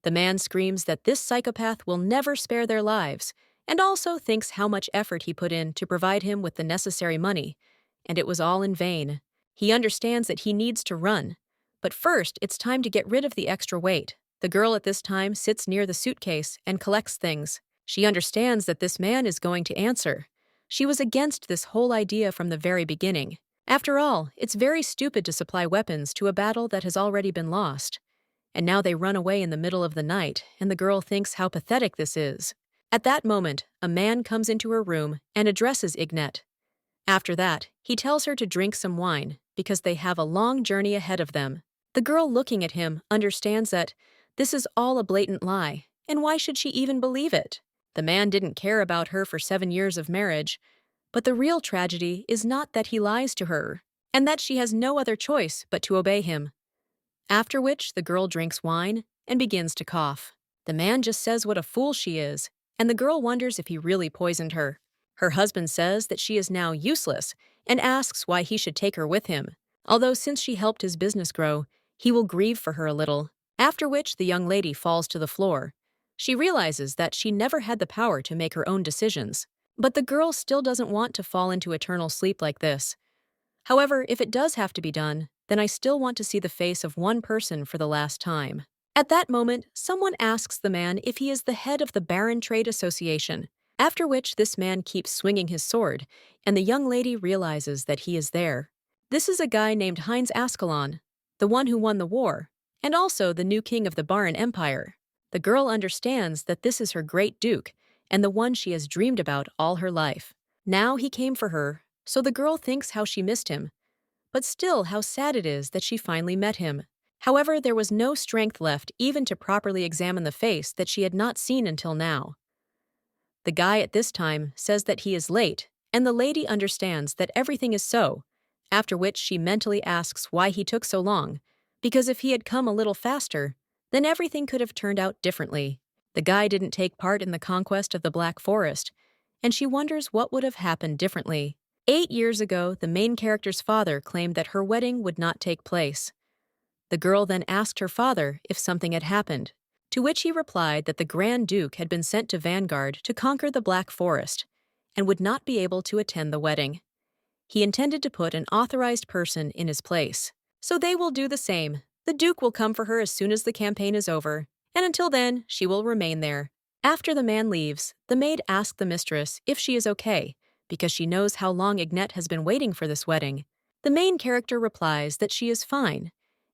The man screams that this psychopath will never spare their lives, and also thinks how much effort he put in to provide him with the necessary money, and it was all in vain. He understands that he needs to run, but first it's time to get rid of the extra weight. The girl at this time sits near the suitcase and collects things. She understands that this man is going to answer. She was against this whole idea from the very beginning. After all, it's very stupid to supply weapons to a battle that has already been lost. And now they run away in the middle of the night, and the girl thinks how pathetic this is. At that moment, a man comes into her room and addresses Ignette. After that, he tells her to drink some wine, because they have a long journey ahead of them. The girl looking at him understands that this is all a blatant lie, and why should she even believe it? The man didn't care about her for 7 years of marriage, but the real tragedy is not that he lies to her, and that she has no other choice but to obey him. After which, the girl drinks wine and begins to cough. The man just says what a fool she is, and the girl wonders if he really poisoned her. Her husband says that she is now useless and asks why he should take her with him, although since she helped his business grow, he will grieve for her a little. After which, the young lady falls to the floor. She realizes that she never had the power to make her own decisions. But the girl still doesn't want to fall into eternal sleep like this. However, if it does have to be done, then I still want to see the face of one person for the last time. At that moment, someone asks the man if he is the head of the Baron Trade Association, after which this man keeps swinging his sword, and the young lady realizes that he is there. This is a guy named Heinz Ascalon, the one who won the war, and also the new king of the Baron Empire. The girl understands that this is her great duke, and the one she has dreamed about all her life. Now he came for her, so the girl thinks how she missed him, but still how sad it is that she finally met him. However, there was no strength left even to properly examine the face that she had not seen until now. The guy at this time says that he is late, and the lady understands that everything is so, after which she mentally asks why he took so long, because if he had come a little faster, then everything could have turned out differently. The guy didn't take part in the conquest of the Black Forest, and she wonders what would have happened differently. 8 years ago, the main character's father claimed that her wedding would not take place. The girl then asked her father if something had happened, to which he replied that the Grand Duke had been sent to Vanguard to conquer the Black Forest, and would not be able to attend the wedding. He intended to put an authorized person in his place. So they will do the same. The Duke will come for her as soon as the campaign is over, and until then, she will remain there. After the man leaves, the maid asks the mistress if she is okay, because she knows how long Ignette has been waiting for this wedding. The main character replies that she is fine,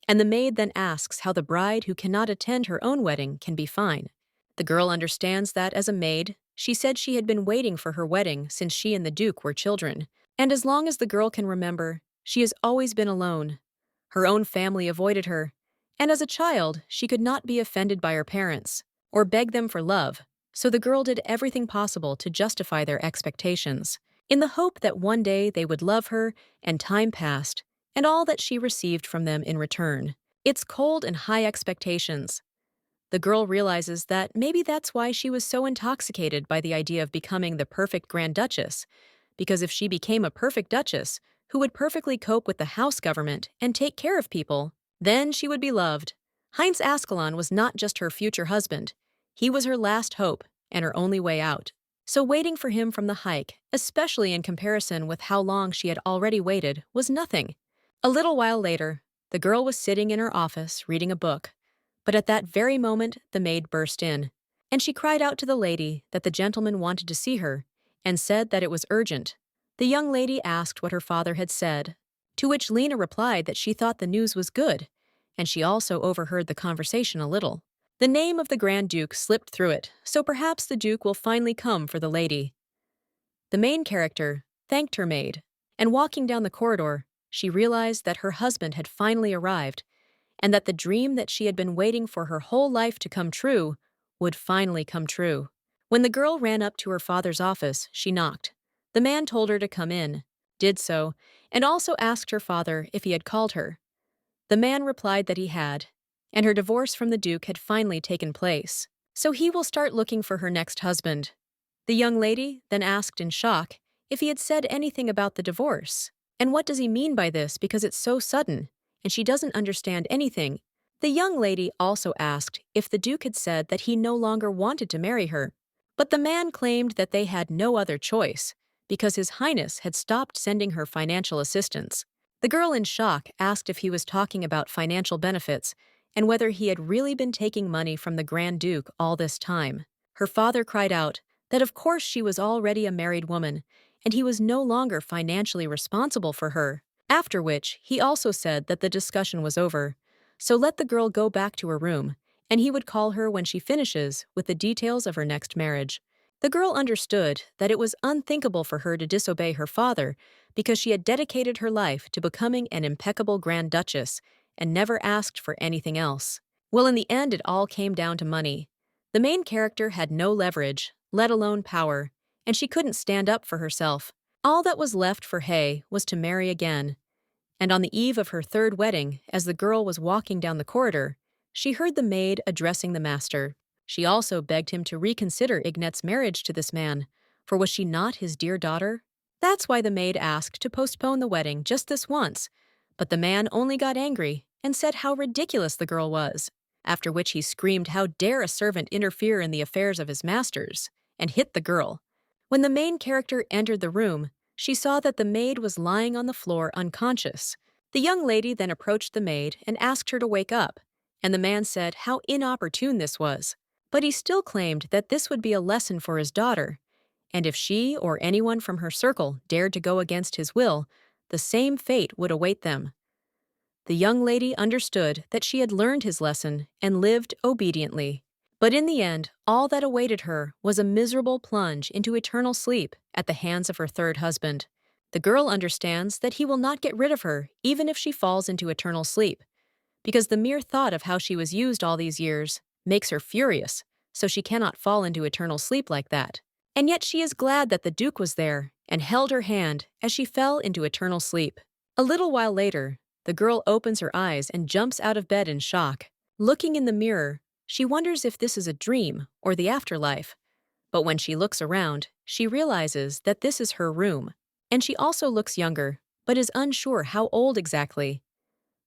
and the maid then asks how the bride who cannot attend her own wedding can be fine. The girl understands that as a maid, she said she had been waiting for her wedding since she and the Duke were children, and as long as the girl can remember, she has always been alone. Her own family avoided her, and as a child, she could not be offended by her parents or beg them for love, so the girl did everything possible to justify their expectations, in the hope that one day they would love her, and time passed, and all that she received from them in return. It's cold and high expectations. The girl realizes that maybe that's why she was so intoxicated by the idea of becoming the perfect Grand Duchess, because if she became a perfect Duchess, who would perfectly cope with the house government and take care of people, then she would be loved. Heinz Ascalon was not just her future husband. He was her last hope and her only way out. So waiting for him from the hike, especially in comparison with how long she had already waited, was nothing. A little while later, the girl was sitting in her office reading a book, but at that very moment the maid burst in, and she cried out to the lady that the gentleman wanted to see her, and said that it was urgent. The young lady asked what her father had said, to which Lena replied that she thought the news was good, and she also overheard the conversation a little. The name of the Grand Duke slipped through it, so perhaps the Duke will finally come for the lady. The main character thanked her maid, and walking down the corridor, she realized that her husband had finally arrived, and that the dream that she had been waiting for her whole life to come true would finally come true. When the girl ran up to her father's office, she knocked. The man told her to come in, did so, and also asked her father if he had called her. The man replied that he had, and her divorce from the Duke had finally taken place, so he will start looking for her next husband. The young lady then asked in shock if he had said anything about the divorce, and what does he mean by this because it's so sudden, and she doesn't understand anything. The young lady also asked if the Duke had said that he no longer wanted to marry her, but the man claimed that they had no other choice, because His Highness had stopped sending her financial assistance. The girl in shock asked if he was talking about financial benefits and whether he had really been taking money from the Grand Duke all this time. Her father cried out that of course she was already a married woman and he was no longer financially responsible for her, after which he also said that the discussion was over, so let the girl go back to her room, and he would call her when she finishes with the details of her next marriage. The girl understood that it was unthinkable for her to disobey her father because she had dedicated her life to becoming an impeccable Grand Duchess and never asked for anything else. Well, in the end, it all came down to money. The main character had no leverage, let alone power, and she couldn't stand up for herself. All that was left for Hay was to marry again. And on the eve of her third wedding, as the girl was walking down the corridor, she heard the maid addressing the master. She also begged him to reconsider Ignette's marriage to this man, for was she not his dear daughter? That's why the maid asked to postpone the wedding just this once, but the man only got angry and said how ridiculous the girl was, after which he screamed how dare a servant interfere in the affairs of his masters, and hit the girl. When the main character entered the room, she saw that the maid was lying on the floor unconscious. The young lady then approached the maid and asked her to wake up, and the man said how inopportune this was. But he still claimed that this would be a lesson for his daughter, and if she or anyone from her circle dared to go against his will, the same fate would await them. The young lady understood that she had learned his lesson and lived obediently. But in the end, all that awaited her was a miserable plunge into eternal sleep at the hands of her third husband. The girl understands that he will not get rid of her even if she falls into eternal sleep, because the mere thought of how she was used all these years makes her furious, so she cannot fall into eternal sleep like that. And yet she is glad that the Duke was there and held her hand as she fell into eternal sleep. A little while later, the girl opens her eyes and jumps out of bed in shock. Looking in the mirror, she wonders if this is a dream or the afterlife. But when she looks around, she realizes that this is her room. And she also looks younger, but is unsure how old exactly.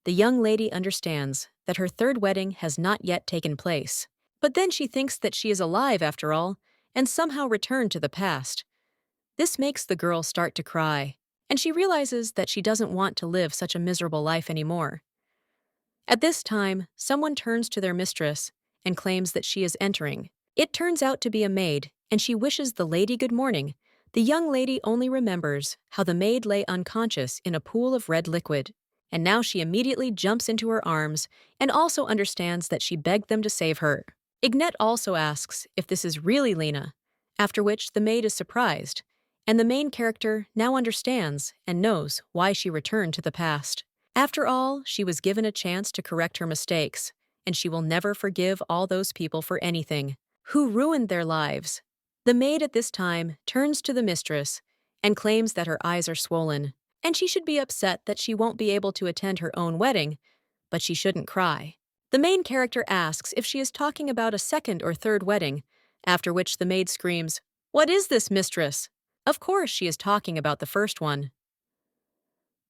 The young lady understands that her third wedding has not yet taken place. But then she thinks that she is alive after all, and somehow returned to the past. This makes the girl start to cry, and she realizes that she doesn't want to live such a miserable life anymore. At this time, someone turns to their mistress and claims that she is entering. It turns out to be a maid, and she wishes the lady good morning. The young lady only remembers how the maid lay unconscious in a pool of red liquid, and now she immediately jumps into her arms and also understands that she begged them to save her. Ignette also asks if this is really Lena, after which the maid is surprised, and the main character now understands and knows why she returned to the past. After all, she was given a chance to correct her mistakes, and she will never forgive all those people for anything, who ruined their lives. The maid at this time turns to the mistress and claims that her eyes are swollen, and she should be upset that she won't be able to attend her own wedding, but she shouldn't cry. The main character asks if she is talking about a second or third wedding, after which the maid screams, "What is this, mistress?" Of course she is talking about the first one.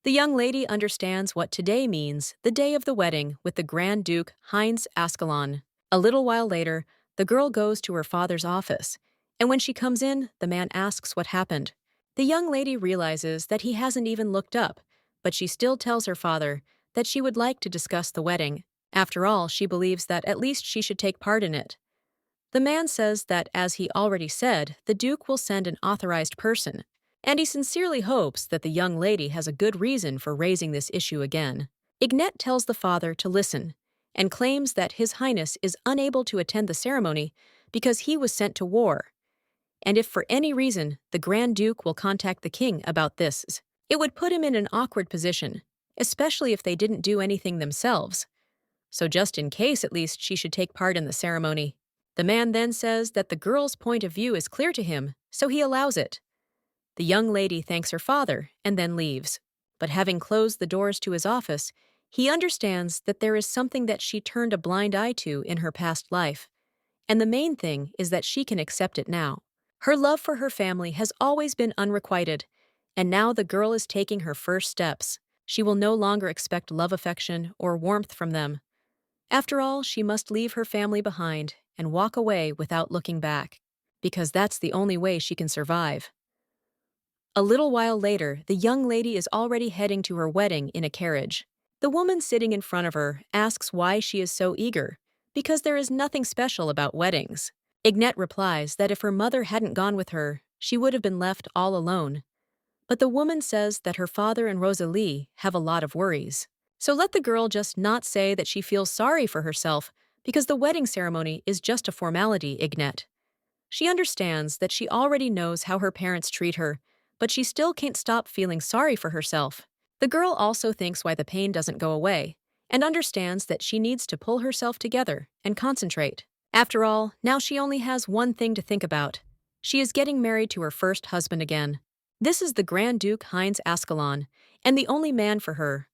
The young lady understands what today means, the day of the wedding with the Grand Duke Heinz Ascalon. A little while later, the girl goes to her father's office, and when she comes in, the man asks what happened. The young lady realizes that he hasn't even looked up, but she still tells her father that she would like to discuss the wedding. After all, she believes that at least she should take part in it. The man says that, as he already said, the Duke will send an authorized person, and he sincerely hopes that the young lady has a good reason for raising this issue again. Ignette tells the father to listen, and claims that His Highness is unable to attend the ceremony because he was sent to war, and if for any reason the Grand Duke will contact the king about this, it would put him in an awkward position, especially if they didn't do anything themselves. So just in case, at least, she should take part in the ceremony. The man then says that the girl's point of view is clear to him, so he allows it. The young lady thanks her father and then leaves. But having closed the doors to his office, he understands that there is something that she turned a blind eye to in her past life. And the main thing is that she can accept it now. Her love for her family has always been unrequited, and now the girl is taking her first steps. She will no longer expect love, affection, or warmth from them. After all, she must leave her family behind and walk away without looking back, because that's the only way she can survive. A little while later, the young lady is already heading to her wedding in a carriage. The woman sitting in front of her asks why she is so eager, because there is nothing special about weddings. Ignette replies that if her mother hadn't gone with her, she would have been left all alone. But the woman says that her father and Rosalie have a lot of worries. So let the girl just not say that she feels sorry for herself, because the wedding ceremony is just a formality, Ignette. She understands that she already knows how her parents treat her, but she still can't stop feeling sorry for herself. The girl also thinks why the pain doesn't go away, and understands that she needs to pull herself together and concentrate. After all, now she only has one thing to think about. She is getting married to her first husband again. This is the Grand Duke Heinz Ascalon, and the only man for her.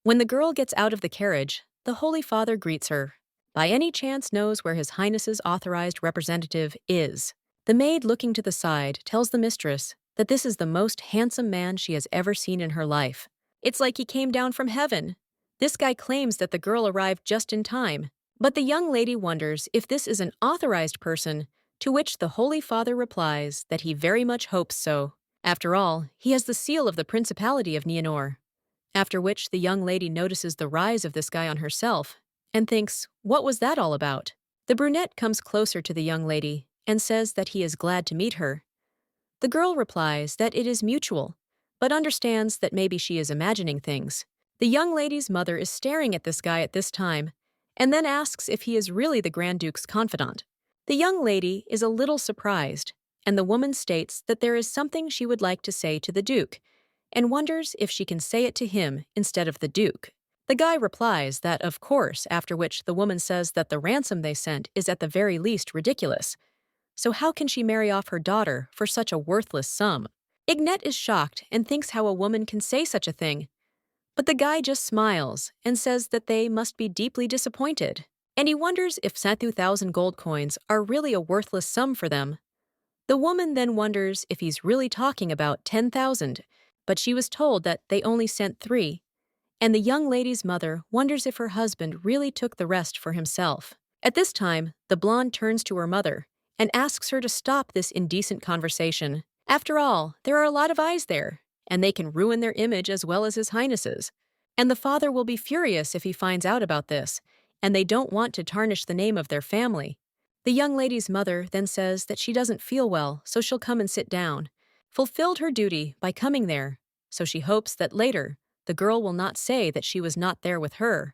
When the girl gets out of the carriage, the Holy Father greets her. By any chance knows where His Highness's authorized representative is. The maid looking to the side tells the mistress that this is the most handsome man she has ever seen in her life. It's like he came down from heaven. This guy claims that the girl arrived just in time, but the young lady wonders if this is an authorized person, to which the Holy Father replies that he very much hopes so. After all, he has the seal of the Principality of Nienor. After which the young lady notices the rise of this guy on herself and thinks, what was that all about? The brunette comes closer to the young lady and says that he is glad to meet her. The girl replies that it is mutual, but understands that maybe she is imagining things. The young lady's mother is staring at this guy at this time, and then asks if he is really the Grand Duke's confidant. The young lady is a little surprised, and the woman states that there is something she would like to say to the Duke, and wonders if she can say it to him instead of the Duke. The guy replies that, of course, after which the woman says that the ransom they sent is at the very least ridiculous. So how can she marry off her daughter for such a worthless sum? Ignette is shocked and thinks how a woman can say such a thing. But the guy just smiles and says that they must be deeply disappointed. And he wonders if 30,000 gold coins are really a worthless sum for them. The woman then wonders if he's really talking about 10,000, but she was told that they only sent 3. And the young lady's mother wonders if her husband really took the rest for himself. At this time, the blonde turns to her mother and asks her to stop this indecent conversation. After all, there are a lot of eyes there, and they can ruin their image as well as His Highness's. And the father will be furious if he finds out about this, and they don't want to tarnish the name of their family. The young lady's mother then says that she doesn't feel well, so she'll come and sit down. Fulfilled her duty by coming there, so she hopes that later, the girl will not say that she was not there with her.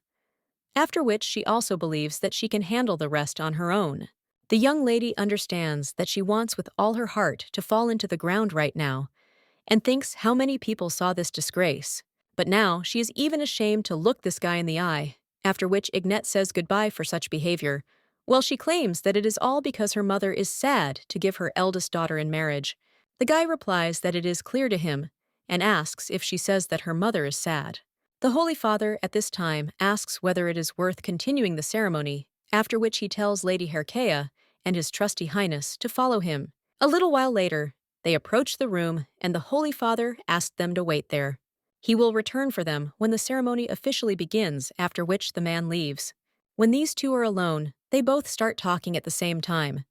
After which she also believes that she can handle the rest on her own. The young lady understands that she wants with all her heart to fall into the ground right now, and thinks how many people saw this disgrace. But now she is even ashamed to look this guy in the eye, after which Ignette says goodbye for such behavior. Well, she claims that it is all because her mother is sad to give her eldest daughter in marriage. The guy replies that it is clear to him, and asks if she says that her mother is sad. The Holy Father at this time asks whether it is worth continuing the ceremony, after which he tells Lady Herkea and His Trusty Highness to follow him. A little while later, they approach the room, and the Holy Father asks them to wait there. He will return for them when the ceremony officially begins, after which the man leaves. When these two are alone, they both start talking at the same time.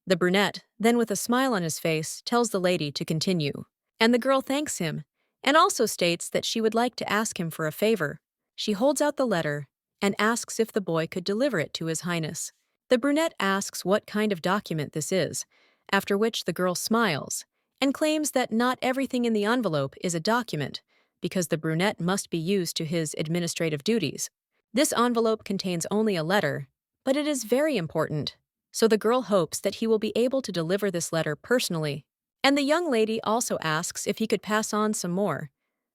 The brunette, then with a smile on his face, tells the lady to continue. And the girl thanks him, and also states that she would like to ask him for a favor. She holds out the letter and asks if the boy could deliver it to His Highness. The brunette asks what kind of document this is, after which the girl smiles and claims that not everything in the envelope is a document, because the brunette must be used to his administrative duties. This envelope contains only a letter, but it is very important, so the girl hopes that he will be able to deliver this letter personally. And the young lady also asks if he could pass on some more.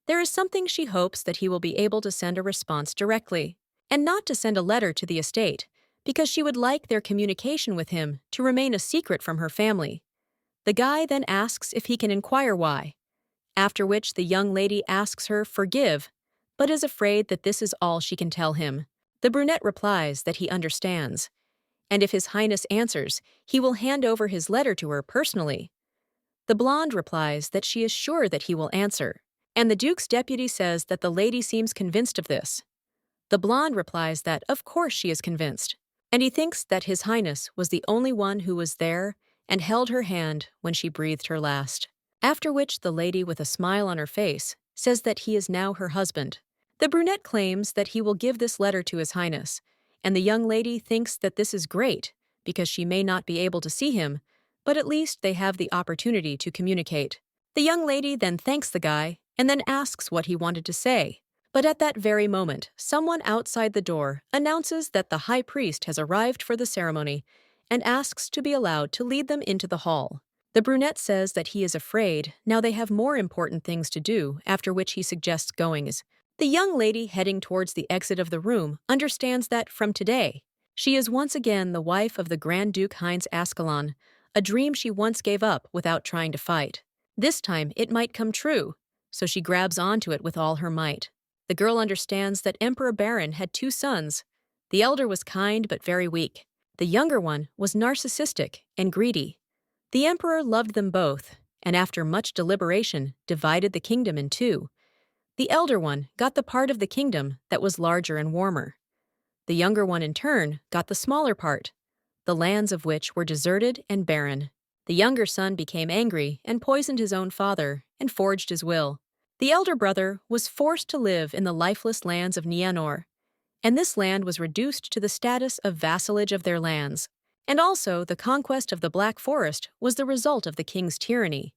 There is something she hopes that he will be able to send a response directly, and not to send a letter to the estate, because she would like their communication with him to remain a secret from her family. The guy then asks if he can inquire why, after which the young lady asks her forgive, but is afraid that this is all she can tell him. The brunette replies that he understands, and if His Highness answers, he will hand over his letter to her personally. The blonde replies that she is sure that he will answer, and the Duke's deputy says that the lady seems convinced of this. The blonde replies that of course she is convinced, and he thinks that His Highness was the only one who was there and held her hand when she breathed her last. After which the lady with a smile on her face says that he is now her husband. The brunette claims that he will give this letter to His Highness, and the young lady thinks that this is great because she may not be able to see him, but at least they have the opportunity to communicate. The young lady then thanks the guy and then asks what he wanted to say. But at that very moment, someone outside the door announces that the high priest has arrived for the ceremony and asks to be allowed to lead them into the hall. The brunette says that he is afraid now they have more important things to do, after which he suggests goings. The young lady heading towards the exit of the room understands that from today, she is once again the wife of the Grand Duke Heinz Ascalon, a dream she once gave up without trying to fight. This time it might come true, so she grabs onto it with all her might. The girl understands that Emperor Baron had two sons. The elder was kind but very weak. The younger one was narcissistic and greedy. The emperor loved them both, and after much deliberation, divided the kingdom in two. The elder one got the part of the kingdom that was larger and warmer. The younger one, in turn, got the smaller part, the lands of which were deserted and barren. The younger son became angry and poisoned his own father and forged his will. The elder brother was forced to live in the lifeless lands of Nianor, and this land was reduced to the status of vassalage of their lands. And also, the conquest of the Black Forest was the result of the king's tyranny.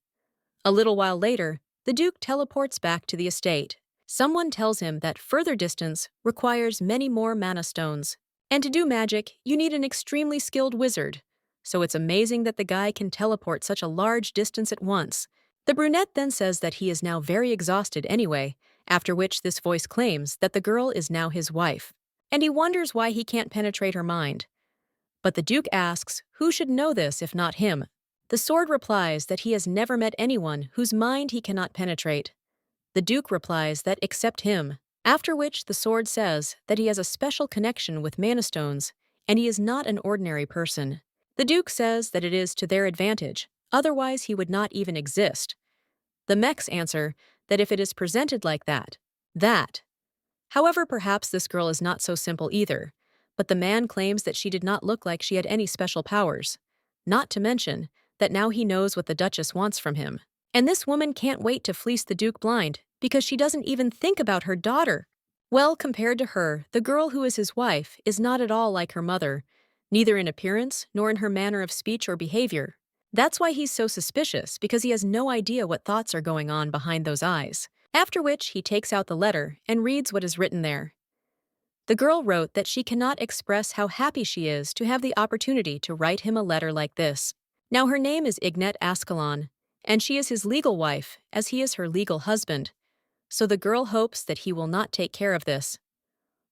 A little while later, the duke teleports back to the estate. Someone tells him that further distance requires many more mana stones. And to do magic, you need an extremely skilled wizard. So it's amazing that the guy can teleport such a large distance at once. The brunette then says that he is now very exhausted anyway, after which this voice claims that the girl is now his wife. And he wonders why he can't penetrate her mind. But the duke asks who should know this if not him. The sword replies that he has never met anyone whose mind he cannot penetrate. The duke replies that except him, after which the sword says that he has a special connection with mana stones, and he is not an ordinary person. The duke says that it is to their advantage, otherwise he would not even exist. The mechs answer that if it is presented like that. However, perhaps this girl is not so simple either, but the man claims that she did not look like she had any special powers. Not to mention that now he knows what the Duchess wants from him. And this woman can't wait to fleece the Duke blind because she doesn't even think about her daughter. Well, compared to her, the girl who is his wife is not at all like her mother, neither in appearance nor in her manner of speech or behavior. That's why he's so suspicious, because he has no idea what thoughts are going on behind those eyes. After which he takes out the letter and reads what is written there. The girl wrote that she cannot express how happy she is to have the opportunity to write him a letter like this. Now her name is Ignat Ascalon, and she is his legal wife, as he is her legal husband. So the girl hopes that he will not take care of this.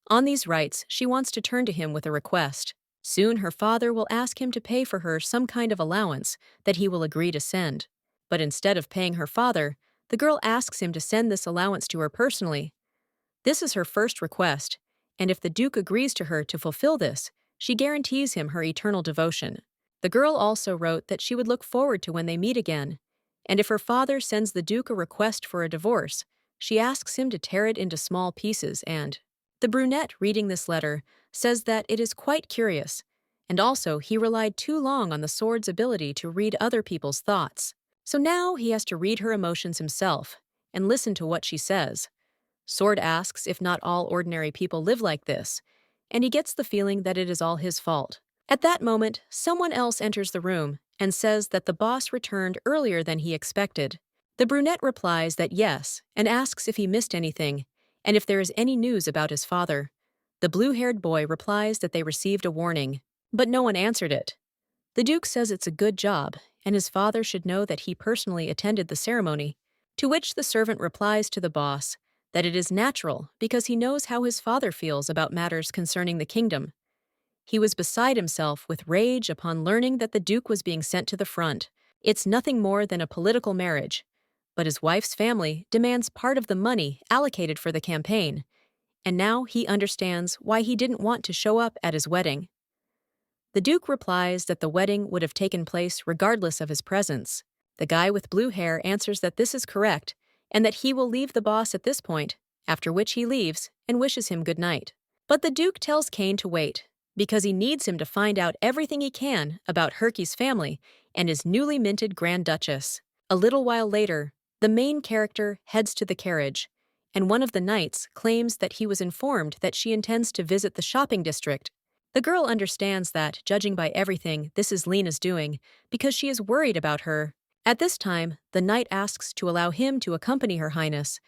On these rights, she wants to turn to him with a request. Soon her father will ask him to pay for her some kind of allowance that he will agree to send. But instead of paying her father, the girl asks him to send this allowance to her personally. This is her first request, and if the Duke agrees to her to fulfill this, she guarantees him her eternal devotion. The girl also wrote that she would look forward to when they meet again, and if her father sends the Duke a request for a divorce, she asks him to tear it into small pieces and… The brunette reading this letter says that it is quite curious, and also he relied too long on the sword's ability to read other people's thoughts. So now he has to read her emotions himself and listen to what she says. Sword asks if not all ordinary people live like this, and he gets the feeling that it is all his fault. At that moment, someone else enters the room and says that the boss returned earlier than he expected. The brunette replies that yes, and asks if he missed anything, and if there is any news about his father. The blue-haired boy replies that they received a warning, but no one answered it. The Duke says it's a good job, and his father should know that he personally attended the ceremony, to which the servant replies to the boss that it is natural because he knows how his father feels about matters concerning the kingdom. He was beside himself with rage upon learning that the Duke was being sent to the front. It's nothing more than a political marriage, but his wife's family demands part of the money allocated for the campaign, and now he understands why he didn't want to show up at his wedding. The Duke replies that the wedding would have taken place regardless of his presence. The guy with blue hair answers that this is correct, and that he will leave the boss at this point, after which he leaves and wishes him good night. But the Duke tells Kahin to wait, because he needs him to find out everything he can about Herky's family and his newly minted Grand Duchess. A little while later, the main character heads to the carriage, and one of the knights claims that he was informed that she intends to visit the shopping district. The girl understands that, judging by everything, this is Lena's doing, because she is worried about her. At this time, the knight asks to allow him to accompany Her Highness,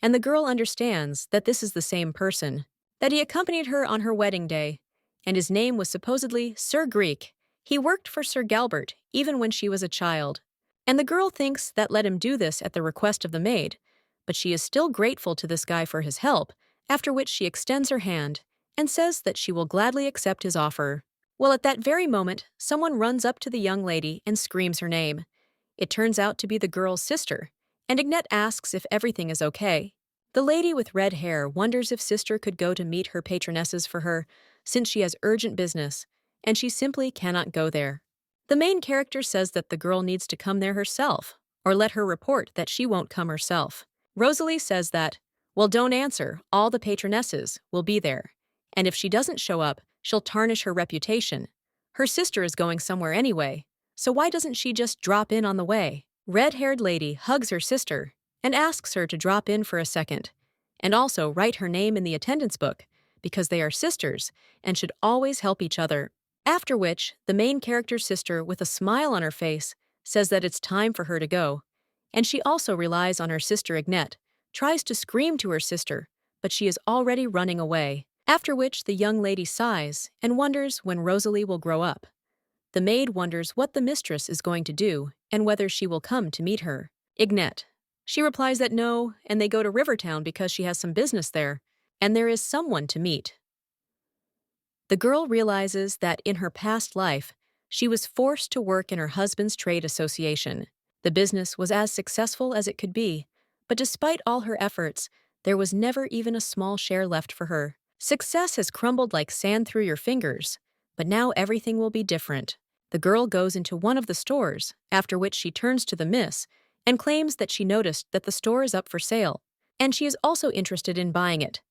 and the girl understands that this is the same person, that he accompanied her on her wedding day, and his name was supposedly Sir Greek. He worked for Sir Galbert even when she was a child. And the girl thinks that let him do this at the request of the maid, but she is still grateful to this guy for his help, after which she extends her hand and says that she will gladly accept his offer. Well, at that very moment, someone runs up to the young lady and screams her name. It turns out to be the girl's sister, and Ignette asks if everything is okay. The lady with red hair wonders if sister could go to meet her patronesses for her, since she has urgent business, and she simply cannot go there. The main character says that the girl needs to come there herself, or let her report that she won't come herself. Rosalie says that, well, don't answer, all the patronesses will be there, and if she doesn't show up, she'll tarnish her reputation. Her sister is going somewhere anyway, so why doesn't she just drop in on the way? Red-haired lady hugs her sister and asks her to drop in for a second, and also write her name in the attendance book, because they are sisters and should always help each other. After which, the main character's sister, with a smile on her face, says that it's time for her to go, and she also relies on her sister Ignette, tries to scream to her sister, but she is already running away. After which, the young lady sighs and wonders when Rosalie will grow up. The maid wonders what the mistress is going to do and whether she will come to meet her. Ignette. She replies that no, and they go to Rivertown because she has some business there, and there is someone to meet. The girl realizes that in her past life, she was forced to work in her husband's trade association. The business was as successful as it could be, but despite all her efforts, there was never even a small share left for her. Success has crumbled like sand through your fingers, but now everything will be different. The girl goes into one of the stores, after which she turns to the miss and claims that she noticed that the store is up for sale, and she is also interested in buying it.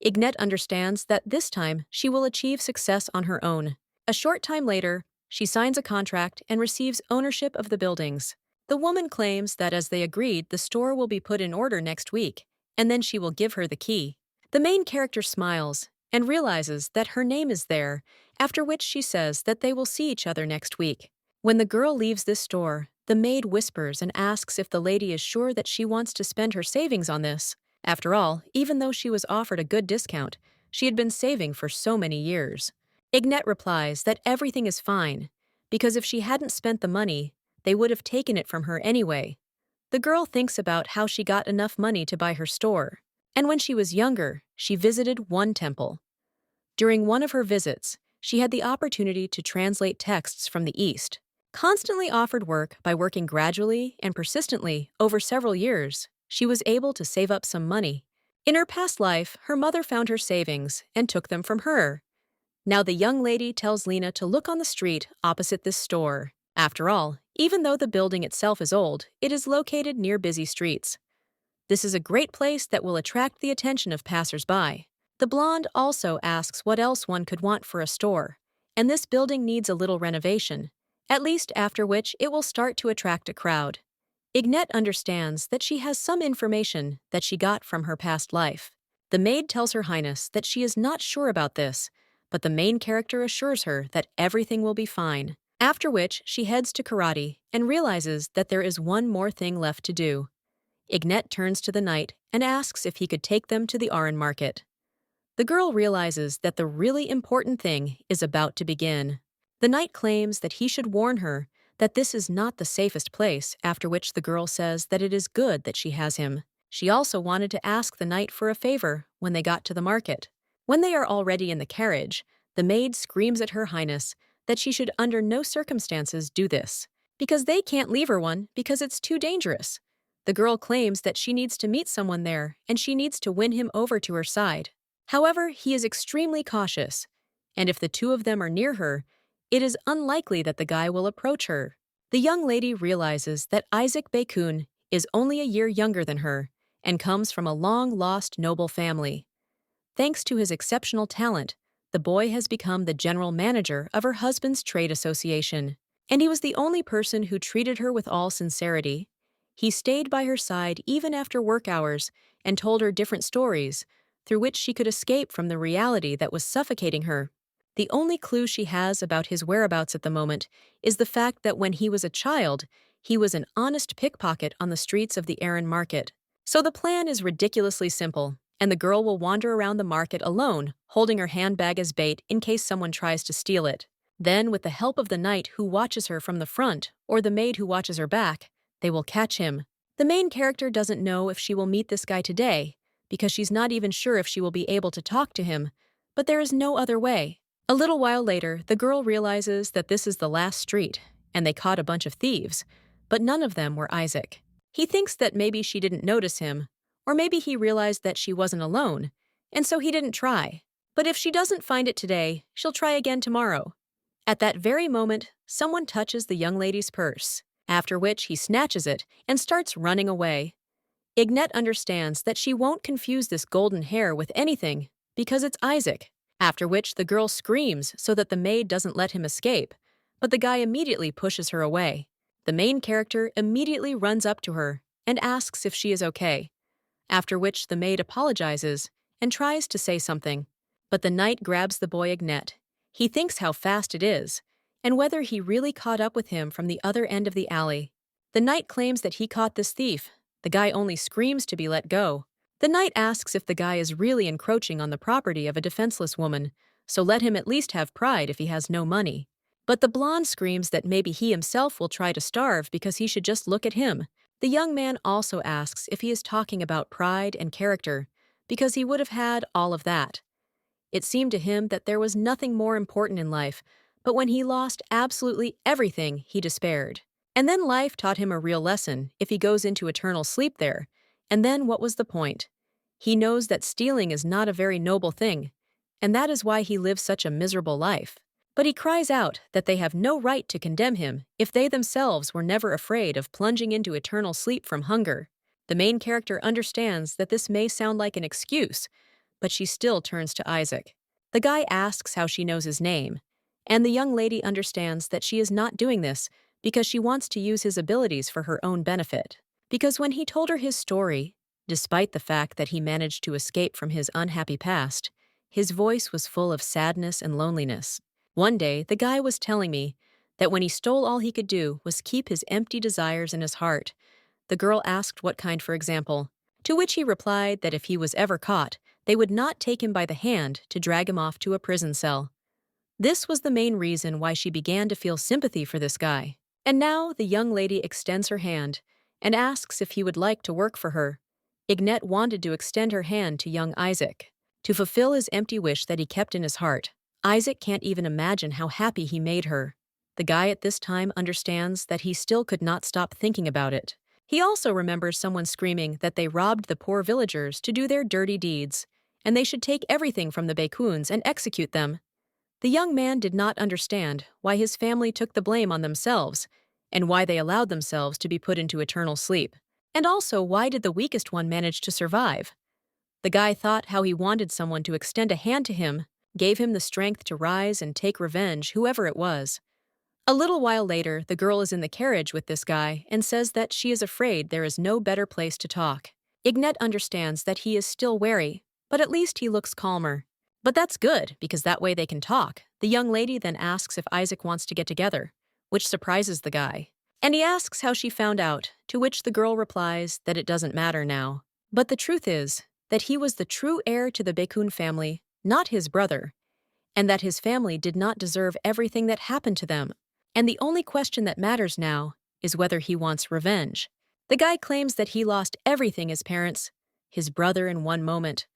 Ignette understands that this time she will achieve success on her own. A short time later, she signs a contract and receives ownership of the buildings. The woman claims that as they agreed, the store will be put in order next week, and then she will give her the key. The main character smiles and realizes that her name is there, after which she says that they will see each other next week. When the girl leaves this store, the maid whispers and asks if the lady is sure that she wants to spend her savings on this. After all, even though she was offered a good discount, she had been saving for so many years. Ignette replies that everything is fine, because if she hadn't spent the money, they would have taken it from her anyway. The girl thinks about how she got enough money to buy her store, and when she was younger, she visited one temple. During one of her visits, she had the opportunity to translate texts from the East. Constantly offered work by working gradually and persistently over several years, she was able to save up some money. In her past life, her mother found her savings and took them from her. Now the young lady tells Lena to look on the street opposite this store. After all, even though the building itself is old, it is located near busy streets. This is a great place that will attract the attention of passers-by. The blonde also asks what else one could want for a store, and this building needs a little renovation, at least after which it will start to attract a crowd. Ignette understands that she has some information that she got from her past life. The maid tells Her Highness that she is not sure about this, but the main character assures her that everything will be fine. After which, she heads to karate and realizes that there is one more thing left to do. Ignette turns to the knight and asks if he could take them to the Aran market. The girl realizes that the really important thing is about to begin. The knight claims that he should warn her that this is not the safest place, after which the girl says that it is good that she has him. She also wanted to ask the knight for a favor when they got to the market. When they are already in the carriage, the maid screams at Her Highness that she should under no circumstances do this, because they can't leave her one because it's too dangerous. The girl claims that she needs to meet someone there and she needs to win him over to her side. However, he is extremely cautious, and if the two of them are near her, it is unlikely that the guy will approach her. The young lady realizes that Isaac Bacon is only a year younger than her and comes from a long-lost noble family. thanks to his exceptional talent, the boy has become the general manager of her husband's trade association. And he was the only person who treated her with all sincerity. He stayed by her side even after work hours and told her different stories, through which she could escape from the reality that was suffocating her. The only clue she has about his whereabouts at the moment is the fact that when he was a child, he was an honest pickpocket on the streets of the Aran market. So the plan is ridiculously simple, and the girl will wander around the market alone, holding her handbag as bait in case someone tries to steal it. Then, with the help of the knight who watches her from the front, or the maid who watches her back, they will catch him. The main character doesn't know if she will meet this guy today, because she's not even sure if she will be able to talk to him, but there is no other way. A little while later, the girl realizes that this is the last street, and they caught a bunch of thieves, but none of them were Isaac. He thinks that maybe she didn't notice him, or maybe he realized that she wasn't alone, and so he didn't try. But if she doesn't find it today, she'll try again tomorrow. At that very moment, someone touches the young lady's purse, after which he snatches it and starts running away. Ignette understands that she won't confuse this golden hair with anything because it's Isaac, after which the girl screams so that the maid doesn't let him escape, but the guy immediately pushes her away. The main character immediately runs up to her and asks if she is okay, after which the maid apologizes and tries to say something. But the knight grabs the boy Ignette. He thinks how fast it is, and whether he really caught up with him from the other end of the alley. The knight claims that he caught this thief. The guy only screams to be let go. The knight asks if the guy is really encroaching on the property of a defenseless woman, so let him at least have pride if he has no money. But the blonde screams that maybe he himself will try to starve because he should just look at him. The young man also asks if he is talking about pride and character, because he would have had all of that. It seemed to him that there was nothing more important in life, but when he lost absolutely everything, he despaired. And then life taught him a real lesson if he goes into eternal sleep there. And then what was the point? He knows that stealing is not a very noble thing, and that is why he lives such a miserable life. But he cries out that they have no right to condemn him if they themselves were never afraid of plunging into eternal sleep from hunger. The main character understands that this may sound like an excuse, but she still turns to Isaac. The guy asks how she knows his name, and the young lady understands that she is not doing this because she wants to use his abilities for her own benefit. Because when he told her his story, despite the fact that he managed to escape from his unhappy past, his voice was full of sadness and loneliness. One day, the guy was telling me that when he stole, all he could do was keep his empty desires in his heart. The girl asked what kind, for example, to which he replied that if he was ever caught, they would not take him by the hand to drag him off to a prison cell. This was the main reason why she began to feel sympathy for this guy. And now the young lady extends her hand and asks if he would like to work for her. Ignette wanted to extend her hand to young Isaac, to fulfill his empty wish that he kept in his heart. Isaac can't even imagine how happy he made her. The guy at this time understands that he still could not stop thinking about it. He also remembers someone screaming that they robbed the poor villagers to do their dirty deeds, and they should take everything from the Becuns and execute them. The young man did not understand why his family took the blame on themselves, and why they allowed themselves to be put into eternal sleep. And also, why did the weakest one manage to survive? The guy thought how he wanted someone to extend a hand to him, gave him the strength to rise and take revenge, whoever it was. A little while later, the girl is in the carriage with this guy and says that she is afraid there is no better place to talk. Ignette understands that he is still wary, but at least he looks calmer. But that's good, because that way they can talk. The young lady then asks if Isaac wants to get together, which surprises the guy. And he asks how she found out, to which the girl replies that it doesn't matter now. But the truth is that he was the true heir to the Becun family, not his brother, and that his family did not deserve everything that happened to them. And the only question that matters now is whether he wants revenge. The guy claims that he lost everything: his parents, his brother in one moment.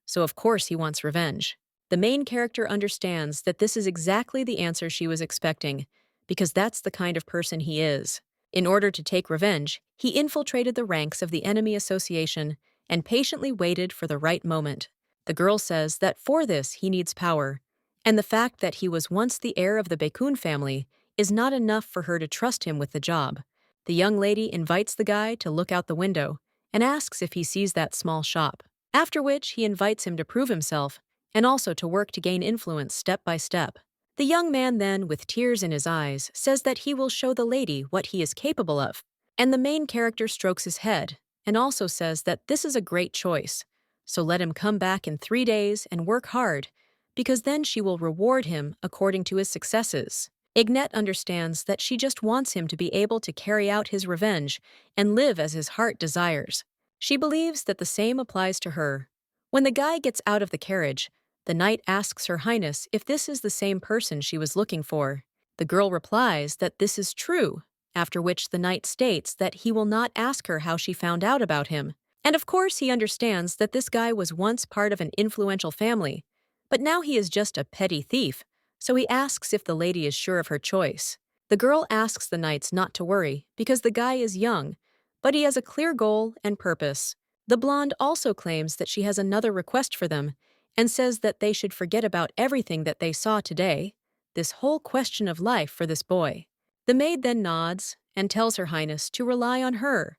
So of course he wants revenge. The main character understands that this is exactly the answer she was expecting, because that's the kind of person he is. In order to take revenge, he infiltrated the ranks of the enemy association and patiently waited for the right moment. The girl says that for this he needs power, and the fact that he was once the heir of the Becun family is not enough for her to trust him with the job. The young lady invites the guy to look out the window and asks if he sees that small shop. after which he invites him to prove himself and also to work to gain influence step by step. The young man then, with tears in his eyes, says that he will show the lady what he is capable of. And the main character strokes his head and also says that this is a great choice. So let him come back in 3 days and work hard, because then she will reward him according to his successes. Ignette understands that she just wants him to be able to carry out his revenge and live as his heart desires. She believes that the same applies to her. When the guy gets out of the carriage, the knight asks Her Highness if this is the same person she was looking for. The girl replies that this is true, after which the knight states that he will not ask her how she found out about him. And of course he understands that this guy was once part of an influential family, but now he is just a petty thief, so he asks if the lady is sure of her choice. The girl asks the knights not to worry because the guy is young, but he has a clear goal and purpose. The blonde also claims that she has another request for them and says that they should forget about everything that they saw today, this whole question of life for this boy. The maid then nods and tells Her Highness to rely on her.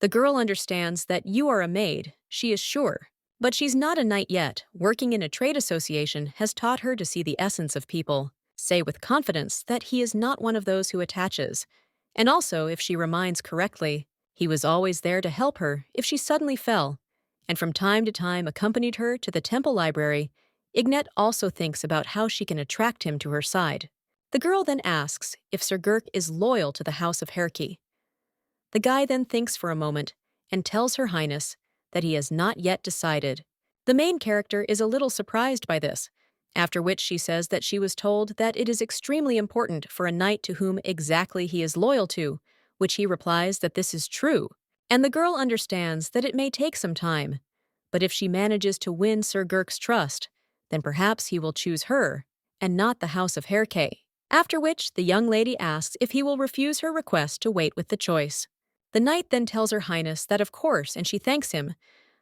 The girl understands that you are a maid, she is sure. But she's not a knight yet. Working in a trade association has taught her to see the essence of people, say with confidence that he is not one of those who attaches. And also, if she reminds correctly, he was always there to help her if she suddenly fell, and from time to time accompanied her to the temple library. Ignette also thinks about how she can attract him to her side. The girl then asks if Sir Girk is loyal to the House of Herky. The guy then thinks for a moment and tells Her Highness that he has not yet decided. The main character is a little surprised by this, after which she says that she was told that it is extremely important for a knight to whom exactly he is loyal to, which he replies that this is true. And the girl understands that it may take some time, but if she manages to win Sir Girk's trust, then perhaps he will choose her, and not the House of Herkay. After which, the young lady asks if he will refuse her request to wait with the choice. The knight then tells Her Highness that of course, and she thanks him,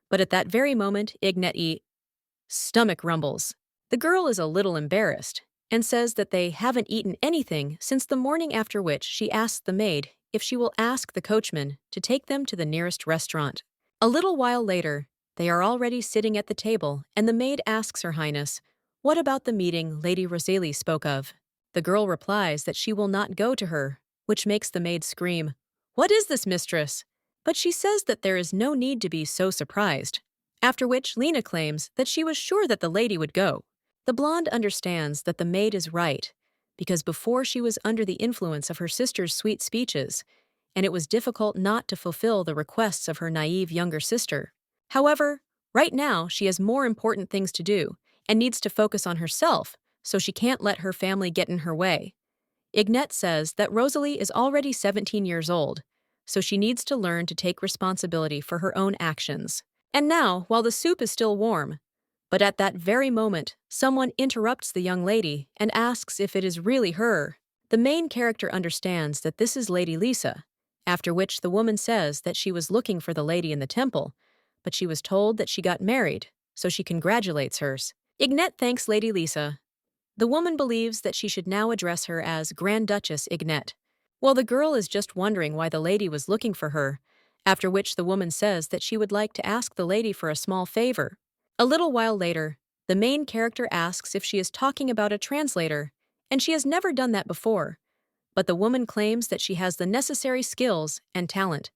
but at that very moment, Ignette stomach rumbles. The girl is a little embarrassed and says that they haven't eaten anything since the morning, after which she asks the maid if she will ask the coachman to take them to the nearest restaurant. A little while later, they are already sitting at the table, and the maid asks Her Highness, "What about the meeting Lady Rosalie spoke of?" The girl replies that she will not go to her, which makes the maid scream, "What is this, mistress?" But she says that there is no need to be so surprised, after which Lena claims that she was sure that the lady would go. The blonde understands that the maid is right, because before she was under the influence of her sister's sweet speeches, and it was difficult not to fulfill the requests of her naive younger sister. However, right now she has more important things to do and needs to focus on herself, so she can't let her family get in her way. Ignette says that Rosalie is already 17 years old, so she needs to learn to take responsibility for her own actions. And now, while the soup is still warm, but at that very moment, someone interrupts the young lady and asks if it is really her. The main character understands that this is Lady Lisa, after which the woman says that she was looking for the lady in the temple, but she was told that she got married, so she congratulates her. Ignette thanks Lady Lisa. The woman believes that she should now address her as Grand Duchess Ignette, while the girl is just wondering why the lady was looking for her, after which the woman says that she would like to ask the lady for a small favor. A little while later, the main character asks if she is talking about a translator, and she has never done that before, but the woman claims that she has the necessary skills and talent,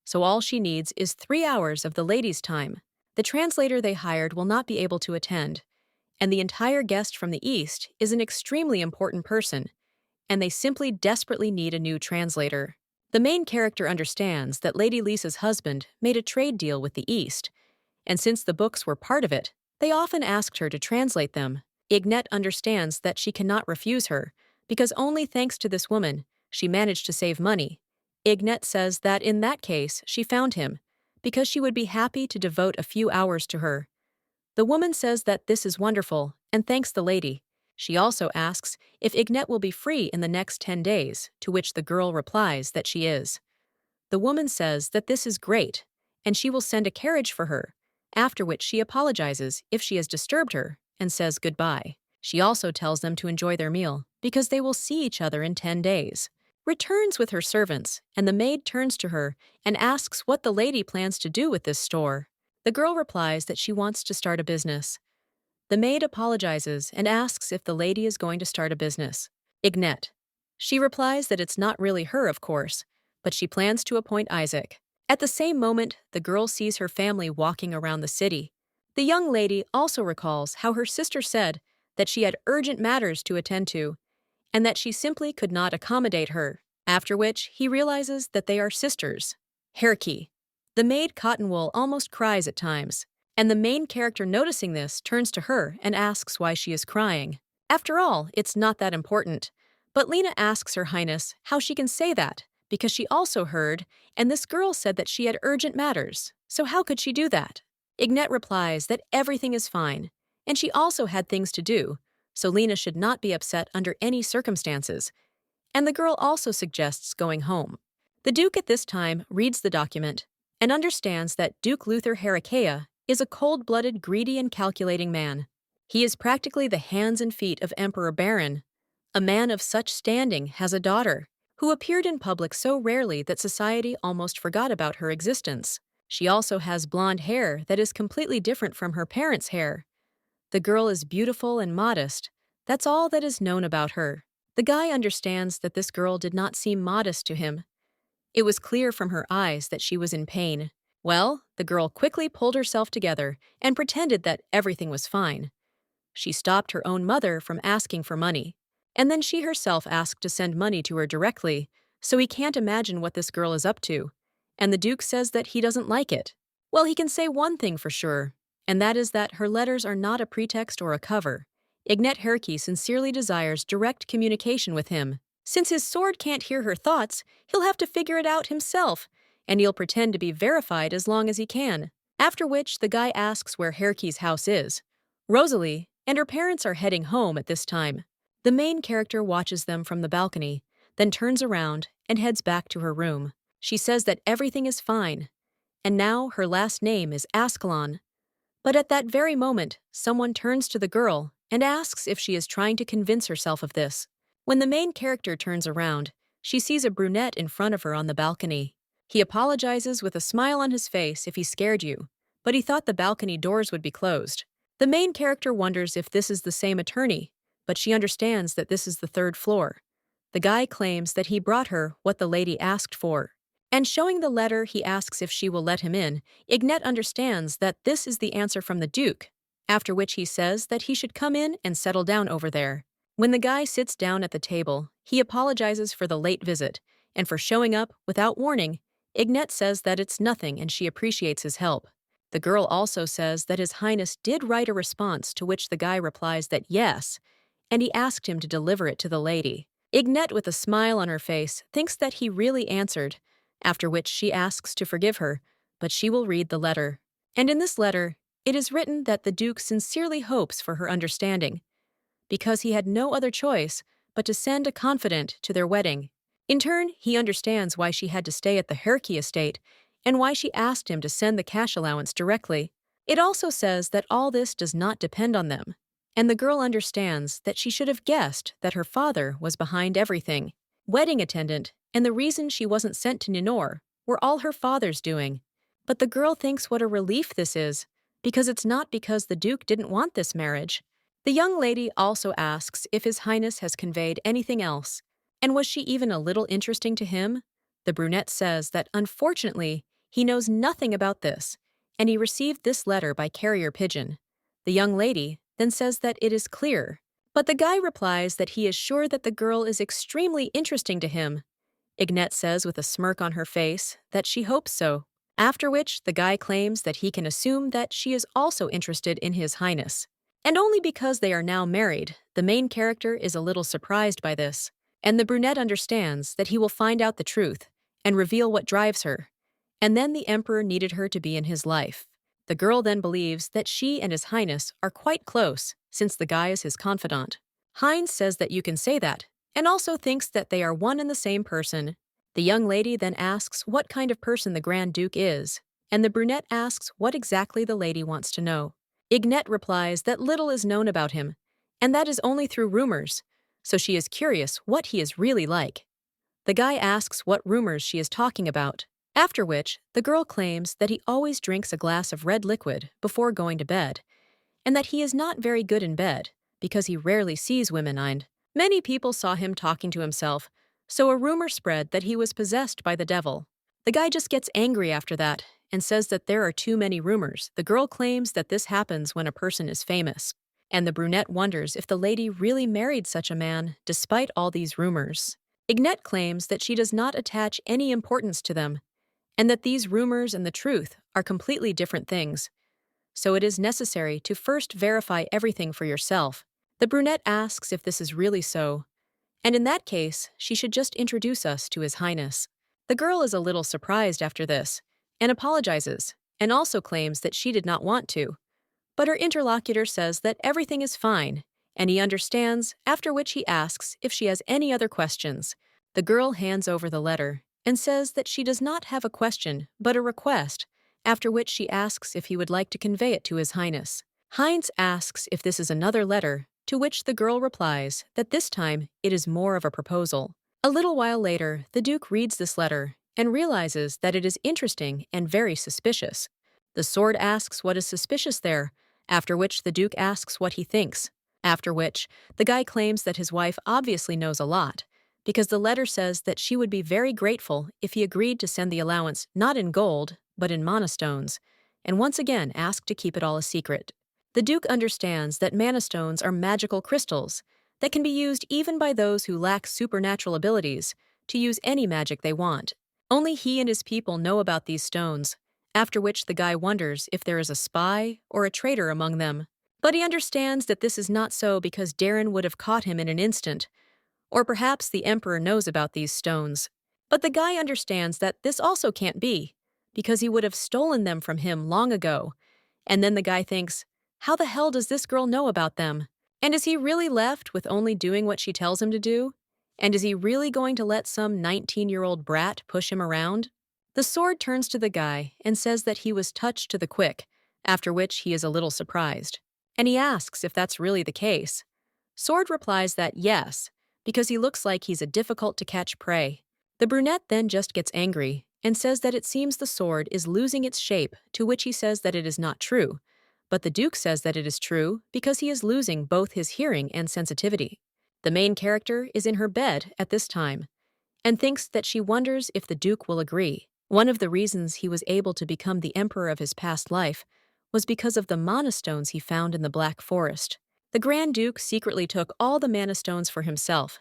so all she needs is 3 hours of the lady's time. The translator they hired will not be able to attend, and the entire guest from the East is an extremely important person, and they simply desperately need a new translator. The main character understands that Lady Lisa's husband made a trade deal with the East, and since the books were part of it, they often asked her to translate them. Ignette understands that she cannot refuse her, because only thanks to this woman, she managed to save money. Ignette says that in that case, she found him, because she would be happy to devote a few hours to her. The woman says that this is wonderful, and thanks the lady. She also asks if Ignette will be free in the next 10 days, to which the girl replies that she is. The woman says that this is great, and she will send a carriage for her, after which she apologizes if she has disturbed her and says goodbye. She also tells them to enjoy their meal, because they will see each other in 10 days. Returns with her servants, and the maid turns to her and asks what the lady plans to do with this store. The girl replies that she wants to start a business. The maid apologizes and asks if the lady is going to start a business. Ignat. She replies that it's not really her, of course, but she plans to appoint Isaac. At the same moment, the girl sees her family walking around the city. The young lady also recalls how her sister said that she had urgent matters to attend to, and that she simply could not accommodate her, after which he realizes that they are sisters. Hairkey. The maid Cottonwool almost cries at times, and the main character noticing this turns to her and asks why she is crying. After all, it's not that important, but Lena asks Her Highness how she can say that, because she also heard, and this girl said that she had urgent matters, so how could she do that? Ignat replies that everything is fine, and she also had things to do, so Lena should not be upset under any circumstances, and the girl also suggests going home. The Duke at this time reads the document and understands that Duke Luther Heraclea is a cold-blooded, greedy, and calculating man. He is practically the hands and feet of Emperor Baron. A man of such standing has a daughter, who appeared in public so rarely that society almost forgot about her existence. She also has blonde hair that is completely different from her parents' hair. The girl is beautiful and modest. That's all that is known about her. The guy understands that this girl did not seem modest to him. It was clear from her eyes that she was in pain. Well, the girl quickly pulled herself together and pretended that everything was fine. She stopped her own mother from asking for money, and then she herself asked to send money to her directly, so he can't imagine what this girl is up to. And the Duke says that he doesn't like it. Well, he can say one thing for sure, and that is that her letters are not a pretext or a cover. Ignat Herkey sincerely desires direct communication with him. Since his sword can't hear her thoughts, he'll have to figure it out himself, and he'll pretend to be verified as long as he can. After which, the guy asks where Herkey's house is. Rosalie and her parents are heading home at this time. The main character watches them from the balcony, then turns around and heads back to her room. She says that everything is fine, and now her last name is Ascalon. But at that very moment, someone turns to the girl and asks if she is trying to convince herself of this. When the main character turns around, she sees a brunette in front of her on the balcony. He apologizes with a smile on his face if he scared you, but he thought the balcony doors would be closed. The main character wonders if this is the same attorney, but she understands that this is the third floor. The guy claims that he brought her what the lady asked for. And showing the letter, he asks if she will let him in. Ignat understands that this is the answer from the Duke, after which he says that he should come in and settle down over there. When the guy sits down at the table, he apologizes for the late visit, and for showing up without warning. Ignat says that it's nothing and she appreciates his help. The girl also says that His Highness did write a response, to which the guy replies that yes, and he asked him to deliver it to the lady. Ignat, with a smile on her face, thinks that he really answered, after which she asks to forgive her, but she will read the letter. And in this letter, it is written that the Duke sincerely hopes for her understanding, because he had no other choice but to send a confidant to their wedding. In turn, he understands why she had to stay at the Herkey estate and why she asked him to send the cash allowance directly. It also says that all this does not depend on them, and the girl understands that she should have guessed that her father was behind everything. Wedding attendant, and the reason she wasn't sent to Ninor were all her father's doing. But the girl thinks what a relief this is, because it's not because the Duke didn't want this marriage. The young lady also asks if His Highness has conveyed anything else, and was she even a little interesting to him? The brunette says that unfortunately, he knows nothing about this, and he received this letter by carrier pigeon. The young lady then says that it is clear, but the guy replies that he is sure that the girl is extremely interesting to him. Ignat says with a smirk on her face that she hopes so, after which the guy claims that he can assume that she is also interested in His Highness. And only because they are now married, the main character is a little surprised by this, and the brunette understands that he will find out the truth and reveal what drives her. And then the Emperor needed her to be in his life. The girl then believes that she and His Highness are quite close, since the guy is his confidant. Heinz says that you can say that, and also thinks that they are one and the same person. The young lady then asks what kind of person the Grand Duke is, and the brunette asks what exactly the lady wants to know. Ignat replies that little is known about him, and that is only through rumors, so she is curious what he is really like. The guy asks what rumors she is talking about, After which, the girl claims that he always drinks a glass of red liquid before going to bed, and that he is not very good in bed because he rarely sees women and many people saw him talking to himself, so a rumor spread that he was possessed by the devil. The guy just gets angry after that and says that there are too many rumors. The girl claims that this happens when a person is famous, and the brunette wonders if the lady really married such a man despite all these rumors. Ignette claims that she does not attach any importance to them, and that these rumors and the truth are completely different things, so it is necessary to first verify everything for yourself. The brunette asks if this is really so, and in that case, she should just introduce us to His Highness. The girl is a little surprised after this, and apologizes, and also claims that she did not want to. But her interlocutor says that everything is fine, and he understands, after which he asks if she has any other questions. The girl hands over the letter and says that she does not have a question but a request, after which she asks if he would like to convey it to His Highness. Heinz asks if this is another letter, to which the girl replies that this time it is more of a proposal. A little while later, the Duke reads this letter and realizes that it is interesting and very suspicious. The sword asks what is suspicious there, after which the Duke asks what he thinks, after which the guy claims that his wife obviously knows a lot, because the letter says that she would be very grateful if he agreed to send the allowance not in gold, but in monastones, and once again asked to keep it all a secret. The Duke understands that monastones are magical crystals that can be used even by those who lack supernatural abilities to use any magic they want. Only he and his people know about these stones, after which the guy wonders if there is a spy or a traitor among them. But he understands that this is not so because Darren would have caught him in an instant, or perhaps the Emperor knows about these stones. But the guy understands that this also can't be, because he would have stolen them from him long ago. And then the guy thinks, how the hell does this girl know about them? And is he really left with only doing what she tells him to do? And is he really going to let some 19-year-old brat push him around? The sword turns to the guy and says that he was touched to the quick, after which he is a little surprised. And he asks if that's really the case. Sword replies that yes, because he looks like he's a difficult-to-catch prey. The brunette then just gets angry and says that it seems the sword is losing its shape, to which he says that it is not true. But the Duke says that it is true because he is losing both his hearing and sensitivity. The main character is in her bed at this time and thinks that she wonders if the Duke will agree. One of the reasons he was able to become the emperor of his past life was because of the mana stones he found in the Black Forest. The Grand Duke secretly took all the mana stones for himself,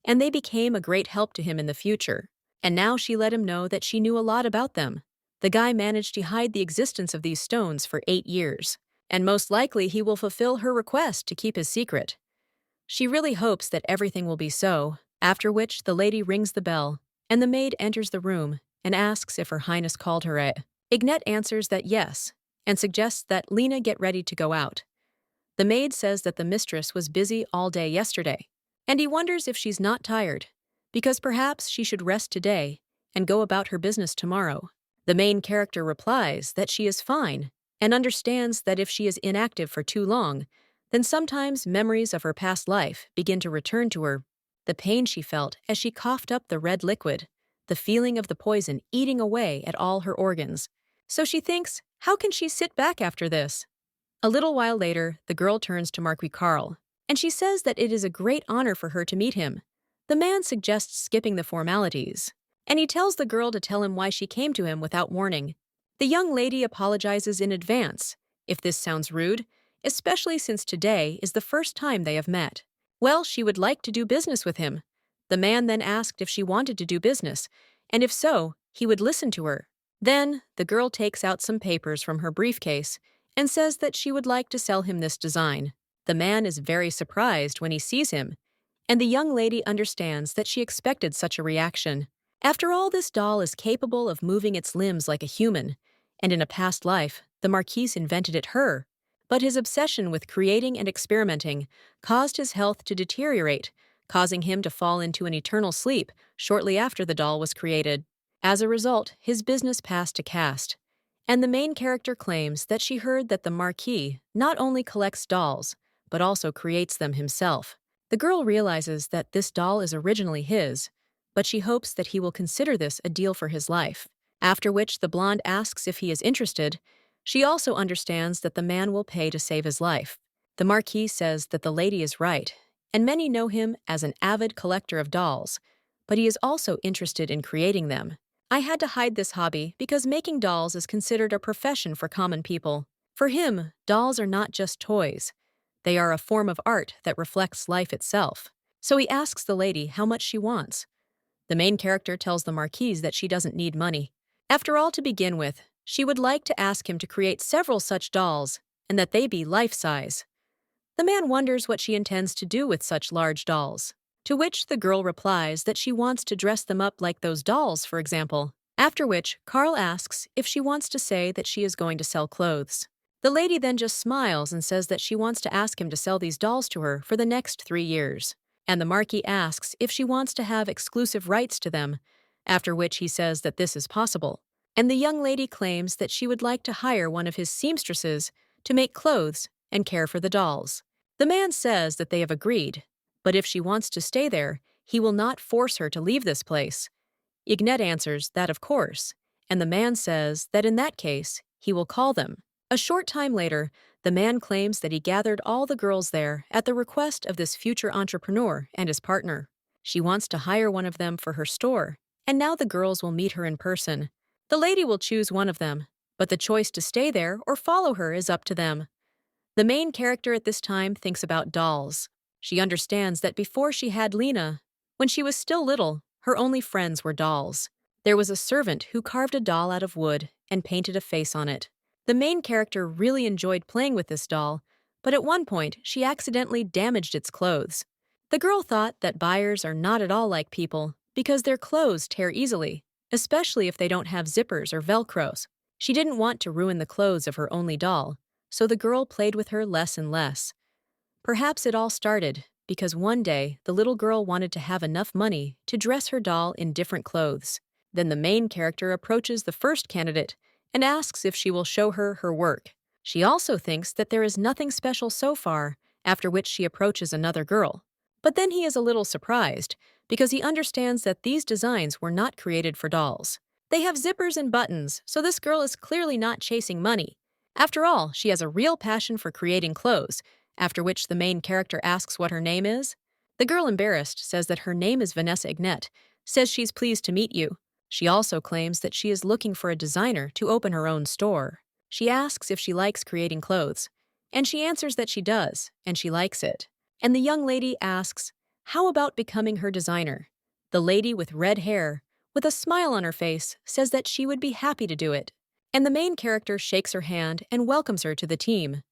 and they became a great help to him in the future. And now she let him know that she knew a lot about them. The guy managed to hide the existence of these stones for 8 years, and most likely he will fulfill her request to keep his secret. She really hopes that everything will be so, after which the lady rings the bell, and the maid enters the room and asks if Her Highness called her. Ignette answers that yes, and suggests that Lena get ready to go out. The maid says that the mistress was busy all day yesterday, and he wonders if she's not tired, because perhaps she should rest today and go about her business tomorrow. The main character replies that she is fine and understands that if she is inactive for too long, then sometimes memories of her past life begin to return to her. The pain she felt as she coughed up the red liquid, the feeling of the poison eating away at all her organs. So she thinks, how can she sit back after this? A little while later, the girl turns to Marquis Carl, and she says that it is a great honor for her to meet him. The man suggests skipping the formalities, and he tells the girl to tell him why she came to him without warning. The young lady apologizes in advance, if this sounds rude, especially since today is the first time they have met. Well, she would like to do business with him. The man then asked if she wanted to do business, and if so, he would listen to her. Then, the girl takes out some papers from her briefcase and says that she would like to sell him this design. The man is very surprised when he sees him, and the young lady understands that she expected such a reaction. After all, this doll is capable of moving its limbs like a human, and in a past life, the Marquis invented it her. But his obsession with creating and experimenting caused his health to deteriorate, causing him to fall into an eternal sleep shortly after the doll was created. As a result, his business passed to caste, and the main character claims that she heard that the Marquis not only collects dolls, but also creates them himself. The girl realizes that this doll is originally his, but she hopes that he will consider this a deal for his life. After which the blonde asks if he is interested. She also understands that the man will pay to save his life. The Marquis says that the lady is right, and many know him as an avid collector of dolls, but he is also interested in creating them. I had to hide this hobby because making dolls is considered a profession for common people. For him, dolls are not just toys. They are a form of art that reflects life itself. So he asks the lady how much she wants. The main character tells the Marquise that she doesn't need money. After all, to begin with, she would like to ask him to create several such dolls, and that they be life-size. The man wonders what she intends to do with such large dolls, to which the girl replies that she wants to dress them up like those dolls, for example. After which, Carl asks if she wants to say that she is going to sell clothes. The lady then just smiles and says that she wants to ask him to sell these dolls to her for the next 3 years. And the Marquis asks if she wants to have exclusive rights to them, after which he says that this is possible. And the young lady claims that she would like to hire one of his seamstresses to make clothes and care for the dolls. The man says that they have agreed, but if she wants to stay there, he will not force her to leave this place. Ignat answers that of course, and the man says that in that case, he will call them. A short time later, the man claims that he gathered all the girls there at the request of this future entrepreneur and his partner. She wants to hire one of them for her store, and now the girls will meet her in person. The lady will choose one of them, but the choice to stay there or follow her is up to them. The main character at this time thinks about dolls. She understands that before she had Lena, when she was still little, her only friends were dolls. There was a servant who carved a doll out of wood and painted a face on it. The main character really enjoyed playing with this doll, but at one point she accidentally damaged its clothes. The girl thought that buyers are not at all like people because their clothes tear easily, especially if they don't have zippers or velcros. She didn't want to ruin the clothes of her only doll, so the girl played with her less and less. Perhaps it all started because one day the little girl wanted to have enough money to dress her doll in different clothes. Then the main character approaches the first candidate and asks if she will show her her work. She also thinks that there is nothing special so far, after which she approaches another girl. But then he is a little surprised because he understands that these designs were not created for dolls. They have zippers and buttons, so this girl is clearly not chasing money. After all, she has a real passion for creating clothes, after which the main character asks what her name is. The girl, embarrassed, says that her name is Vanessa Ignat, says she's pleased to meet you. She also claims that she is looking for a designer to open her own store. She asks if she likes creating clothes, and she answers that she does, and she likes it. And the young lady asks, how about becoming her designer? The lady with red hair, with a smile on her face, says that she would be happy to do it. And the main character shakes her hand and welcomes her to the team.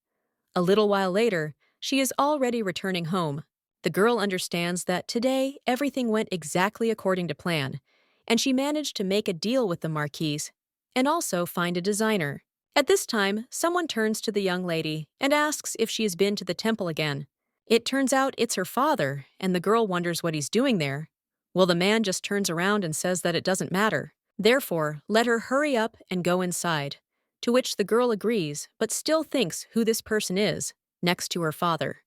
A little while later, she is already returning home. The girl understands that today everything went exactly according to plan, and she managed to make a deal with the Marquise and also find a designer. At this time, someone turns to the young lady and asks if she has been to the temple again. It turns out it's her father, and the girl wonders what he's doing there. Well, the man just turns around and says that it doesn't matter. Therefore, let her hurry up and go inside. To which the girl agrees, but still thinks who this person is, next to her father.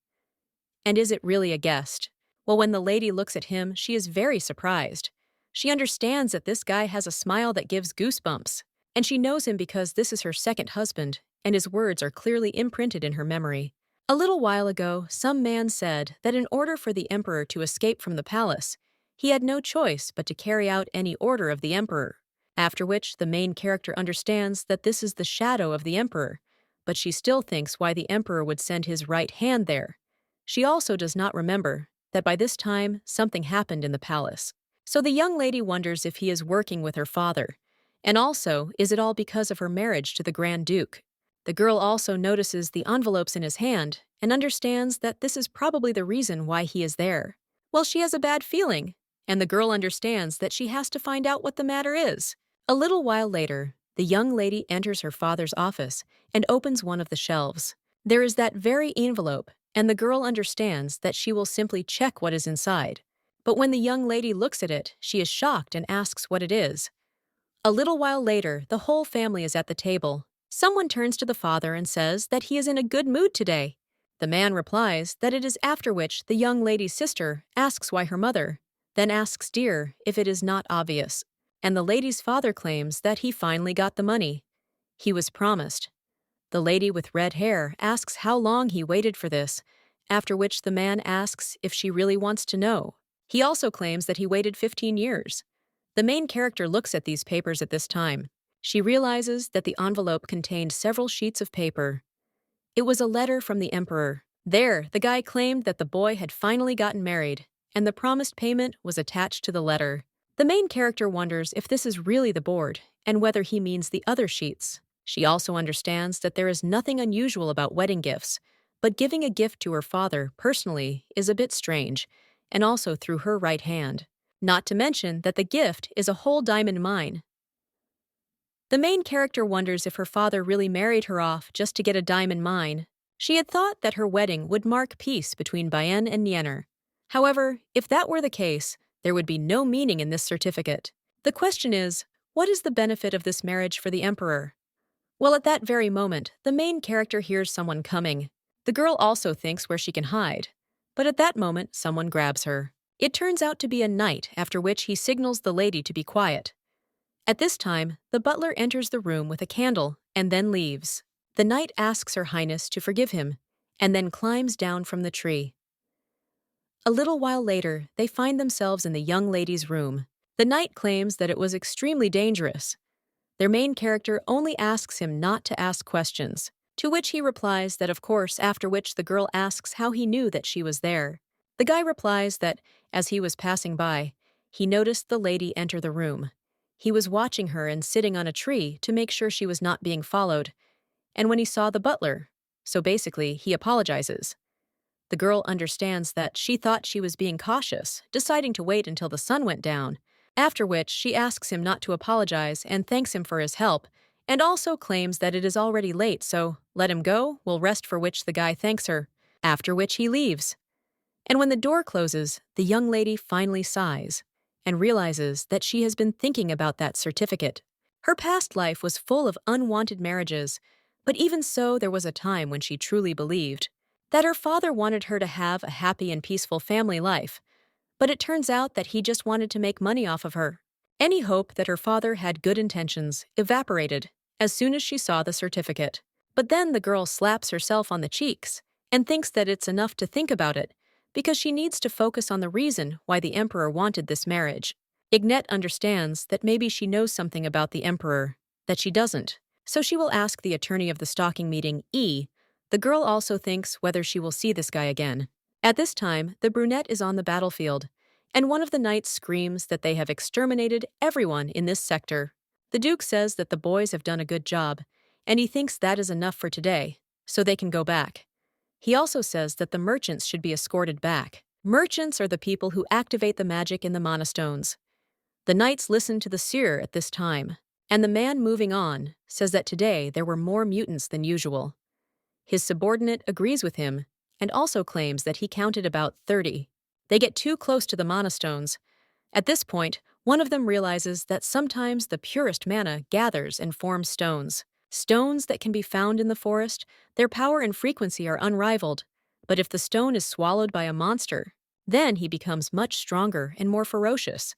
And is it really a guest? Well, when the lady looks at him, she is very surprised. She understands that this guy has a smile that gives goosebumps, and she knows him because this is her second husband, and his words are clearly imprinted in her memory. A little while ago, some man said that in order for the emperor to escape from the palace, he had no choice but to carry out any order of the emperor. After which, the main character understands that this is the shadow of the emperor, but she still thinks why the emperor would send his right hand there. She also does not remember that by this time something happened in the palace. So the young lady wonders if he is working with her father, and also is it all because of her marriage to the Grand Duke. The girl also notices the envelopes in his hand and understands that this is probably the reason why he is there. Well, she has a bad feeling, and the girl understands that she has to find out what the matter is. A little while later, the young lady enters her father's office and opens one of the shelves. There is that very envelope, and the girl understands that she will simply check what is inside. But when the young lady looks at it, she is shocked and asks what it is. A little while later, the whole family is at the table. Someone turns to the father and says that he is in a good mood today. The man replies that it is, after which the young lady's sister asks why her mother, then asks dear if it is not obvious. and the lady's father claims that he finally got the money. He was promised. The lady with red hair asks how long he waited for this, after which the man asks if she really wants to know. He also claims that he waited 15 years. The main character looks at these papers at this time. She realizes that the envelope contained several sheets of paper. It was a letter from the emperor. There, the guy claimed that the boy had finally gotten married, and the promised payment was attached to the letter. The main character wonders if this is really the board, and whether he means the other sheets. She also understands that there is nothing unusual about wedding gifts, but giving a gift to her father, personally, is a bit strange, and also through her right hand. Not to mention that the gift is a whole diamond mine. The main character wonders if her father really married her off just to get a diamond mine. She had thought that her wedding would mark peace between Bayern and Niener. However, if that were the case, there would be no meaning in this certificate. The question is, what is the benefit of this marriage for the emperor? Well, at that very moment, the main character hears someone coming. The girl also thinks where she can hide. But at that moment, someone grabs her. It turns out to be a knight, after which he signals the lady to be quiet. At this time, the butler enters the room with a candle and then leaves. The knight asks Her Highness to forgive him, and then climbs down from the tree. A little while later, they find themselves in the young lady's room. The knight claims that it was extremely dangerous. Their main character only asks him not to ask questions, to which he replies that of course, after which the girl asks how he knew that she was there. The guy replies that, as he was passing by, he noticed the lady enter the room. He was watching her and sitting on a tree to make sure she was not being followed, and when he saw the butler, so basically he apologizes. The girl understands that she thought she was being cautious, deciding to wait until the sun went down, after which she asks him not to apologize and thanks him for his help, and also claims that it is already late, so let him go, will rest, for which the guy thanks her, after which he leaves. And when the door closes, the young lady finally sighs and realizes that she has been thinking about that certificate. Her past life was full of unwanted marriages, but even so, there was a time when she truly believed that her father wanted her to have a happy and peaceful family life, but it turns out that he just wanted to make money off of her. Any hope that her father had good intentions evaporated as soon as she saw the certificate. But then the girl slaps herself on the cheeks and thinks that it's enough to think about it, because she needs to focus on the reason why the emperor wanted this marriage. Ignette understands that maybe she knows something about the emperor that she doesn't, so she will ask the attorney of the stalking meeting, E. The girl also thinks whether she will see this guy again. At this time, the brunette is on the battlefield, and one of the knights screams that they have exterminated everyone in this sector. The duke says that the boys have done a good job, and he thinks that is enough for today, so they can go back. He also says that the merchants should be escorted back. Merchants are the people who activate the magic in the monastones. The knights listen to the seer at this time, and the man moving on says that today there were more mutants than usual. His subordinate agrees with him and also claims that he counted about 30. They get too close to the monastones. At this point, one of them realizes that sometimes the purest mana gathers and forms stones. Stones that can be found in the forest, their power and frequency are unrivaled. But if the stone is swallowed by a monster, then he becomes much stronger and more ferocious.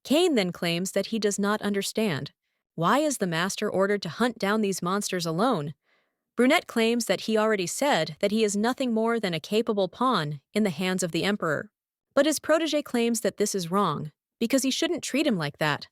Kahin then claims that he does not understand. Why is the master ordered to hunt down these monsters alone? Brunette claims that he already said that he is nothing more than a capable pawn in the hands of the emperor. But his protege claims that this is wrong, because he shouldn't treat him like that.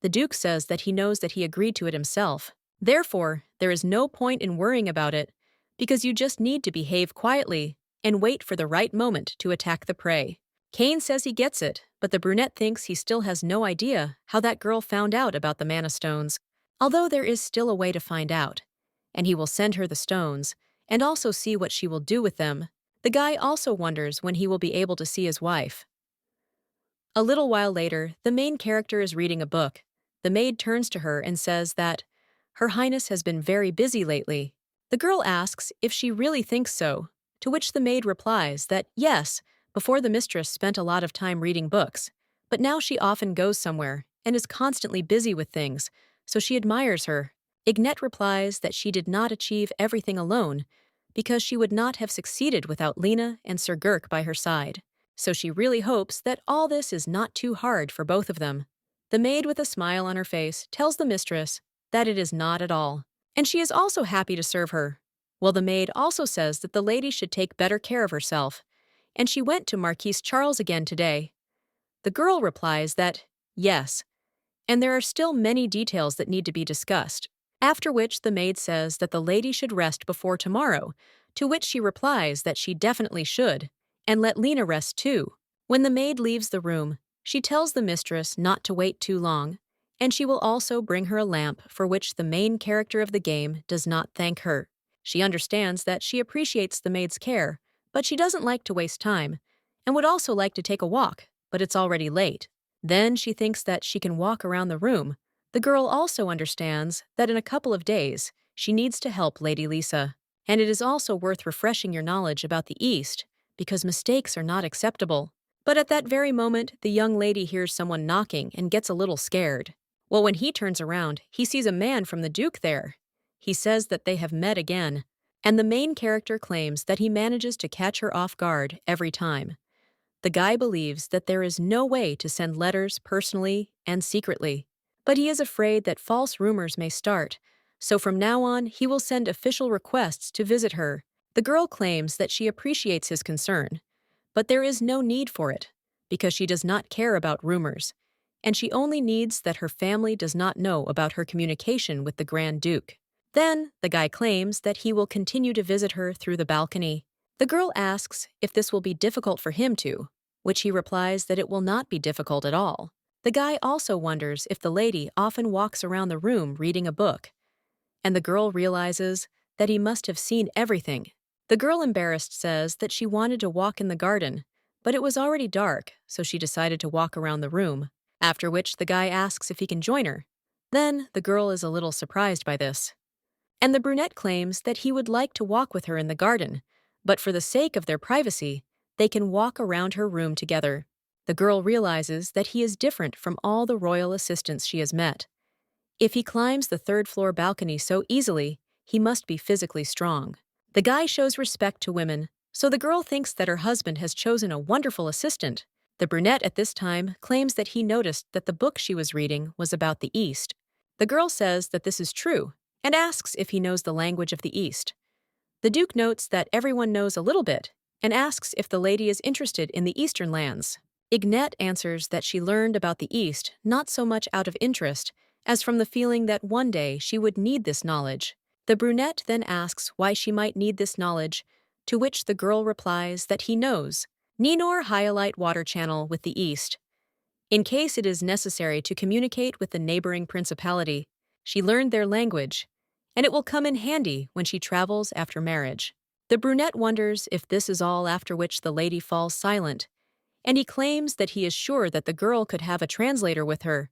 The duke says that he knows that he agreed to it himself. Therefore, there is no point in worrying about it, because you just need to behave quietly and wait for the right moment to attack the prey. Kahin says he gets it, but the brunette thinks he still has no idea how that girl found out about the mana stones, although there is still a way to find out, and he will send her the stones and also see what she will do with them. The guy also wonders when he will be able to see his wife. A little while later, the main character is reading a book. The maid turns to her and says that Her Highness has been very busy lately. The girl asks if she really thinks so, to which the maid replies that yes, before the mistress spent a lot of time reading books, but now she often goes somewhere and is constantly busy with things, so she admires her. Ignette replies that she did not achieve everything alone, because she would not have succeeded without Lena and Sir Girk by her side, so she really hopes that all this is not too hard for both of them. The maid, with a smile on her face, tells the mistress that it is not at all, and she is also happy to serve her. Well, the maid also says that the lady should take better care of herself, and she went to Marquis Charles again today. The girl replies that, yes, and there are still many details that need to be discussed. After which the maid says that the lady should rest before tomorrow, to which she replies that she definitely should, and let Lena rest too. When the maid leaves the room, she tells the mistress not to wait too long, and she will also bring her a lamp for which the main character of the game does not thank her. She understands that she appreciates the maid's care, but she doesn't like to waste time, and would also like to take a walk, but it's already late. Then she thinks that she can walk around the room. The girl also understands that in a couple of days, she needs to help Lady Lisa. And it is also worth refreshing your knowledge about the East, because mistakes are not acceptable. But at that very moment, the young lady hears someone knocking and gets a little scared. Well, when he turns around, he sees a man from the Duke there. He says that they have met again, and the main character claims that he manages to catch her off guard every time. The guy believes that there is no way to send letters personally and secretly, but he is afraid that false rumors may start, so from now on he will send official requests to visit her. The girl claims that she appreciates his concern, but there is no need for it, because she does not care about rumors, and she only needs that her family does not know about her communication with the Grand Duke. Then, the guy claims that he will continue to visit her through the balcony. The girl asks if this will be difficult for him to, which he replies that it will not be difficult at all. The guy also wonders if the lady often walks around the room reading a book, and the girl realizes that he must have seen everything. The girl, embarrassed, says that she wanted to walk in the garden, but it was already dark, so she decided to walk around the room, after which the guy asks if he can join her. Then, the girl is a little surprised by this. And the brunette claims that he would like to walk with her in the garden, but for the sake of their privacy, they can walk around her room together. The girl realizes that he is different from all the royal assistants she has met. If he climbs the third-floor balcony so easily, he must be physically strong. The guy shows respect to women, so the girl thinks that her husband has chosen a wonderful assistant. The brunette at this time claims that he noticed that the book she was reading was about the East. The girl says that this is true, and asks if he knows the language of the East. The Duke notes that everyone knows a little bit, and asks if the lady is interested in the Eastern lands. Ignette answers that she learned about the East not so much out of interest as from the feeling that one day she would need this knowledge. The brunette then asks why she might need this knowledge, to which the girl replies that he knows. Ninor Hyalite water channel with the East, in case it is necessary to communicate with the neighboring principality. She learned their language, and it will come in handy when she travels after marriage. The brunette wonders if this is all, after which the lady falls silent, and he claims that he is sure that the girl could have a translator with her.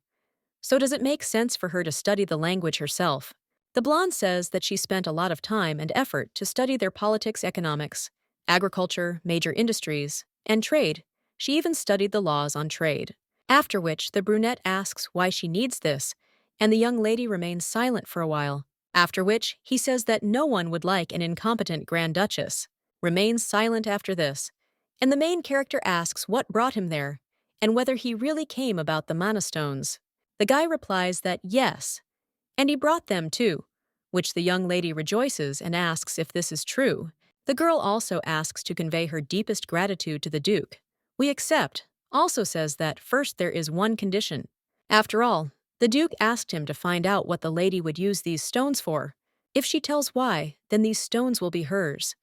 So does it make sense for her to study the language herself? The blonde says that she spent a lot of time and effort to study their politics, economics, agriculture, major industries, and trade. She even studied the laws on trade. After which, the brunette asks why she needs this, and the young lady remains silent for a while. After which, he says that no one would like an incompetent Grand Duchess. Remains silent after this, and the main character asks what brought him there, and whether he really came about the mana stones. The guy replies that yes, and he brought them too, which the young lady rejoices and asks if this is true. The girl also asks to convey her deepest gratitude to the Duke. We accept, also says that first there is one condition. After all, the Duke asked him to find out what the lady would use these stones for. If she tells why, then these stones will be hers.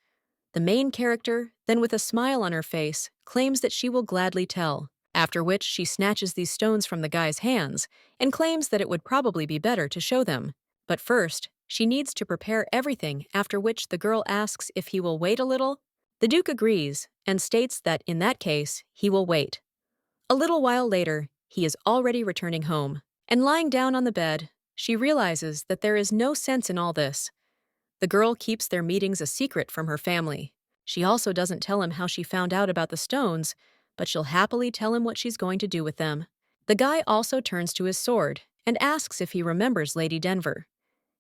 The main character, then with a smile on her face, claims that she will gladly tell, after which she snatches these stones from the guy's hands and claims that it would probably be better to show them. But first, she needs to prepare everything, after which the girl asks if he will wait a little. The Duke agrees and states that in that case, he will wait. A little while later, he is already returning home, and lying down on the bed, she realizes that there is no sense in all this. The girl keeps their meetings a secret from her family. She also doesn't tell him how she found out about the stones, but she'll happily tell him what she's going to do with them. The guy also turns to his sword and asks if he remembers Lady Denver.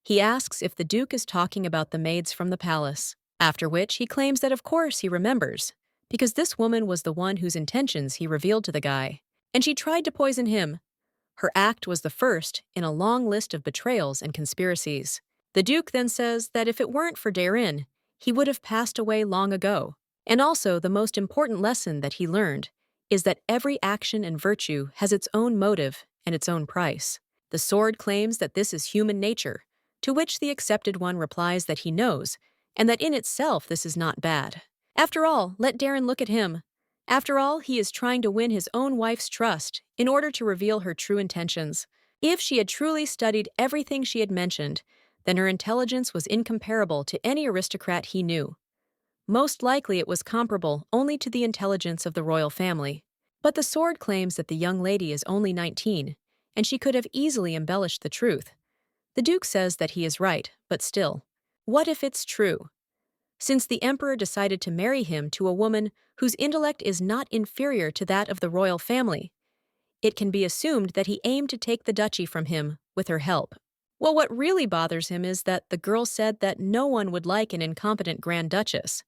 He asks if the Duke is talking about the maids from the palace, after which he claims that of course he remembers, because this woman was the one whose intentions he revealed to the guy, and she tried to poison him. Her act was the first in a long list of betrayals and conspiracies. The Duke then says that if it weren't for Darin, he would have passed away long ago. And also, the most important lesson that he learned is that every action and virtue has its own motive and its own price. The sword claims that this is human nature, to which the accepted one replies that he knows, and that in itself this is not bad. After all, let Darin look at him. After all, he is trying to win his own wife's trust in order to reveal her true intentions. If she had truly studied everything she had mentioned, then her intelligence was incomparable to any aristocrat he knew. Most likely it was comparable only to the intelligence of the royal family. But the sword claims that the young lady is only 19, and she could have easily embellished the truth. The Duke says that he is right, but still, what if it's true? Since the emperor decided to marry him to a woman whose intellect is not inferior to that of the royal family, it can be assumed that he aimed to take the duchy from him with her help. Well, what really bothers him is that the girl said that no one would like an incompetent Grand Duchess.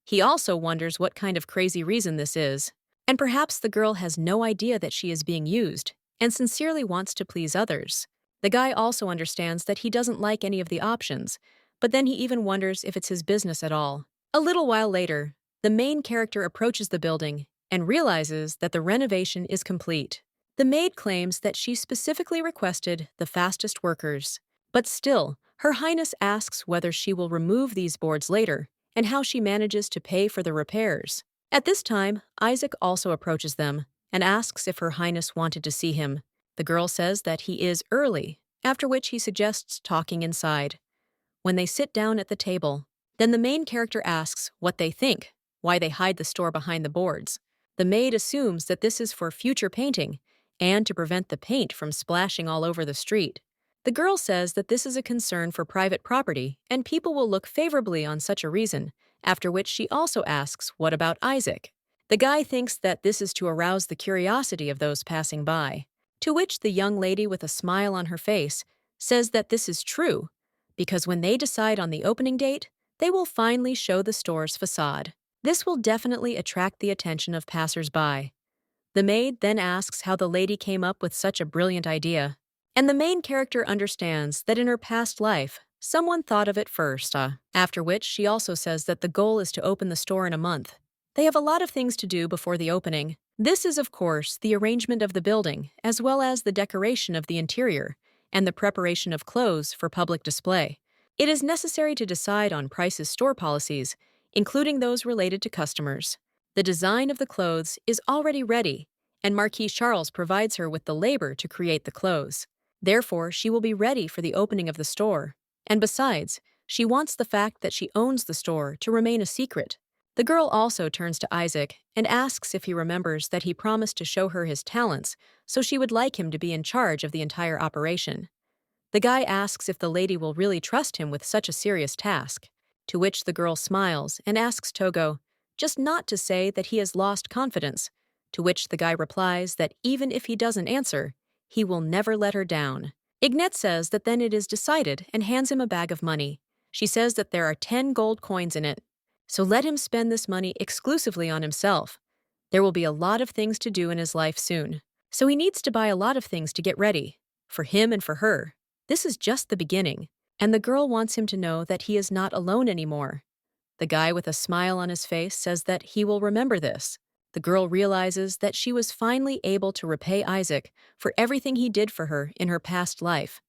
He also wonders what kind of crazy reason this is, and perhaps the girl has no idea that she is being used and sincerely wants to please others. The guy also understands that he doesn't like any of the options, but then he even wonders if it's his business at all. A little while later, the main character approaches the building and realizes that the renovation is complete. The maid claims that she specifically requested the fastest workers, but still, Her Highness asks whether she will remove these boards later and how she manages to pay for the repairs. At this time, Isaac also approaches them and asks if Her Highness wanted to see him. The girl says that he is early, after which he suggests talking inside. When they sit down at the table, then the main character asks what they think, why they hide the store behind the boards. The maid assumes that this is for future painting and to prevent the paint from splashing all over the street. The girl says that this is a concern for private property and people will look favorably on such a reason, after which she also asks what about Isaac. The guy thinks that this is to arouse the curiosity of those passing by, to which the young lady with a smile on her face says that this is true, because when they decide on the opening date, they will finally show the store's facade. This will definitely attract the attention of passers-by. The maid then asks how the lady came up with such a brilliant idea, and the main character understands that in her past life, someone thought of it first, after which she also says that the goal is to open the store in a month. They have a lot of things to do before the opening. This is, of course, the arrangement of the building, as well as the decoration of the interior, and the preparation of clothes for public display. It is necessary to decide on Price's store policies, including those related to customers. The design of the clothes is already ready, and Marquis Charles provides her with the labor to create the clothes. Therefore, she will be ready for the opening of the store. And besides, she wants the fact that she owns the store to remain a secret. The girl also turns to Isaac and asks if he remembers that he promised to show her his talents, so she would like him to be in charge of the entire operation. The guy asks if the lady will really trust him with such a serious task, to which the girl smiles and asks Togo just not to say that he has lost confidence, to which the guy replies that even if he doesn't answer, he will never let her down. Ignette says that then it is decided and hands him a bag of money. She says that there are 10 gold coins in it, so let him spend this money exclusively on himself. There will be a lot of things to do in his life soon, so he needs to buy a lot of things to get ready, for him and for her. This is just the beginning, and the girl wants him to know that he is not alone anymore. The guy with a smile on his face says that he will remember this. The girl realizes that she was finally able to repay Isaac for everything he did for her in her past life.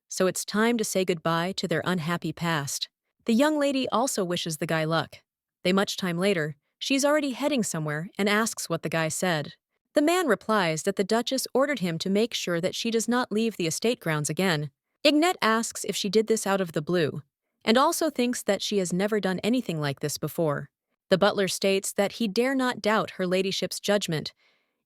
So it's time to say goodbye to their unhappy past. The young lady also wishes the guy luck. Much time later, she's already heading somewhere and asks what the guy said. The man replies that the Duchess ordered him to make sure that she does not leave the estate grounds again. Ignette asks if she did this out of the blue, and also thinks that she has never done anything like this before. The butler states that he dare not doubt her ladyship's judgment,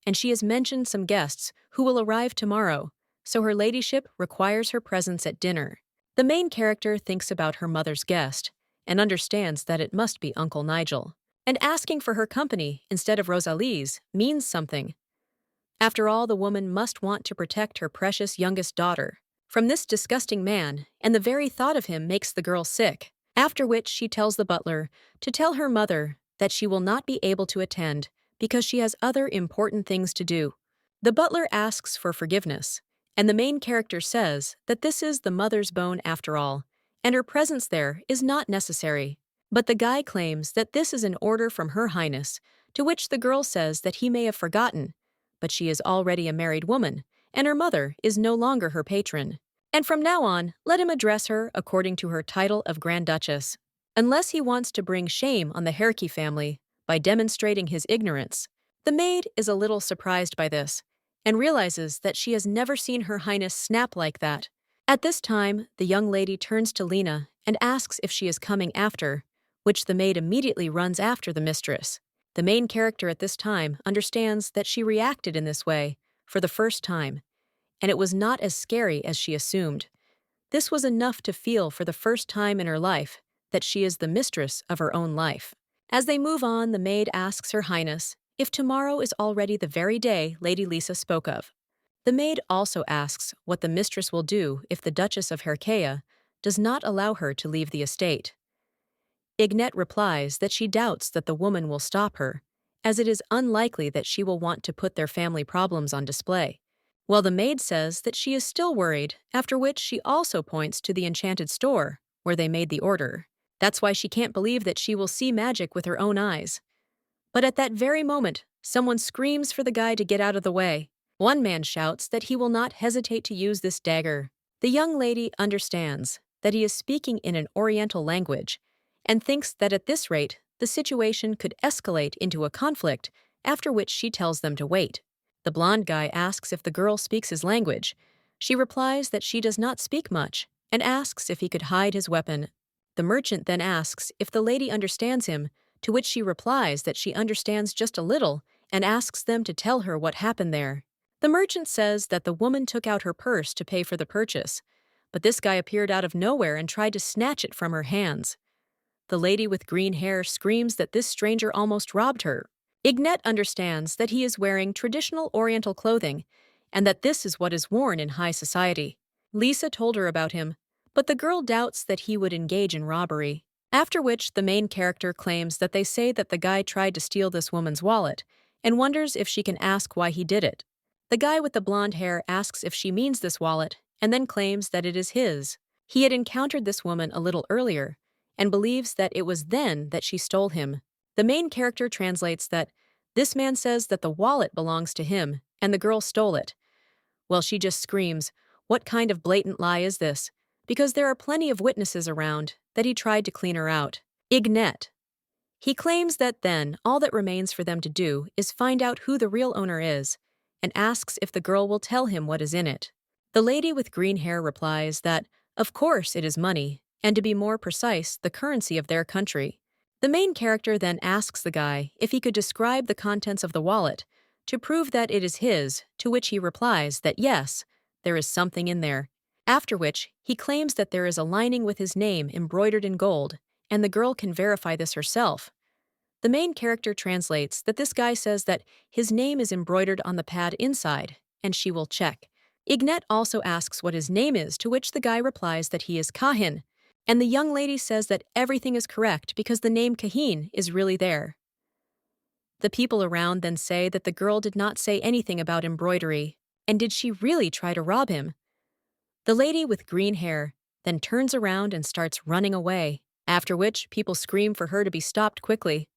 and she has mentioned some guests who will arrive tomorrow, so her ladyship requires her presence at dinner. The main character thinks about her mother's guest and understands that it must be Uncle Nigel, and asking for her company instead of Rosalie's means something. After all, the woman must want to protect her precious youngest daughter from this disgusting man, and the very thought of him makes the girl sick, after which she tells the butler to tell her mother that she will not be able to attend because she has other important things to do. The butler asks for forgiveness, and the main character says that this is the mother's bone after all, and her presence there is not necessary. But the guy claims that this is an order from Her Highness, to which the girl says that he may have forgotten, but she is already a married woman, and her mother is no longer her patron. And from now on, let him address her according to her title of Grand Duchess, unless he wants to bring shame on the Herky family by demonstrating his ignorance. The maid is a little surprised by this, and realizes that she has never seen Her Highness snap like that. At this time, the young lady turns to Lena and asks if she is coming after, which the maid immediately runs after the mistress. The main character at this time understands that she reacted in this way for the first time, and it was not as scary as she assumed. This was enough to feel for the first time in her life that she is the mistress of her own life. As they move on, the maid asks Her Highness if tomorrow is already the very day Lady Lisa spoke of. The maid also asks what the mistress will do if the Duchess of Herkea does not allow her to leave the estate. Ignette replies that she doubts that the woman will stop her, as it is unlikely that she will want to put their family problems on display. While the maid says that she is still worried, after which she also points to the enchanted store where they made the order. That's why she can't believe that she will see magic with her own eyes. But at that very moment, someone screams for the guy to get out of the way. One man shouts that he will not hesitate to use this dagger. The young lady understands that he is speaking in an Oriental language and thinks that at this rate, the situation could escalate into a conflict, after which she tells them to wait. The blonde guy asks if the girl speaks his language. She replies that she does not speak much and asks if he could hide his weapon. The merchant then asks if the lady understands him, to which she replies that she understands just a little and asks them to tell her what happened there. The merchant says that the woman took out her purse to pay for the purchase, but this guy appeared out of nowhere and tried to snatch it from her hands. The lady with green hair screams that this stranger almost robbed her. Ignette understands that he is wearing traditional Oriental clothing and that this is what is worn in high society. Lisa told her about him, but the girl doubts that he would engage in robbery. After which, the main character claims that they say that the guy tried to steal this woman's wallet and wonders if she can ask why he did it. The guy with the blonde hair asks if she means this wallet and then claims that it is his. He had encountered this woman a little earlier and believes that it was then that she stole him. The main character translates that this man says that the wallet belongs to him and the girl stole it. Well, she just screams, "What kind of blatant lie is this?" Because there are plenty of witnesses around that he tried to clean her out. Ignette. He claims that then all that remains for them to do is find out who the real owner is and asks if the girl will tell him what is in it. The lady with green hair replies that, of course, it is money, and to be more precise, the currency of their country. The main character then asks the guy if he could describe the contents of the wallet to prove that it is his, to which he replies that yes, there is something in there. After which, he claims that there is a lining with his name embroidered in gold, and the girl can verify this herself. The main character translates that this guy says that his name is embroidered on the pad inside, and she will check. Ignette also asks what his name is, to which the guy replies that he is Kahin, and the young lady says that everything is correct because the name Kahin is really there. The people around then say that the girl did not say anything about embroidery, and did she really try to rob him? The lady with green hair then turns around and starts running away, after which people scream for her to be stopped quickly.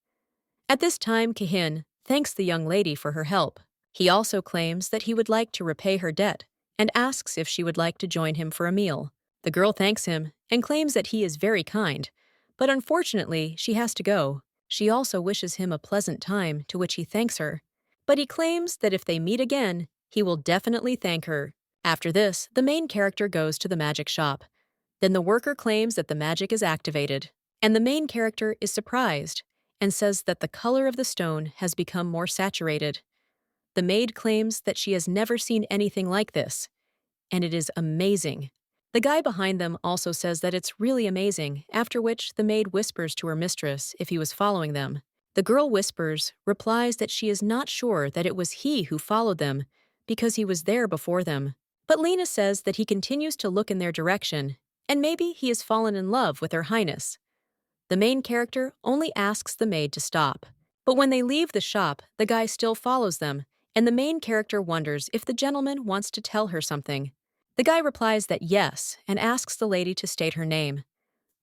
At this time, Kahin thanks the young lady for her help. He also claims that he would like to repay her debt and asks if she would like to join him for a meal. The girl thanks him and claims that he is very kind, but unfortunately, she has to go. She also wishes him a pleasant time, to which he thanks her. But he claims that if they meet again, he will definitely thank her. After this, the main character goes to the magic shop. Then the worker claims that the magic is activated, and the main character is surprised and says that the color of the stone has become more saturated. The maid claims that she has never seen anything like this, and it is amazing. The guy behind them also says that it's really amazing, after which the maid whispers to her mistress if he was following them. The girl whispers, replies that she is not sure that it was he who followed them because he was there before them. But Lena says that he continues to look in their direction, and maybe he has fallen in love with Her Highness. The main character only asks the maid to stop. But when they leave the shop, the guy still follows them and the main character wonders if the gentleman wants to tell her something. The guy replies that yes and asks the lady to state her name.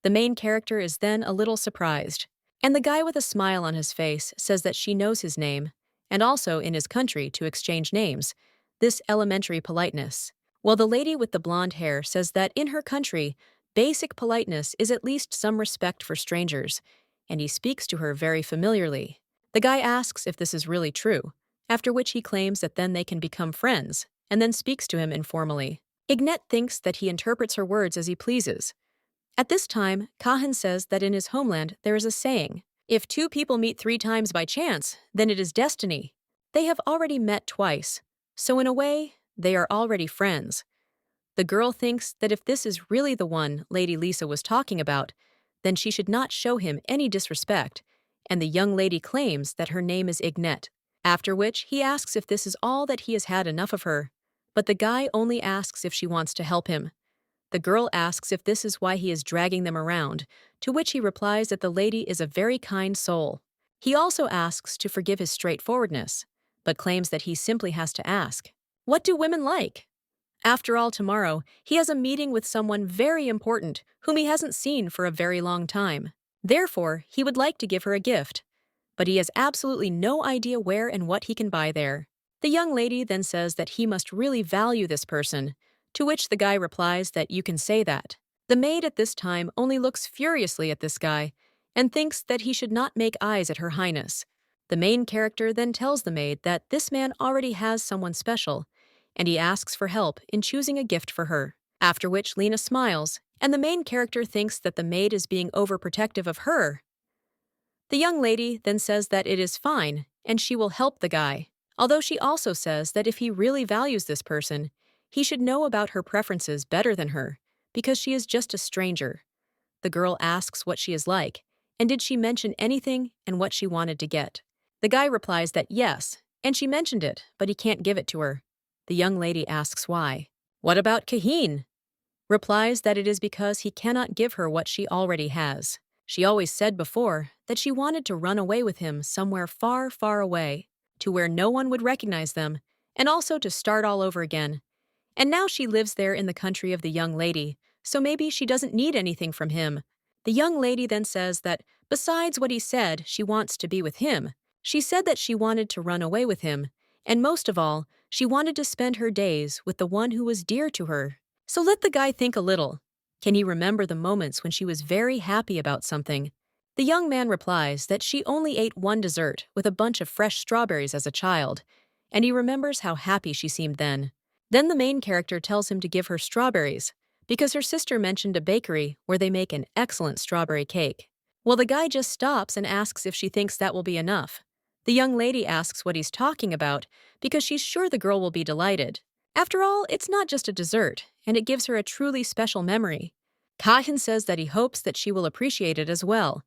The main character is then a little surprised, and the guy with a smile on his face says that she knows his name, and also in his country to exchange names, this elementary politeness. While the lady with the blonde hair says that in her country, basic politeness is at least some respect for strangers, and he speaks to her very familiarly. The guy asks if this is really true, after which he claims that then they can become friends, and then speaks to him informally. Ignet thinks that he interprets her words as he pleases. At this time, Kahin says that in his homeland there is a saying, "If two people meet 3 times by chance, then it is destiny." They have already met twice, so in a way, they are already friends. The girl thinks that if this is really the one Lady Lisa was talking about, then she should not show him any disrespect, and the young lady claims that her name is Ignet, after which he asks if this is all that he has had enough of her. But the guy only asks if she wants to help him. The girl asks if this is why he is dragging them around, to which he replies that the lady is a very kind soul. He also asks to forgive his straightforwardness, but claims that he simply has to ask, "What do women like?" After all, tomorrow, he has a meeting with someone very important whom he hasn't seen for a very long time. Therefore, he would like to give her a gift, but he has absolutely no idea where and what he can buy there. The young lady then says that he must really value this person, to which the guy replies that you can say that. The maid at this time only looks furiously at this guy and thinks that he should not make eyes at her highness. The main character then tells the maid that this man already has someone special, and he asks for help in choosing a gift for her. After which Lena smiles, and the main character thinks that the maid is being overprotective of her. The young lady then says that it is fine, and she will help the guy, although she also says that if he really values this person, he should know about her preferences better than her, because she is just a stranger. The girl asks what she is like, and did she mention anything and what she wanted to get. The guy replies that yes, and she mentioned it, but he can't give it to her. The young lady asks why. What about Kahin? Replies that it is because he cannot give her what she already has. She always said before that she wanted to run away with him somewhere far, far away, to where no one would recognize them, and also to start all over again. And now she lives there in the country of the young lady, so maybe she doesn't need anything from him. The young lady then says that besides what he said she wants to be with him, she said that she wanted to run away with him, and most of all, she wanted to spend her days with the one who was dear to her. So let the guy think a little. Can he remember the moments when she was very happy about something? The young man replies that she only ate one dessert with a bunch of fresh strawberries as a child, and he remembers how happy she seemed then. Then the main character tells him to give her strawberries, because her sister mentioned a bakery where they make an excellent strawberry cake. Well, the guy just stops and asks if she thinks that will be enough. The young lady asks what he's talking about, because she's sure the girl will be delighted. After all, it's not just a dessert, and it gives her a truly special memory. Kahin says that he hopes that she will appreciate it as well.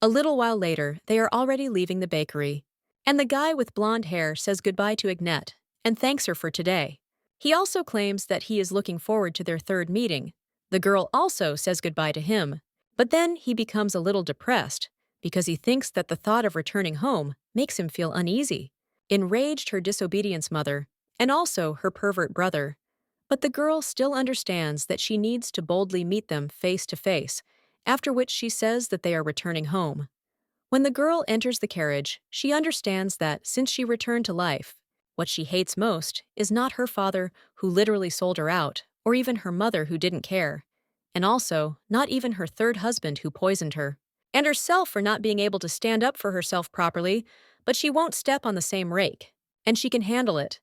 A little while later, they are already leaving the bakery, and the guy with blonde hair says goodbye to Ignet and thanks her for today. He also claims that he is looking forward to their third meeting. The girl also says goodbye to him, but then he becomes a little depressed because he thinks that the thought of returning home makes him feel uneasy. Enraged, her disobedience mother, and also her pervert brother. But the girl still understands that she needs to boldly meet them face to face, after which she says that they are returning home. When the girl enters the carriage, she understands that since she returned to life, what she hates most is not her father who literally sold her out, or even her mother who didn't care, and also not even her third husband who poisoned her, and herself for not being able to stand up for herself properly, but she won't step on the same rake, and she can handle it.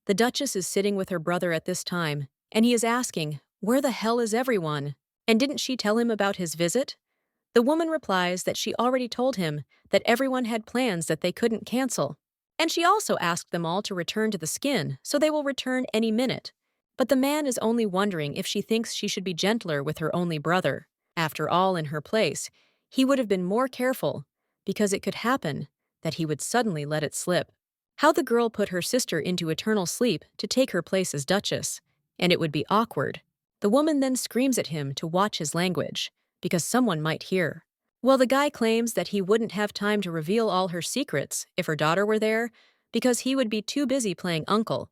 The Duchess is sitting with her brother at this time, and he is asking, "Where the hell is everyone? And didn't she tell him about his visit?" The woman replies that she already told him that everyone had plans that they couldn't cancel. And she also asked them all to return to the skin, so they will return any minute. But the man is only wondering if she thinks she should be gentler with her only brother. After all, in her place, he would have been more careful, because it could happen that he would suddenly let it slip. How the girl put her sister into eternal sleep to take her place as Duchess, and it would be awkward. The woman then screams at him to watch his language, because someone might hear. Well, the guy claims that he wouldn't have time to reveal all her secrets if her daughter were there, because he would be too busy playing uncle.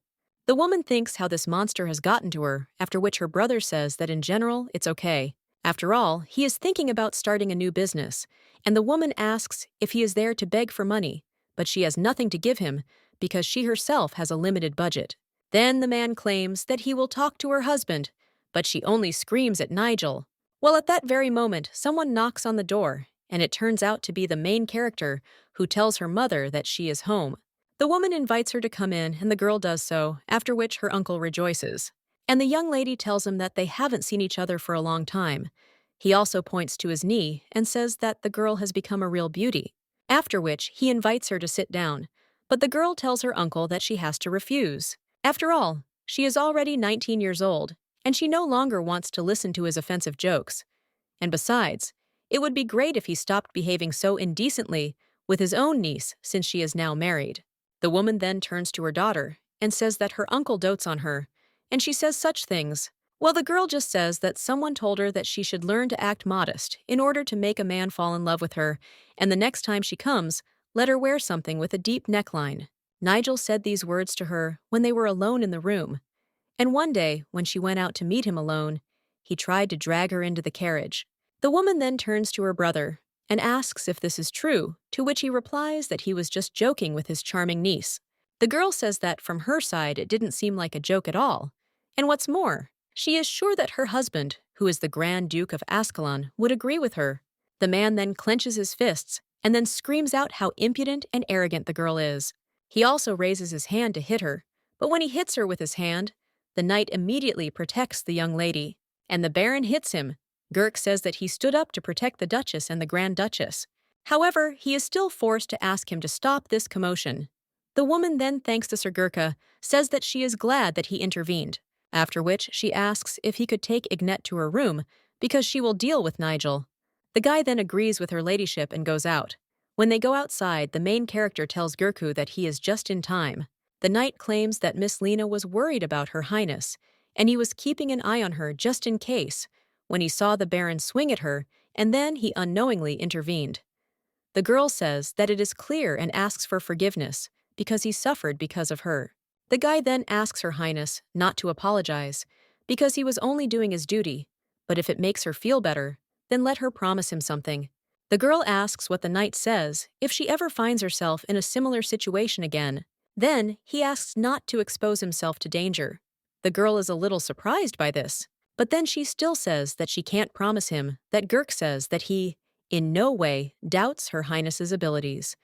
The woman thinks how this monster has gotten to her, after which her brother says that in general, it's okay. After all, he is thinking about starting a new business, and the woman asks if he is there to beg for money, but she has nothing to give him because she herself has a limited budget. Then the man claims that he will talk to her husband, but she only screams at Nigel. Well, at that very moment, someone knocks on the door, and it turns out to be the main character who tells her mother that she is home. The woman invites her to come in, and the girl does so, after which her uncle rejoices. And the young lady tells him that they haven't seen each other for a long time. He also points to his knee and says that the girl has become a real beauty. After which, he invites her to sit down, but the girl tells her uncle that she has to refuse. After all, she is already 19 years old, and she no longer wants to listen to his offensive jokes. And besides, it would be great if he stopped behaving so indecently with his own niece since she is now married. The woman then turns to her daughter and says that her uncle dotes on her, and she says such things. Well, the girl just says that someone told her that she should learn to act modest in order to make a man fall in love with her, and the next time she comes, let her wear something with a deep neckline. Nigel said these words to her when they were alone in the room, and one day, when she went out to meet him alone, he tried to drag her into the carriage. The woman then turns to her brother and asks if this is true, to which he replies that he was just joking with his charming niece. The girl says that from her side it didn't seem like a joke at all. And what's more, she is sure that her husband, who is the Grand Duke of Ascalon, would agree with her. The man then clenches his fists and then screams out how impudent and arrogant the girl is. He also raises his hand to hit her, but when he hits her with his hand, the knight immediately protects the young lady, and the baron hits him. Gurk says that he stood up to protect the duchess and the Grand Duchess. However, he is still forced to ask him to stop this commotion. The woman then thanks the Sir Gurkha, says that she is glad that he intervened, after which she asks if he could take Ignette to her room because she will deal with Nigel. The guy then agrees with her ladyship and goes out. When they go outside, the main character tells Gurku that he is just in time. The knight claims that Miss Lena was worried about her highness, and he was keeping an eye on her just in case, when he saw the baron swing at her, and then he unknowingly intervened. The girl says that it is clear and asks for forgiveness, because he suffered because of her. The guy then asks her highness not to apologize, because he was only doing his duty, but if it makes her feel better, then let her promise him something. The girl asks what the knight says if she ever finds herself in a similar situation again. Then he asks not to expose himself to danger. The girl is a little surprised by this, but then she still says that she can't promise him, that Gurk says that he, in no way, doubts her highness's abilities,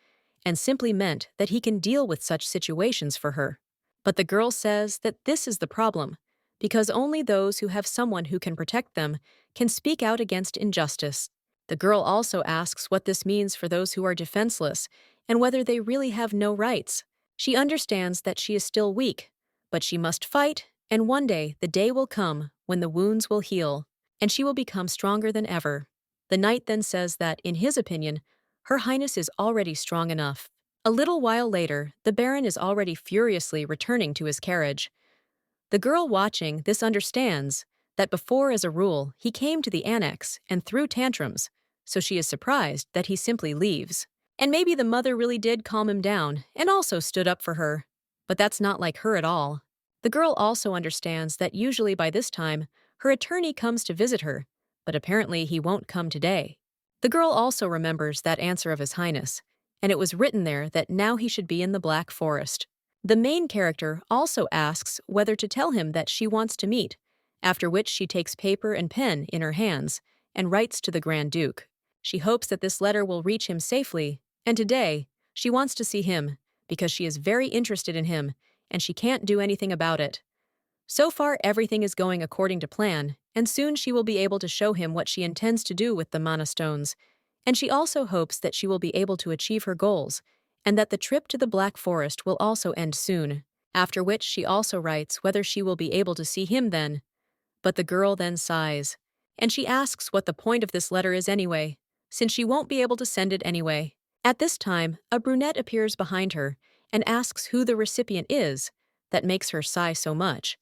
and simply meant that he can deal with such situations for her. But the girl says that this is the problem, because only those who have someone who can protect them can speak out against injustice. The girl also asks what this means for those who are defenseless and whether they really have no rights. She understands that she is still weak, but she must fight, and one day the day will come when the wounds will heal, and she will become stronger than ever. The knight then says that, in his opinion, her highness is already strong enough. A little while later, the baron is already furiously returning to his carriage. The girl watching this understands that before, as a rule, he came to the annex and threw tantrums, so she is surprised that he simply leaves. And maybe the mother really did calm him down and also stood up for her. But that's not like her at all. The girl also understands that usually by this time, her attorney comes to visit her, but apparently he won't come today. The girl also remembers that answer of His Highness, and it was written there that now he should be in the Black Forest. The main character also asks whether to tell him that she wants to meet, after which she takes paper and pen in her hands and writes to the Grand Duke. She hopes that this letter will reach him safely, and today, she wants to see him because she is very interested in him and she can't do anything about it. So far, everything is going according to plan, and soon she will be able to show him what she intends to do with the mana stones, and she also hopes that she will be able to achieve her goals, and that the trip to the Black Forest will also end soon, after which she also writes whether she will be able to see him then. But the girl then sighs, and she asks what the point of this letter is anyway, since she won't be able to send it anyway. At this time, a brunette appears behind her and asks who the recipient is that makes her sigh so much.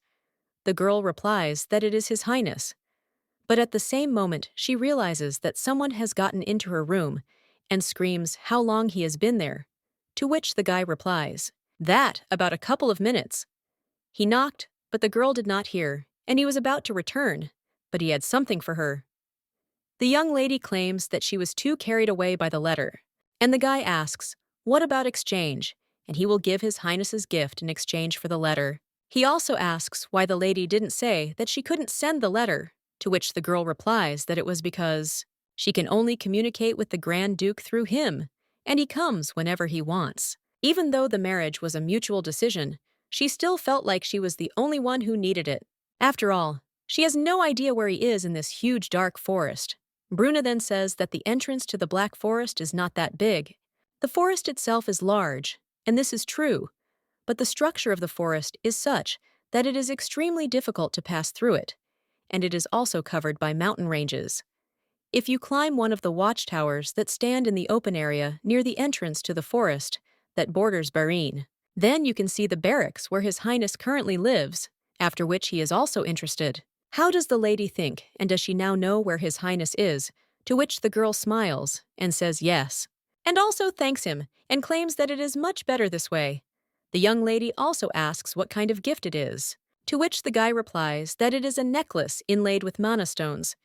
The girl replies that it is His Highness. But at the same moment, she realizes that someone has gotten into her room and screams how long he has been there, to which the guy replies, That about a couple of minutes. He knocked, but the girl did not hear, and he was about to return, but he had something for her. The young lady claims that she was too carried away by the letter, and the guy asks, "What about exchange?" And he will give His Highness's gift in exchange for the letter. He also asks why the lady didn't say that she couldn't send the letter, to which the girl replies that it was because she can only communicate with the Grand Duke through him, and he comes whenever he wants. Even though the marriage was a mutual decision, she still felt like she was the only one who needed it. After all, she has no idea where he is in this huge dark forest. Bruna then says that the entrance to the Black Forest is not that big. The forest itself is large, and this is true, but the structure of the forest is such that it is extremely difficult to pass through it, and it is also covered by mountain ranges. If you climb one of the watchtowers that stand in the open area near the entrance to the forest that borders Bahrain, then you can see the barracks where His Highness currently lives, after which he is also interested. How does the lady think, and does she now know where His Highness is? To which the girl smiles and says yes, and also thanks him and claims that it is much better this way. The young lady also asks what kind of gift it is, to which the guy replies that it is a necklace inlaid with mana stones.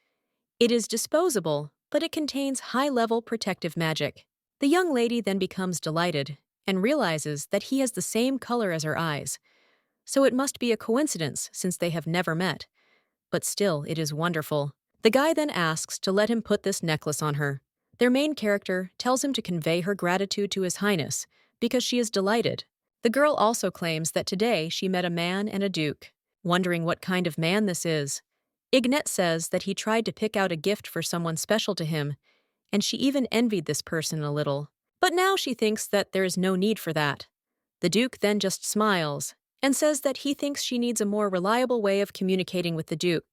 It is disposable, but it contains high-level protective magic. The young lady then becomes delighted and realizes that he has the same color as her eyes, so it must be a coincidence since they have never met. But still, it is wonderful. The guy then asks to let him put this necklace on her. Their main character tells him to convey her gratitude to His Highness because she is delighted. The girl also claims that today she met a man and a duke, wondering what kind of man this is. Ignat says that he tried to pick out a gift for someone special to him, and she even envied this person a little. But now she thinks that there is no need for that. The duke then just smiles and says that he thinks she needs a more reliable way of communicating with the duke.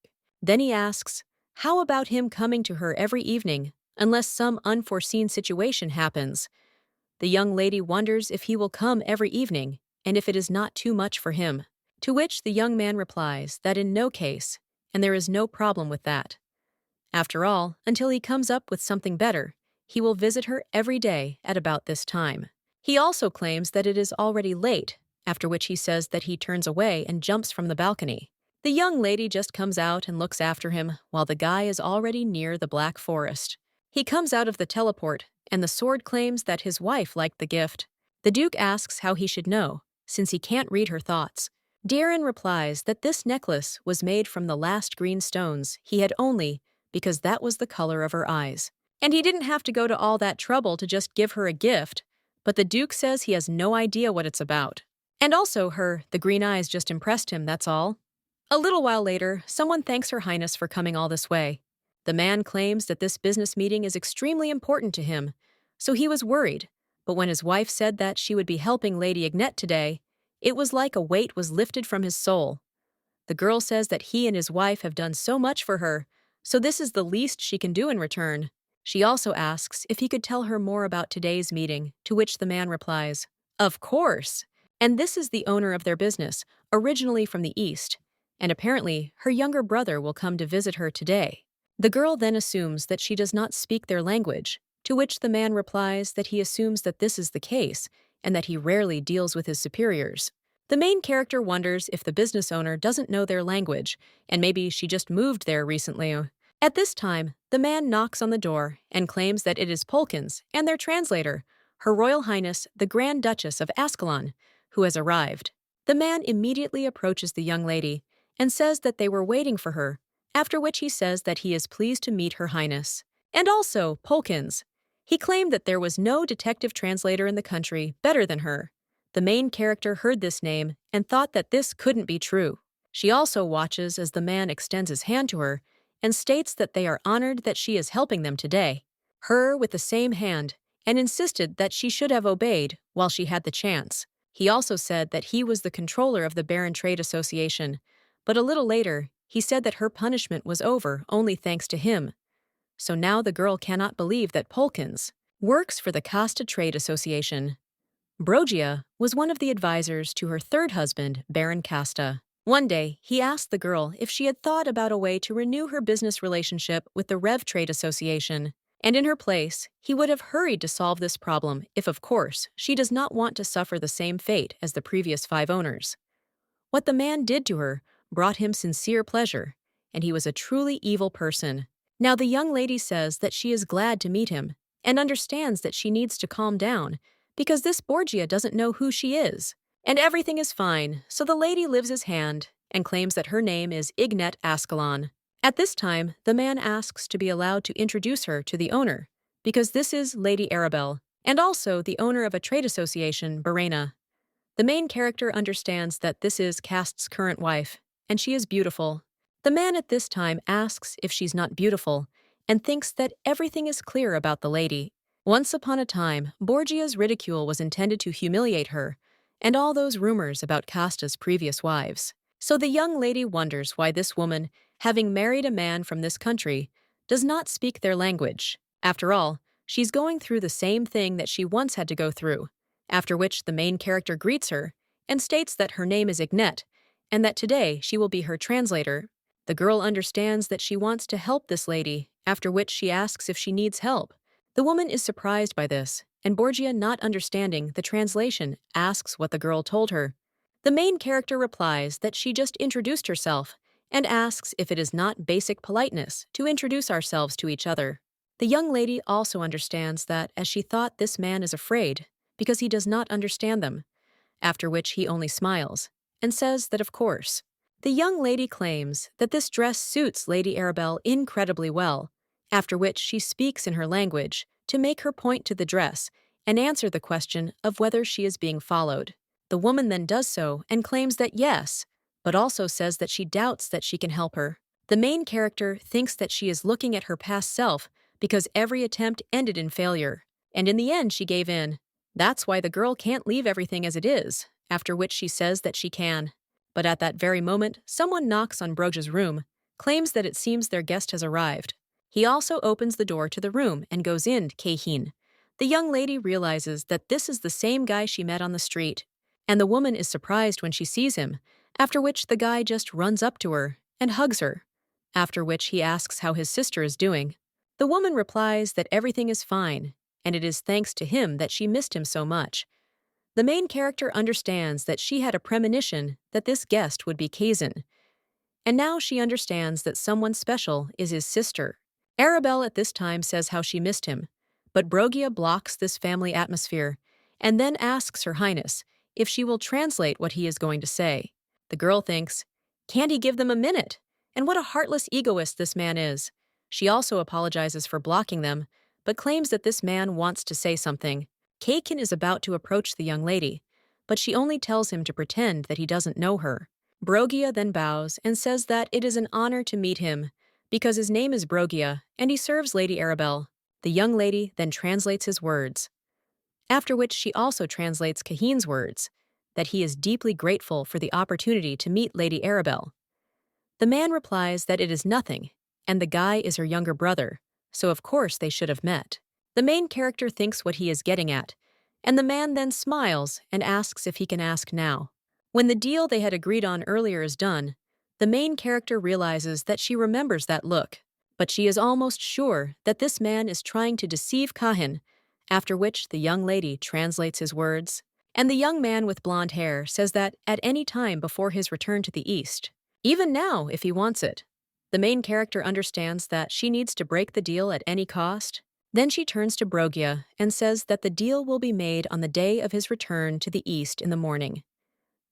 Then he asks, how about him coming to her every evening, unless some unforeseen situation happens? The young lady wonders if he will come every evening, and if it is not too much for him. To which the young man replies that in no case, and there is no problem with that. After all, until he comes up with something better, he will visit her every day at about this time. He also claims that it is already late, after which he says that he turns away and jumps from the balcony. The young lady just comes out and looks after him while the guy is already near the Black Forest. He comes out of the teleport, and the sword claims that his wife liked the gift. The Duke asks how he should know, since he can't read her thoughts. Darren replies that this necklace was made from the last green stones he had only because that was the color of her eyes. And he didn't have to go to all that trouble to just give her a gift, but the Duke says he has no idea what it's about. And also the green eyes just impressed him, that's all. A little while later, someone thanks Her Highness for coming all this way. The man claims that this business meeting is extremely important to him, so he was worried, but when his wife said that she would be helping Lady Ignat today, it was like a weight was lifted from his soul. The girl says that he and his wife have done so much for her, so this is the least she can do in return. She also asks if he could tell her more about today's meeting, to which the man replies, "Of course!" And this is the owner of their business, originally from the East, and apparently her younger brother will come to visit her today. The girl then assumes that she does not speak their language, to which the man replies that he assumes that this is the case and that he rarely deals with his superiors. The main character wonders if the business owner doesn't know their language, and maybe she just moved there recently. At this time, the man knocks on the door and claims that it is Polkins and their translator, Her Royal Highness the Grand Duchess of Ascalon, who has arrived. The man immediately approaches the young lady and says that they were waiting for her, after which he says that he is pleased to meet Her Highness. And also, Polkins. He claimed that there was no detective translator in the country better than her. The main character heard this name and thought that this couldn't be true. She also watches as the man extends his hand to her and states that they are honored that she is helping them today. Her with the same hand, and insisted that she should have obeyed while she had the chance. He also said that he was the controller of the Baron Trade Association, but a little later, he said that her punishment was over only thanks to him. So now the girl cannot believe that Polkins works for the Casta Trade Association. Brogia was one of the advisors to her third husband, Baron Casta. One day, he asked the girl if she had thought about a way to renew her business relationship with the Rev Trade Association, And in her place, he would have hurried to solve this problem if, of course, she does not want to suffer the same fate as the previous 5 owners. What the man did to her brought him sincere pleasure, and he was a truly evil person. Now the young lady says that she is glad to meet him and understands that she needs to calm down because this Borgia doesn't know who she is. And everything is fine, so the lady lives his hand and claims that her name is Ignet Ascalon. At this time, the man asks to be allowed to introduce her to the owner, because this is Lady Arbell, and also the owner of a trade association, Barena. The main character understands that this is Cast's current wife, and she is beautiful. The man at this time asks if she's not beautiful, and thinks that everything is clear about the lady. Once upon a time, Borgia's ridicule was intended to humiliate her, and all those rumors about Casta's previous wives. So the young lady wonders why this woman, having married a man from this country, does not speak their language. After all, she's going through the same thing that she once had to go through, after which the main character greets her and states that her name is Ignet, and that today she will be her translator. The girl understands that she wants to help this lady, after which she asks if she needs help. The woman is surprised by this, and Borgia, not understanding the translation, asks what the girl told her. The main character replies that she just introduced herself and asks if it is not basic politeness to introduce ourselves to each other. The young lady also understands that, as she thought, this man is afraid because he does not understand them, after which he only smiles and says that of course. The young lady claims that this dress suits Lady Arbell incredibly well, after which she speaks in her language to make her point to the dress and answer the question of whether she is being followed. The woman then does so and claims that yes, but also says that she doubts that she can help her. The main character thinks that she is looking at her past self because every attempt ended in failure, and in the end she gave in. That's why the girl can't leave everything as it is, after which she says that she can. But at that very moment, someone knocks on Borgia's room, claims that it seems their guest has arrived. He also opens the door to the room and goes in to Kahin. The young lady realizes that this is the same guy she met on the street, and the woman is surprised when she sees him, after which the guy just runs up to her and hugs her, after which he asks how his sister is doing. The woman replies that everything is fine, and it is thanks to him that she missed him so much. The main character understands that she had a premonition that this guest would be Kahin, and now she understands that someone special is his sister. Arbell at this time says how she missed him, but Borgia blocks this family atmosphere and then asks Her Highness if she will translate what he is going to say. The girl thinks, can't he give them a minute? And what a heartless egoist this man is. She also apologizes for blocking them, but claims that this man wants to say something. Kahin is about to approach the young lady, but she only tells him to pretend that he doesn't know her. Borgia then bows and says that it is an honor to meet him, because his name is Borgia and he serves Lady Arbell. The young lady then translates his words, after which she also translates Kahin's words, that he is deeply grateful for the opportunity to meet Lady Arbell. The man replies that it is nothing, and the guy is her younger brother, so of course they should have met. The main character thinks what he is getting at, and the man then smiles and asks if he can ask now. When the deal they had agreed on earlier is done, the main character realizes that she remembers that look, but she is almost sure that this man is trying to deceive Kahin, after which the young lady translates his words, and the young man with blonde hair says that at any time before his return to the East, even now if he wants it. The main character understands that she needs to break the deal at any cost. Then she turns to Borgia and says that the deal will be made on the day of his return to the East in the morning.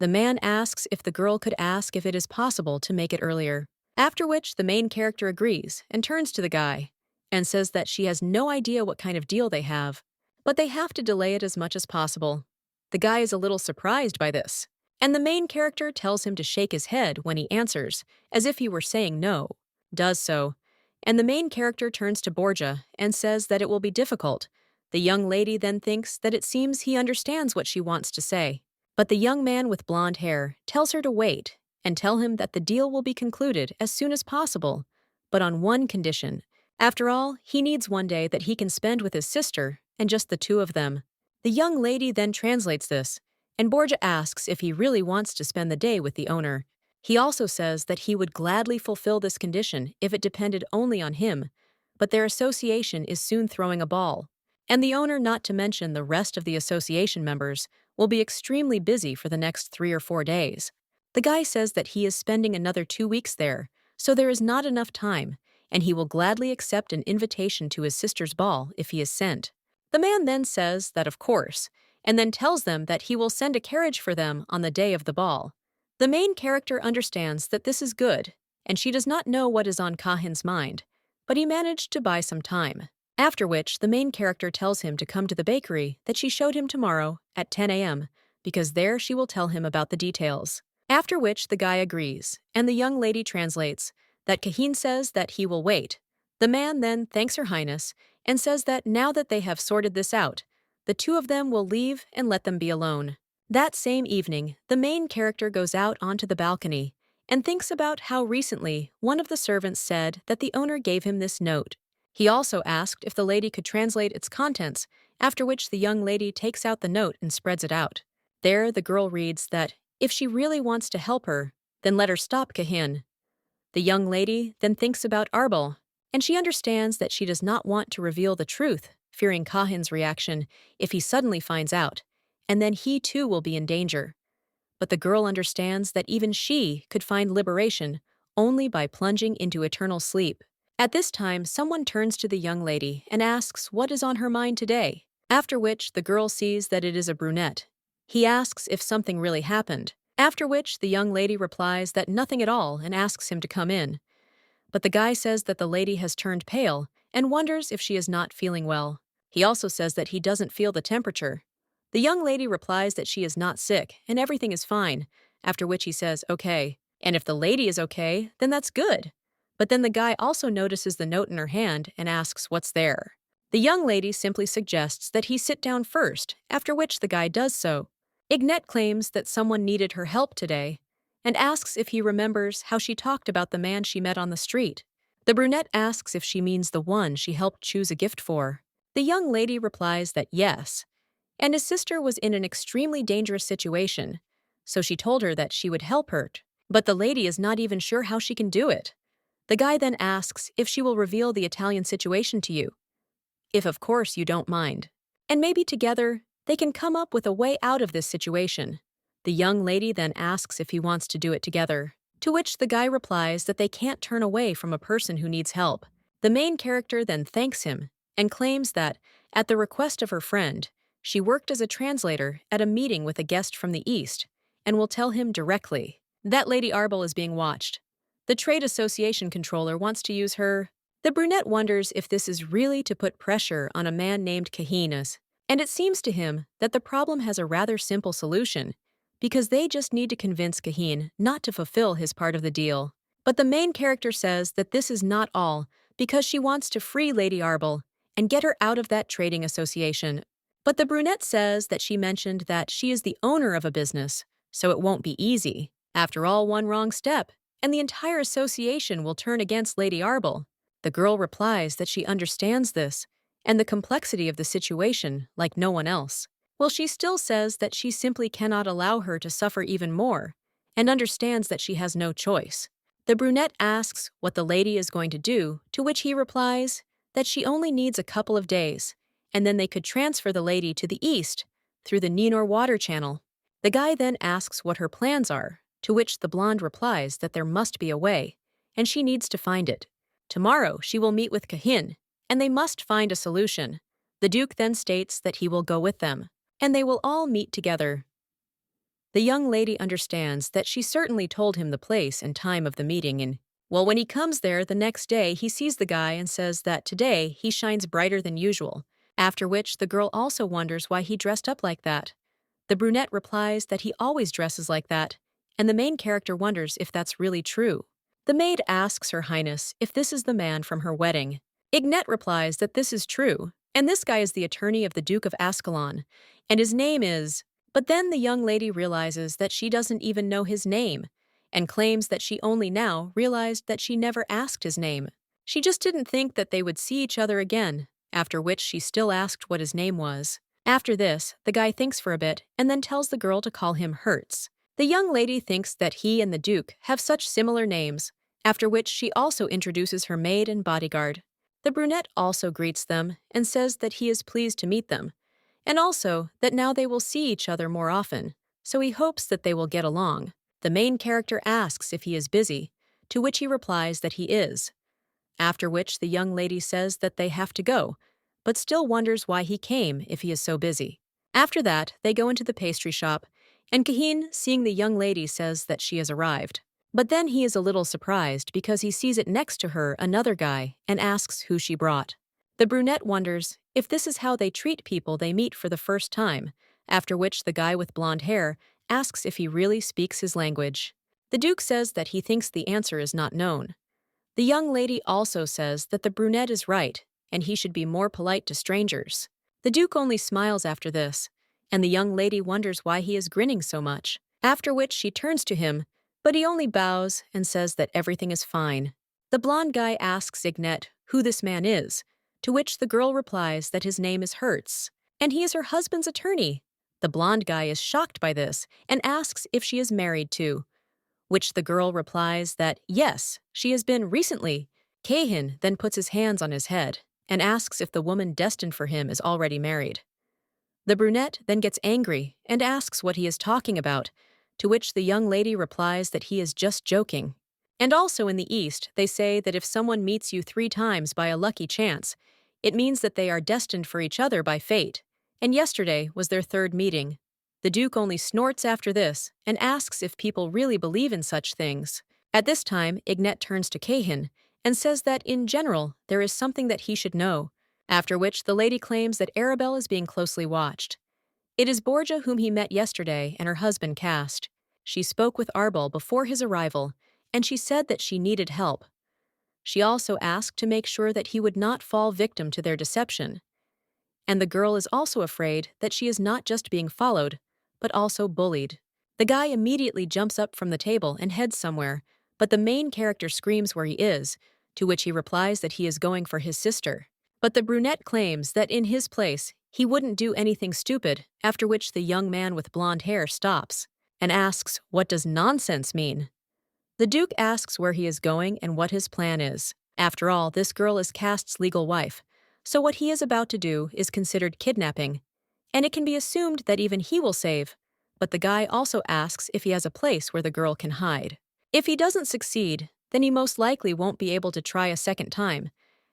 The man asks if the girl could ask if it is possible to make it earlier, after which the main character agrees and turns to the guy and says that she has no idea what kind of deal they have, but they have to delay it as much as possible. The guy is a little surprised by this, and the main character tells him to shake his head when he answers, as if he were saying no, does so, and the main character turns to Borgia and says that it will be difficult. The young lady then thinks that it seems he understands what she wants to say, but the young man with blonde hair tells her to wait and tell him that the deal will be concluded as soon as possible, but on one condition. After all, he needs one day that he can spend with his sister and just the two of them. The young lady then translates this, and Borgia asks if he really wants to spend the day with the owner. He also says that he would gladly fulfill this condition if it depended only on him, but their association is soon throwing a ball. And the owner, not to mention the rest of the association members, will be extremely busy for the next 3 or 4 days. The guy says that he is spending another 2 weeks there, so there is not enough time, and he will gladly accept an invitation to his sister's ball if he is sent. The man then says that of course, and then tells them that he will send a carriage for them on the day of the ball. The main character understands that this is good, and she does not know what is on Kahin's mind, but he managed to buy some time. After which, the main character tells him to come to the bakery that she showed him tomorrow at 10 a.m., because there she will tell him about the details. After which, the guy agrees, and the young lady translates that Kahin says that he will wait. The man then thanks Her Highness and says that now that they have sorted this out, the two of them will leave and let them be alone. That same evening, the main character goes out onto the balcony and thinks about how recently one of the servants said that the owner gave him this note. He also asked if the lady could translate its contents, after which the young lady takes out the note and spreads it out. There, the girl reads that if she really wants to help her, then let her stop Kahin. The young lady then thinks about Arbell, and she understands that she does not want to reveal the truth, fearing Kahin's reaction if he suddenly finds out, and then he too will be in danger. But the girl understands that even she could find liberation only by plunging into eternal sleep. At this time, someone turns to the young lady and asks what is on her mind today, after which the girl sees that it is a brunette. He asks if something really happened, after which the young lady replies that nothing at all and asks him to come in. But the guy says that the lady has turned pale and wonders if she is not feeling well. He also says that he doesn't feel the temperature. The young lady replies that she is not sick and everything is fine, after which he says, okay. And if the lady is okay, then that's good. But then the guy also notices the note in her hand and asks what's there. The young lady simply suggests that he sit down first, after which the guy does so. Ignette claims that someone needed her help today and asks if he remembers how she talked about the man she met on the street. The brunette asks if she means the one she helped choose a gift for. The young lady replies that yes, and his sister was in an extremely dangerous situation, so she told her that she would help her, but the lady is not even sure how she can do it. The guy then asks if she will reveal the Italian situation to you, if of course you don't mind, and maybe together they can come up with a way out of this situation. The young lady then asks if he wants to do it together, to which the guy replies that they can't turn away from a person who needs help. The main character then thanks him and claims that, at the request of her friend, she worked as a translator at a meeting with a guest from the East and will tell him directly that Lady Arbell is being watched. The trade association controller wants to use her. The brunette wonders if this is really to put pressure on a man named Kahin, and it seems to him that the problem has a rather simple solution, because they just need to convince Kahin not to fulfill his part of the deal. But the main character says that this is not all, because she wants to free Lady Arbell and get her out of that trading association. But the brunette says that she mentioned that she is the owner of a business, so it won't be easy. After all, one wrong step, and the entire association will turn against Lady Arbell. The girl replies that she understands this and the complexity of the situation like no one else. Well, she still says that she simply cannot allow her to suffer even more, and understands that she has no choice. The brunette asks what the lady is going to do, to which he replies that she only needs a couple of days, and then they could transfer the lady to the east through the Ninor water channel. The guy then asks what her plans are, to which the blonde replies that there must be a way, and she needs to find it. Tomorrow she will meet with Kahin, and they must find a solution. The Duke then states that he will go with them, and they will all meet together. The young lady understands that she certainly told him the place and time of the meeting, and, well, when he comes there the next day, he sees the guy and says that today he shines brighter than usual, after which the girl also wonders why he dressed up like that. The brunette replies that he always dresses like that, and the main character wonders if that's really true. The maid asks Her Highness if this is the man from her wedding. Ignette replies that this is true, and this guy is the attorney of the Duke of Ascalon, and his name is... But then the young lady realizes that she doesn't even know his name, and claims that she only now realized that she never asked his name. She just didn't think that they would see each other again, after which she still asked what his name was. After this, the guy thinks for a bit and then tells the girl to call him Hertz. The young lady thinks that he and the Duke have such similar names, after which she also introduces her maid and bodyguard. The brunette also greets them and says that he is pleased to meet them, and also that now they will see each other more often, so he hopes that they will get along. The main character asks if he is busy, to which he replies that he is, after which the young lady says that they have to go, but still wonders why he came if he is so busy. After that, they go into the pastry shop, and Kahin, seeing the young lady, says that she has arrived. But then he is a little surprised because he sees it next to her another guy and asks who she brought. The brunette wonders if this is how they treat people they meet for the first time, after which the guy with blonde hair asks if he really speaks his language. The Duke says that he thinks the answer is not known. The young lady also says that the brunette is right, and he should be more polite to strangers. The Duke only smiles after this, and the young lady wonders why he is grinning so much, after which she turns to him, but he only bows and says that everything is fine. The blonde guy asks Ignette who this man is, to which the girl replies that his name is Hertz, and he is her husband's attorney. The blonde guy is shocked by this and asks if she is married too, which the girl replies that yes, she has been recently. Kahin then puts his hands on his head and asks if the woman destined for him is already married. The brunette then gets angry and asks what he is talking about, to which the young lady replies that he is just joking. And also in the East, they say that if someone meets you 3 times by a lucky chance, it means that they are destined for each other by fate, and yesterday was their 3rd meeting. The Duke only snorts after this and asks if people really believe in such things. At this time, Ignette turns to Kahin and says that, in general, there is something that he should know, after which the lady claims that Arbell is being closely watched. It is Borgia whom he met yesterday and her husband Cast. She spoke with Arbell before his arrival, and she said that she needed help. She also asked to make sure that he would not fall victim to their deception. And the girl is also afraid that she is not just being followed, but also bullied. The guy immediately jumps up from the table and heads somewhere, but the main character screams where he is, to which he replies that he is going for his sister. But the brunette claims that in his place, he wouldn't do anything stupid, after which the young man with blonde hair stops and asks, "What does nonsense mean?" The Duke asks where he is going and what his plan is. After all, this girl is Cast's legal wife, so what he is about to do is considered kidnapping, and it can be assumed that even he will save, but the guy also asks if he has a place where the girl can hide. If he doesn't succeed, then he most likely won't be able to try a second time,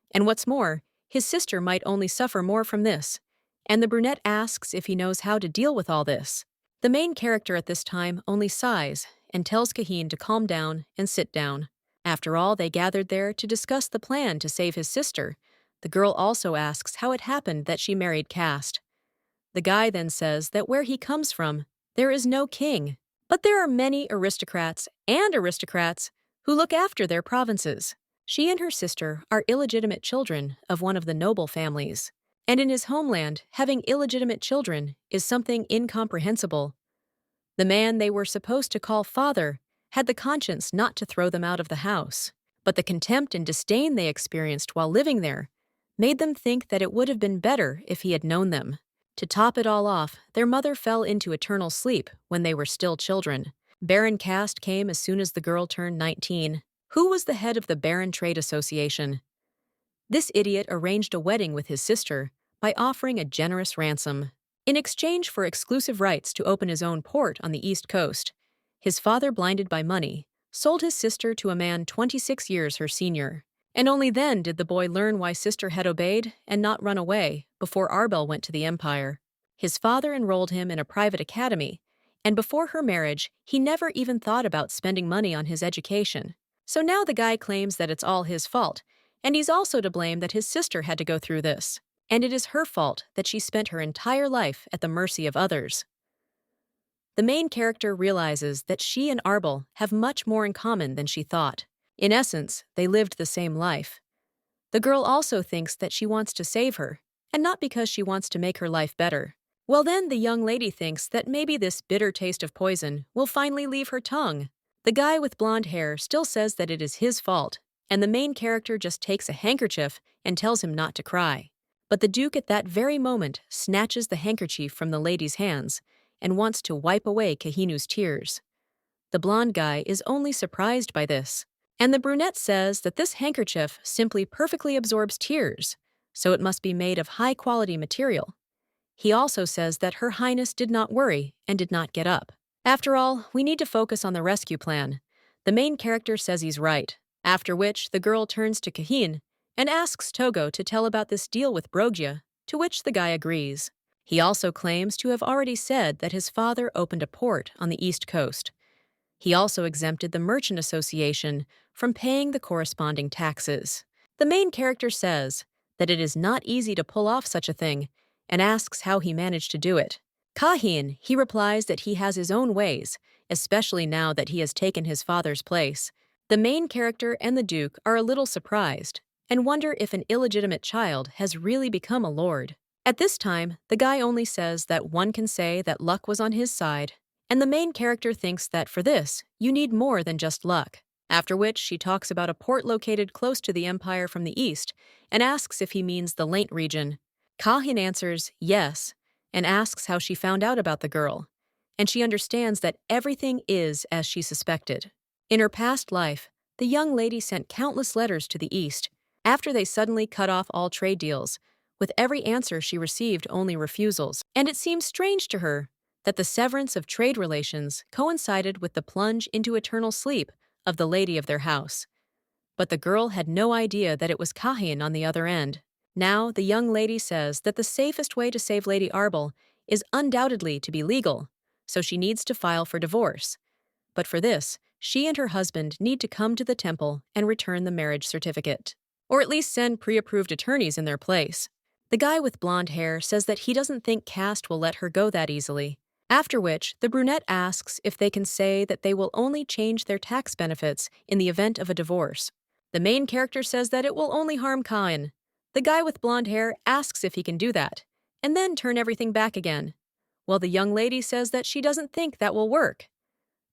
and what's more, his sister might only suffer more from this, and the brunette asks if he knows how to deal with all this. The main character at this time only sighs and tells Kahin to calm down and sit down. After all, they gathered there to discuss the plan to save his sister. The girl also asks how it happened that she married Cast. The guy then says that where he comes from, there is no king, but there are many aristocrats who look after their provinces. She and her sister are illegitimate children of one of the noble families, and in his homeland, having illegitimate children is something incomprehensible. The man they were supposed to call father had the conscience not to throw them out of the house, but the contempt and disdain they experienced while living there made them think that it would have been better if he had known them. To top it all off, their mother fell into eternal sleep when they were still children. Baron Cast came as soon as the girl turned 19. Who was the head of the Baron Trade Association? This idiot arranged a wedding with his sister by offering a generous ransom. In exchange for exclusive rights to open his own port on the East Coast, his father, blinded by money, sold his sister to a man 26 years her senior. And only then did the boy learn why sister had obeyed and not run away before Arbell went to the Empire. His father enrolled him in a private academy, and before her marriage, he never even thought about spending money on his education. So now the guy claims that it's all his fault, and he's also to blame that his sister had to go through this, and it is her fault that she spent her entire life at the mercy of others. The main character realizes that she and Arbell have much more in common than she thought. In essence, they lived the same life. The girl also thinks that she wants to save her, and not because she wants to make her life better. Well then, the young lady thinks that maybe this bitter taste of poison will finally leave her tongue. The guy with blonde hair still says that it is his fault, and the main character just takes a handkerchief and tells him not to cry. But the Duke at that very moment snatches the handkerchief from the lady's hands and wants to wipe away Kahinu's tears. The blonde guy is only surprised by this, And the brunette says that this handkerchief simply perfectly absorbs tears, so it must be made of high-quality material. He also says that Her Highness did not worry and did not get up. After all, we need to focus on the rescue plan. The main character says he's right, after which the girl turns to Kahin and asks Togo to tell about this deal with Broggia, to which the guy agrees. He also claims to have already said that his father opened a port on the East Coast. He also exempted the Merchant Association from paying the corresponding taxes. The main character says that it is not easy to pull off such a thing and asks how he managed to do it. Kahin, he replies that he has his own ways, especially now that he has taken his father's place. The main character and the Duke are a little surprised and wonder if an illegitimate child has really become a lord. At this time, the guy only says that one can say that luck was on his side, and the main character thinks that for this, you need more than just luck. After which, she talks about a port located close to the Empire from the east and asks if he means the Lent region. Kahin answers yes and asks how she found out about the girl, and she understands that everything is as she suspected. In her past life, the young lady sent countless letters to the east after they suddenly cut off all trade deals. With every answer she received only refusals, and it seemed strange to her that the severance of trade relations coincided with the plunge into eternal sleep of the lady of their house. But the girl had no idea that it was Kahin on the other end. Now, the young lady says that the safest way to save Lady Arbell is undoubtedly to be legal, so she needs to file for divorce. But for this, she and her husband need to come to the temple and return the marriage certificate, or at least send pre-approved attorneys in their place. The guy with blonde hair says that he doesn't think caste will let her go that easily. After which, the brunette asks if they can say that they will only change their tax benefits in the event of a divorce. The main character says that it will only harm Kahin. The guy with blonde hair asks if he can do that, and then turn everything back again, while the young lady says that she doesn't think that will work.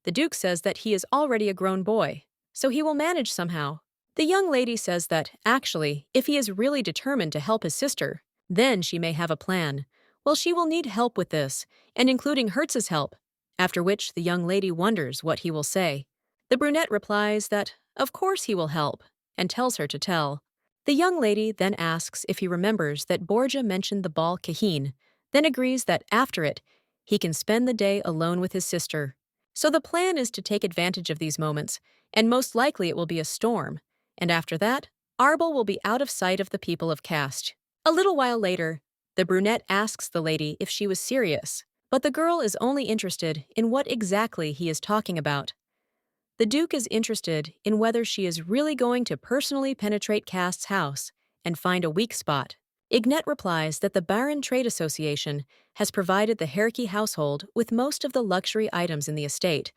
The Duke says that he is already a grown boy, so he will manage somehow. The young lady says that, actually, if he is really determined to help his sister, then she may have a plan. Well, she will need help with this, and including Hertz's help, after which the young lady wonders what he will say. The brunette replies that, of course he will help, and tells her to tell. The young lady then asks if he remembers that Borgia mentioned the ball Kahin, then agrees that after it, he can spend the day alone with his sister. So the plan is to take advantage of these moments, and most likely it will be a storm, and after that, Arbell will be out of sight of the people of caste. A little while later, the brunette asks the lady if she was serious, but the girl is only interested in what exactly he is talking about. The Duke is interested in whether she is really going to personally penetrate Caste's house and find a weak spot. Ignette replies that the Baron Trade Association has provided the Herky household with most of the luxury items in the estate,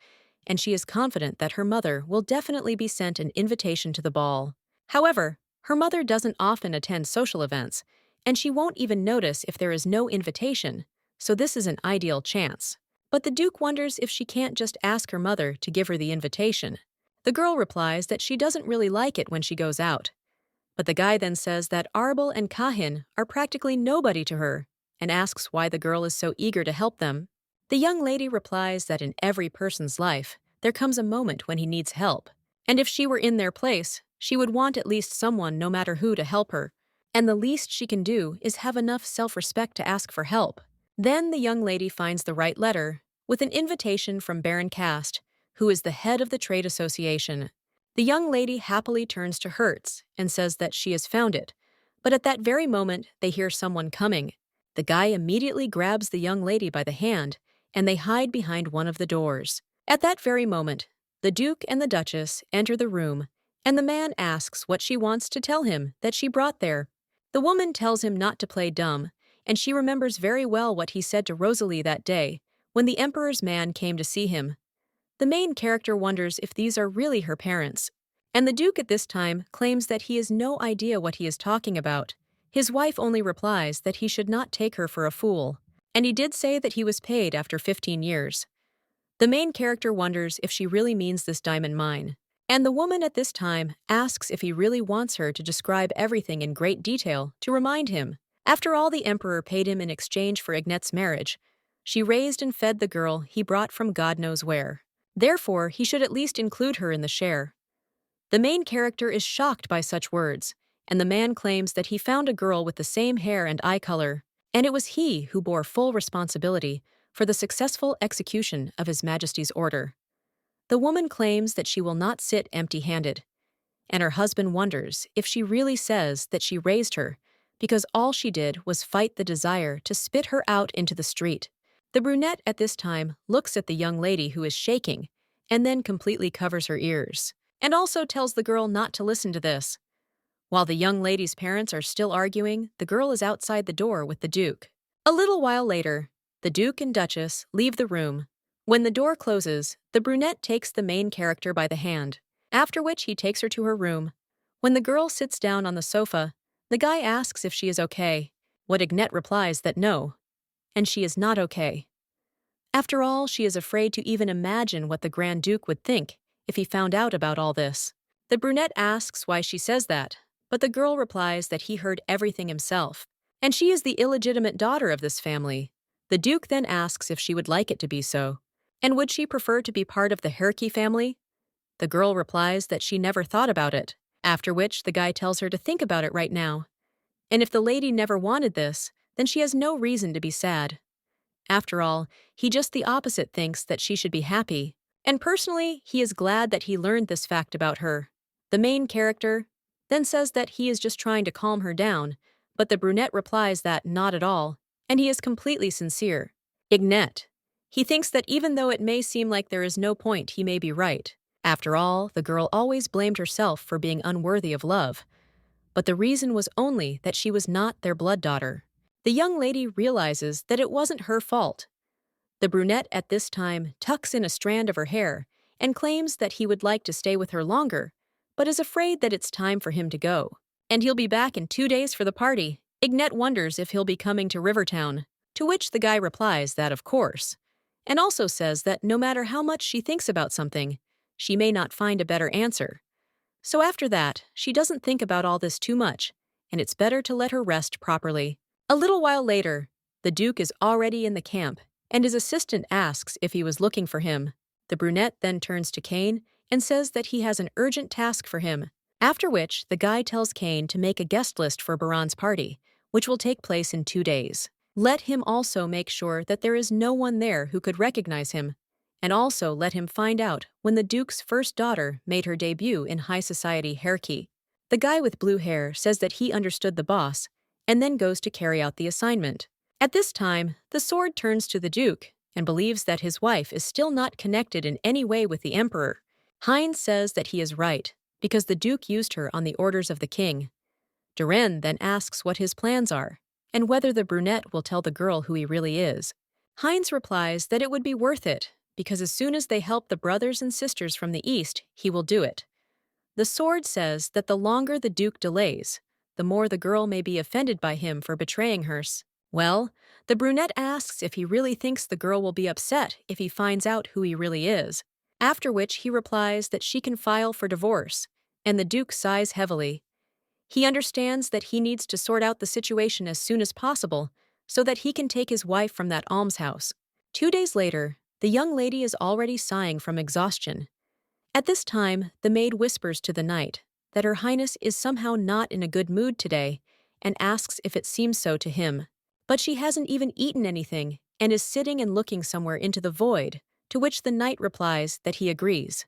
and she is confident that her mother will definitely be sent an invitation to the ball. However, her mother doesn't often attend social events, and she won't even notice if there is no invitation, so this is an ideal chance. But the Duke wonders if she can't just ask her mother to give her the invitation. The girl replies that she doesn't really like it when she goes out. But the guy then says that Arbell and Kahin are practically nobody to her, and asks why the girl is so eager to help them. The young lady replies that in every person's life, there comes a moment when he needs help, and if she were in their place, she would want at least someone, no matter who, to help her, and the least she can do is have enough self-respect to ask for help. Then the young lady finds the right letter, with an invitation from Baron Cast, who is the head of the trade association. The young lady happily turns to Hertz and says that she has found it, but at that very moment they hear someone coming. The guy immediately grabs the young lady by the hand, and they hide behind one of the doors. At that very moment, the Duke and the Duchess enter the room, and the man asks what she wants to tell him that she brought there. The woman tells him not to play dumb, and she remembers very well what he said to Rosalie that day, when the Emperor's man came to see him. The main character wonders if these are really her parents, and the Duke at this time claims that he has no idea what he is talking about. His wife only replies that he should not take her for a fool, and he did say that he was paid after 15 years. The main character wonders if she really means this diamond mine, and the woman at this time asks if he really wants her to describe everything in great detail to remind him. After all the Emperor paid him in exchange for Ignette's marriage, she raised and fed the girl he brought from God knows where. Therefore, he should at least include her in the share. The main character is shocked by such words, and the man claims that he found a girl with the same hair and eye color, and it was he who bore full responsibility for the successful execution of His Majesty's order. The woman claims that she will not sit empty-handed, and her husband wonders if she really says that she raised her, because all she did was fight the desire to spit her out into the street. The brunette at this time looks at the young lady who is shaking, and then completely covers her ears, and also tells the girl not to listen to this. While the young lady's parents are still arguing, the girl is outside the door with the Duke. A little while later, the Duke and Duchess leave the room. When the door closes, the brunette takes the main character by the hand, after which he takes her to her room. When the girl sits down on the sofa, the guy asks if she is okay. What Ignette replies that no, and she is not okay. After all, she is afraid to even imagine what the Grand Duke would think if he found out about all this. The brunette asks why she says that, but the girl replies that he heard everything himself, and she is the illegitimate daughter of this family. The Duke then asks if she would like it to be so, and would she prefer to be part of the Herky family? The girl replies that she never thought about it, after which the guy tells her to think about it right now. And if the lady never wanted this, then she has no reason to be sad. After all, he just the opposite thinks that she should be happy, and personally, he is glad that he learned this fact about her. The main character then says that he is just trying to calm her down, but the brunette replies that not at all, and he is completely sincere. Ignette. He thinks that even though it may seem like there is no point, he may be right. After all, the girl always blamed herself for being unworthy of love, but the reason was only that she was not their blood daughter. The young lady realizes that it wasn't her fault. The brunette at this time tucks in a strand of her hair and claims that he would like to stay with her longer, but is afraid that it's time for him to go. And he'll be back in 2 days for the party. Ignette wonders if he'll be coming to Rivertown, to which the guy replies that of course, and also says that no matter how much she thinks about something, she may not find a better answer. So after that, she doesn't think about all this too much, and it's better to let her rest properly. A little while later, the Duke is already in the camp, and his assistant asks if he was looking for him. The brunette then turns to Kahin and says that he has an urgent task for him, after which the guy tells Kahin to make a guest list for Baran's party, which will take place in 2 days. Let him also make sure that there is no one there who could recognize him, and also let him find out when the Duke's first daughter made her debut in high society Herky. The guy with blue hair says that he understood the boss, and then goes to carry out the assignment. At this time, the sword turns to the Duke and believes that his wife is still not connected in any way with the Emperor. Heinz says that he is right, because the Duke used her on the orders of the king. Duren then asks what his plans are, and whether the brunette will tell the girl who he really is. Heinz replies that it would be worth it, because as soon as they help the brothers and sisters from the east, he will do it. The sword says that the longer the Duke delays, the more the girl may be offended by him for betraying her. Well, the brunette asks if he really thinks the girl will be upset if he finds out who he really is, after which he replies that she can file for divorce, and the Duke sighs heavily. He understands that he needs to sort out the situation as soon as possible so that he can take his wife from that almshouse. 2 days later, the young lady is already sighing from exhaustion. At this time, the maid whispers to the knight that Her Highness is somehow not in a good mood today and asks if it seems so to him. But she hasn't even eaten anything and is sitting and looking somewhere into the void, to which the knight replies that he agrees.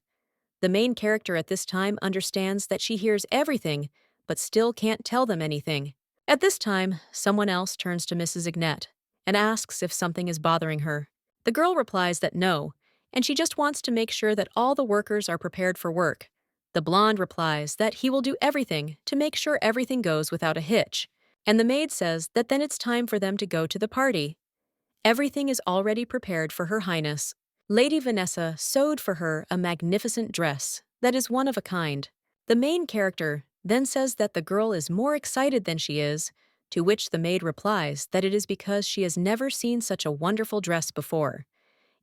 The main character at this time understands that she hears everything, but still can't tell them anything. At this time, someone else turns to Mrs. Ignette and asks if something is bothering her. The girl replies that no, and she just wants to make sure that all the workers are prepared for work. The blonde replies that he will do everything to make sure everything goes without a hitch, and the maid says that then it's time for them to go to the party. Everything is already prepared for Her Highness. Lady Vanessa sewed for her a magnificent dress that is one of a kind. The main character then says that the girl is more excited than she is, to which the maid replies that it is because she has never seen such a wonderful dress before,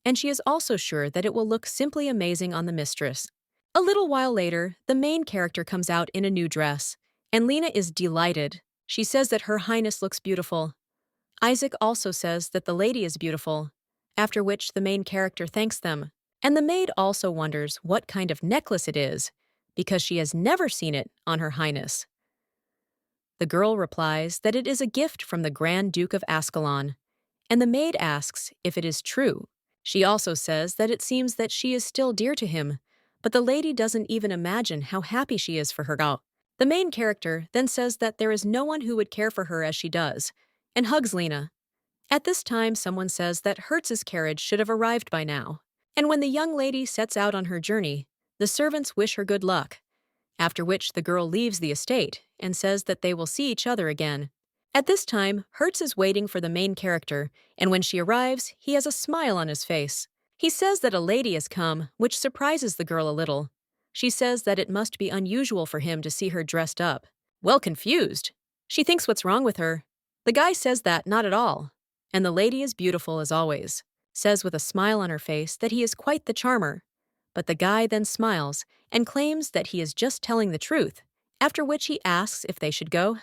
and she is also sure that it will look simply amazing on the mistress. A little while later, the main character comes out in a new dress, and Lena is delighted. She says that Her Highness looks beautiful. Isaac also says that the lady is beautiful, after which the main character thanks them, and the maid also wonders what kind of necklace it is, because she has never seen it on Her Highness. The girl replies that it is a gift from the Grand Duke of Ascalon, and the maid asks if it is true. She also says that it seems that she is still dear to him, but the lady doesn't even imagine how happy she is for her gal. The main character then says that there is no one who would care for her as she does, and hugs Lena. At this time, someone says that Hertz's carriage should have arrived by now. And when the young lady sets out on her journey, the servants wish her good luck, after which the girl leaves the estate and says that they will see each other again. At this time, Hertz is waiting for the main character, and when she arrives, he has a smile on his face. He says that a lady has come, which surprises the girl a little. She says that it must be unusual for him to see her dressed up. Well confused. She thinks what's wrong with her. The guy says that not at all. And the lady is beautiful as always, says with a smile on her face that he is quite the charmer. But the guy then smiles and claims that he is just telling the truth, after which he asks if they should go.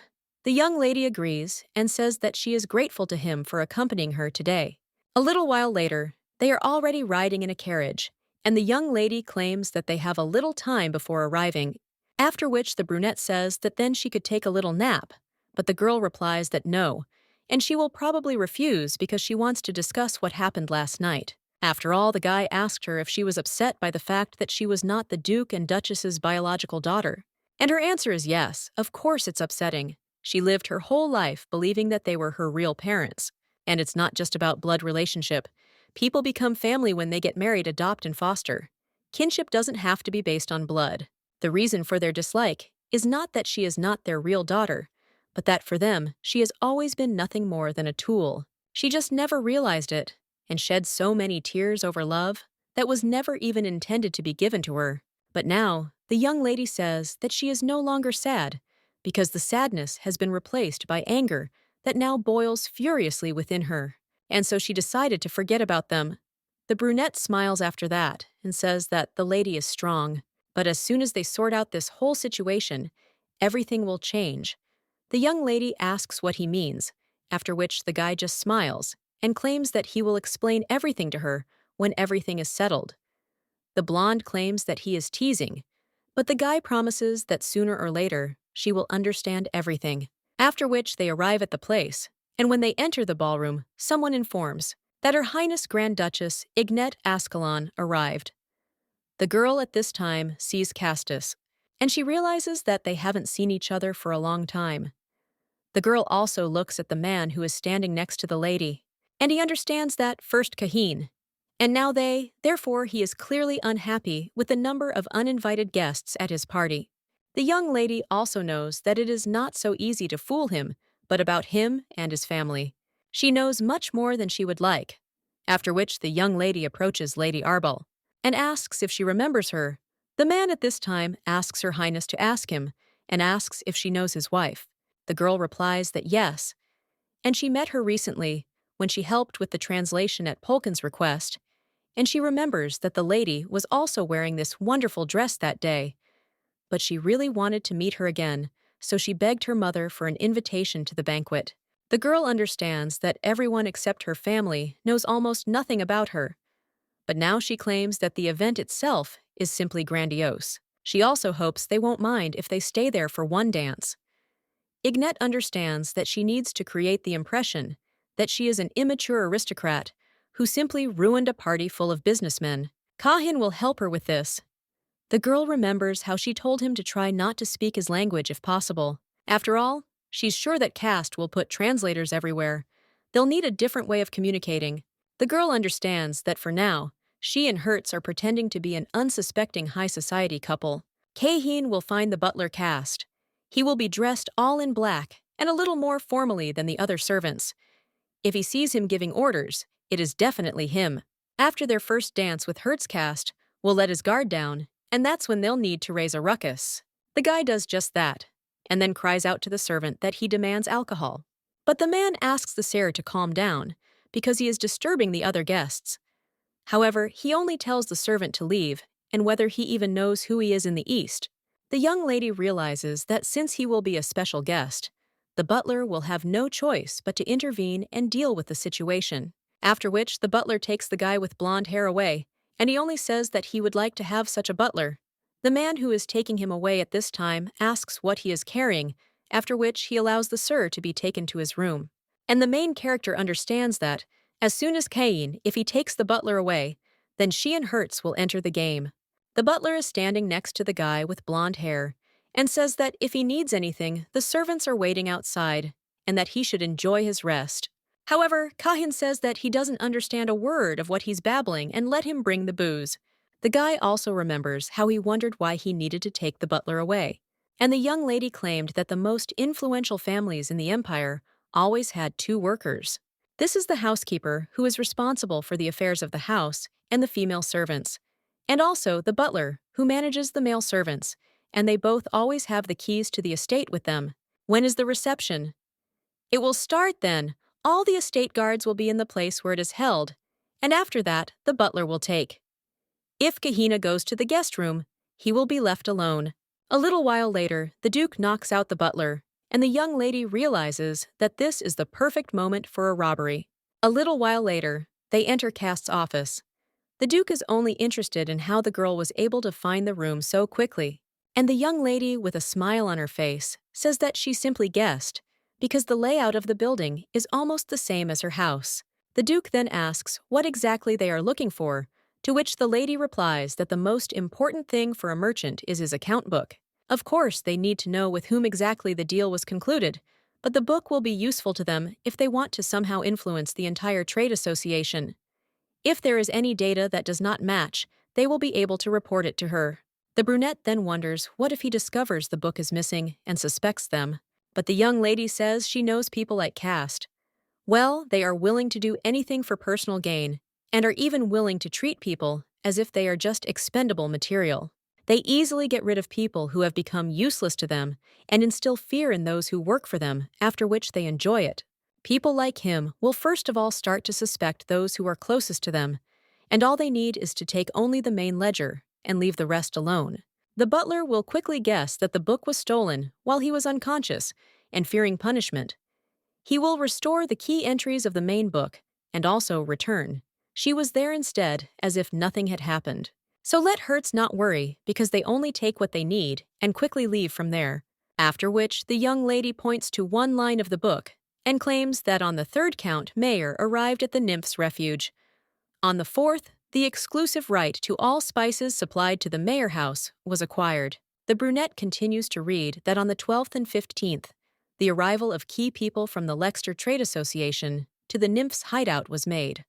The young lady agrees and says that she is grateful to him for accompanying her today. A little while later, they are already riding in a carriage, and the young lady claims that they have a little time before arriving, after which the brunette says that then she could take a little nap, but the girl replies that no, and she will probably refuse because she wants to discuss what happened last night. After all, the guy asked her if she was upset by the fact that she was not the Duke and Duchess's biological daughter. And her answer is yes, of course it's upsetting. She lived her whole life believing that they were her real parents. And it's not just about blood relationship. People become family when they get married, adopt, and foster. Kinship doesn't have to be based on blood. The reason for their dislike is not that she is not their real daughter, but that for them, she has always been nothing more than a tool. She just never realized it, and shed so many tears over love that was never even intended to be given to her. But now, the young lady says that she is no longer sad, because the sadness has been replaced by anger that now boils furiously within her, and so she decided to forget about them. The brunette smiles after that and says that the lady is strong, but as soon as they sort out this whole situation, everything will change. The young lady asks what he means, after which the guy just smiles and claims that he will explain everything to her when everything is settled. The blonde claims that he is teasing, but the guy promises that sooner or later she will understand everything, after which they arrive at the place, and when they enter the ballroom, someone informs that Her Highness Grand Duchess Ignette Ascalon arrived. The girl at this time sees Castus, and she realizes that they haven't seen each other for a long time. The girl also looks at the man who is standing next to the lady, and he understands that first Kahin, and now therefore he is clearly unhappy with the number of uninvited guests at his party. The young lady also knows that it is not so easy to fool him, but about him and his family. She knows much more than she would like, after which the young lady approaches Lady Arbell and asks if she remembers her. The man at this time asks Her Highness to ask him, and asks if she knows his wife. The girl replies that yes, and she met her recently when she helped with the translation at Polkin's request, and she remembers that the lady was also wearing this wonderful dress that day. But she really wanted to meet her again, so she begged her mother for an invitation to the banquet. The girl understands that everyone except her family knows almost nothing about her, but now she claims that the event itself is simply grandiose. She also hopes they won't mind if they stay there for one dance. Ignette understands that she needs to create the impression that she is an immature aristocrat who simply ruined a party full of businessmen. Kahin will help her with this. The girl remembers how she told him to try not to speak his language if possible. After all, she's sure that caste will put translators everywhere. They'll need a different way of communicating. The girl understands that for now, she and Hertz are pretending to be an unsuspecting high society couple. Kahin will find the butler caste. He will be dressed all in black and a little more formally than the other servants. If he sees him giving orders, it is definitely him. After their first dance with Hertz caste, will let his guard down, and that's when they'll need to raise a ruckus. The guy does just that, and then cries out to the servant that he demands alcohol. But the man asks the servant to calm down, because he is disturbing the other guests. However, he only tells the servant to leave, and whether he even knows who he is in the East. The young lady realizes that since he will be a special guest, the butler will have no choice but to intervene and deal with the situation. After which, the butler takes the guy with blonde hair away, and he only says that he would like to have such a butler. The man who is taking him away at this time asks what he is carrying, after which he allows the sir to be taken to his room. And the main character understands that, as soon as Kahin, if he takes the butler away, then she and Hertz will enter the game. The butler is standing next to the guy with blonde hair and says that if he needs anything, the servants are waiting outside and that he should enjoy his rest. However, Kahin says that he doesn't understand a word of what he's babbling and let him bring the booze. The guy also remembers how he wondered why he needed to take the butler away. And the young lady claimed that the most influential families in the empire always had two workers. This is the housekeeper, who is responsible for the affairs of the house, and the female servants. And also the butler, who manages the male servants, and they both always have the keys to the estate with them. When is the reception? It will start then. All the estate guards will be in the place where it is held, and after that, the butler will take. If Kahina goes to the guest room, he will be left alone. A little while later, the Duke knocks out the butler, and the young lady realizes that this is the perfect moment for a robbery. A little while later, they enter Cast's office. The Duke is only interested in how the girl was able to find the room so quickly, and the young lady, with a smile on her face, says that she simply guessed, because the layout of the building is almost the same as her house. The Duke then asks what exactly they are looking for, to which the lady replies that the most important thing for a merchant is his account book. Of course, they need to know with whom exactly the deal was concluded, but the book will be useful to them if they want to somehow influence the entire trade association. If there is any data that does not match, they will be able to report it to her. The brunette then wonders what if he discovers the book is missing and suspects them. But the young lady says she knows people like Cast. Well, they are willing to do anything for personal gain, and are even willing to treat people as if they are just expendable material. They easily get rid of people who have become useless to them and instill fear in those who work for them, after which they enjoy it. People like him will first of all start to suspect those who are closest to them, and all they need is to take only the main ledger and leave the rest alone. The butler will quickly guess that the book was stolen while he was unconscious, and fearing punishment. He will restore the key entries of the main book and also return. She was there instead, as if nothing had happened. So let Hertz not worry, because they only take what they need and quickly leave from there. After which, the young lady points to one line of the book and claims that on the third count, Mayer arrived at the nymph's refuge. On the fourth, the exclusive right to all spices supplied to the Mayer house was acquired. The brunette continues to read that on the 12th and 15th, the arrival of key people from the Lexter Trade Association to the nymph's hideout was made.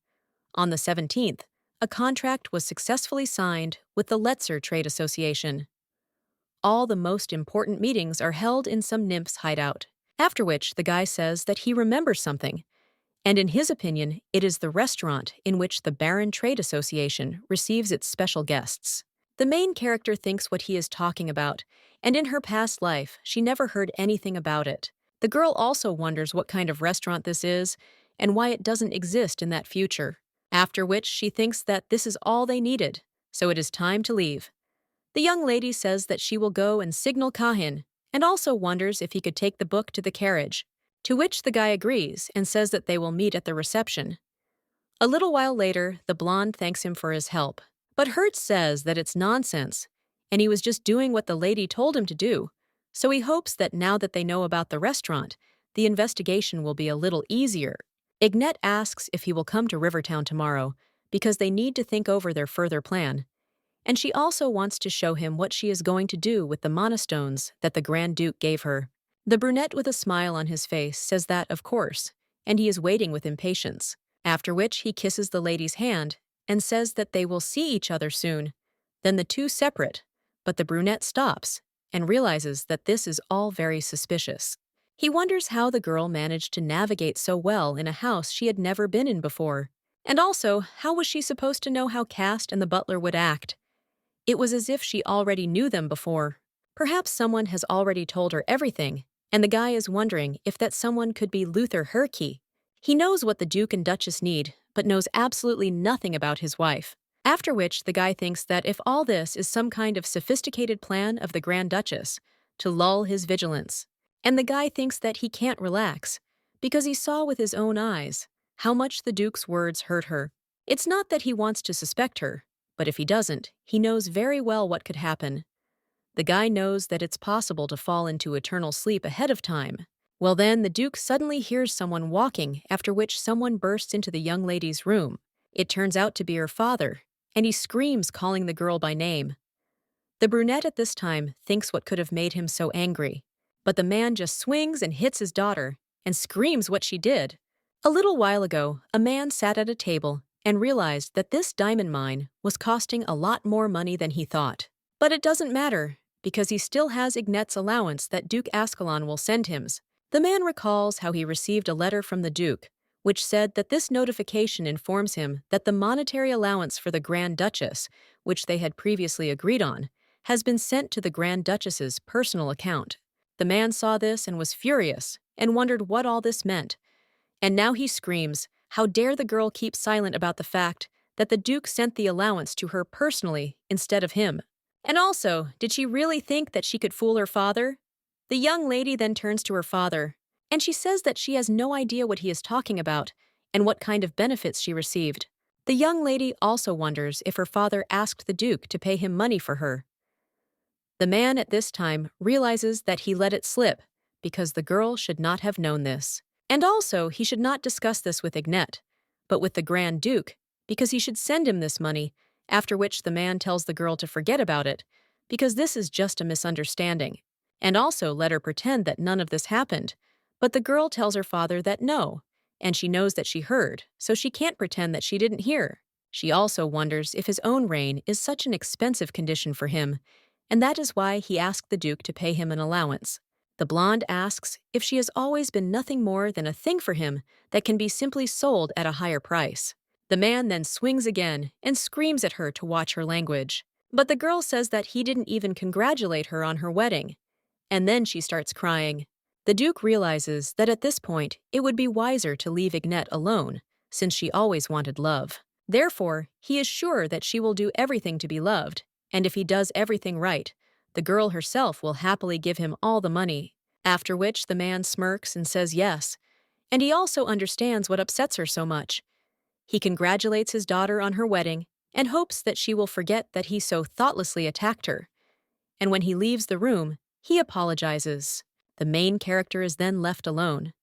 On the 17th, a contract was successfully signed with the Letzer Trade Association. All the most important meetings are held in some nymph's hideout, after which the guy says that he remembers something, and in his opinion, it is the restaurant in which the Baron Trade Association receives its special guests. The main character thinks what he is talking about, and in her past life, she never heard anything about it. The girl also wonders what kind of restaurant this is and why it doesn't exist in that future. After which she thinks that this is all they needed, so it is time to leave. The young lady says that she will go and signal Kahin, and also wonders if he could take the book to the carriage, to which the guy agrees and says that they will meet at the reception. A little while later, the blonde thanks him for his help, but Hertz says that it's nonsense, and he was just doing what the lady told him to do, so he hopes that now that they know about the restaurant, the investigation will be a little easier. Ignette asks if he will come to Rivertown tomorrow, because they need to think over their further plan, and she also wants to show him what she is going to do with the monostones that the Grand Duke gave her. The brunette with a smile on his face says that, of course, and he is waiting with impatience, after which he kisses the lady's hand and says that they will see each other soon. Then the two separate, but the brunette stops and realizes that this is all very suspicious. He wonders how the girl managed to navigate so well in a house she had never been in before, and also how was she supposed to know how Cast and the butler would act? It was as if she already knew them before. Perhaps someone has already told her everything, and the guy is wondering if that someone could be Luther Herkey. He knows what the Duke and Duchess need, but knows absolutely nothing about his wife. After which, the guy thinks that if all this is some kind of sophisticated plan of the Grand Duchess to lull his vigilance, and the guy thinks that he can't relax, because he saw with his own eyes how much the Duke's words hurt her. It's not that he wants to suspect her, but if he doesn't, he knows very well what could happen. The guy knows that it's possible to fall into eternal sleep ahead of time. Well then, the Duke suddenly hears someone walking, after which someone bursts into the young lady's room. It turns out to be her father, and he screams, calling the girl by name. The brunette at this time thinks what could have made him so angry, but the man just swings and hits his daughter and screams what she did. A little while ago, a man sat at a table and realized that this diamond mine was costing a lot more money than he thought. But it doesn't matter, because he still has Ignet's allowance that Duke Ascalon will send him. The man recalls how he received a letter from the Duke, which said that this notification informs him that the monetary allowance for the Grand Duchess, which they had previously agreed on, has been sent to the Grand Duchess's personal account. The man saw this and was furious and wondered what all this meant. And now he screams, how dare the girl keep silent about the fact that the Duke sent the allowance to her personally instead of him. And also, did she really think that she could fool her father? The young lady then turns to her father, and she says that she has no idea what he is talking about and what kind of benefits she received. The young lady also wonders if her father asked the Duke to pay him money for her. The man at this time realizes that he let it slip because the girl should not have known this. And also, he should not discuss this with Ignet, but with the Grand Duke, because he should send him this money, after which the man tells the girl to forget about it, because this is just a misunderstanding, and also let her pretend that none of this happened. But the girl tells her father that no, and she knows that she heard, so she can't pretend that she didn't hear. She also wonders if his own reign is such an expensive condition for him, and that is why he asked the Duke to pay him an allowance. The blonde asks if she has always been nothing more than a thing for him that can be simply sold at a higher price. The man then swings again and screams at her to watch her language. But the girl says that he didn't even congratulate her on her wedding. And then she starts crying. The Duke realizes that at this point it would be wiser to leave Ignet alone, since she always wanted love. Therefore, he is sure that she will do everything to be loved, and if he does everything right, the girl herself will happily give him all the money, after which the man smirks and says yes, and he also understands what upsets her so much. He congratulates his daughter on her wedding and hopes that she will forget that he so thoughtlessly attacked her. And when he leaves the room, he apologizes. The main character is then left alone,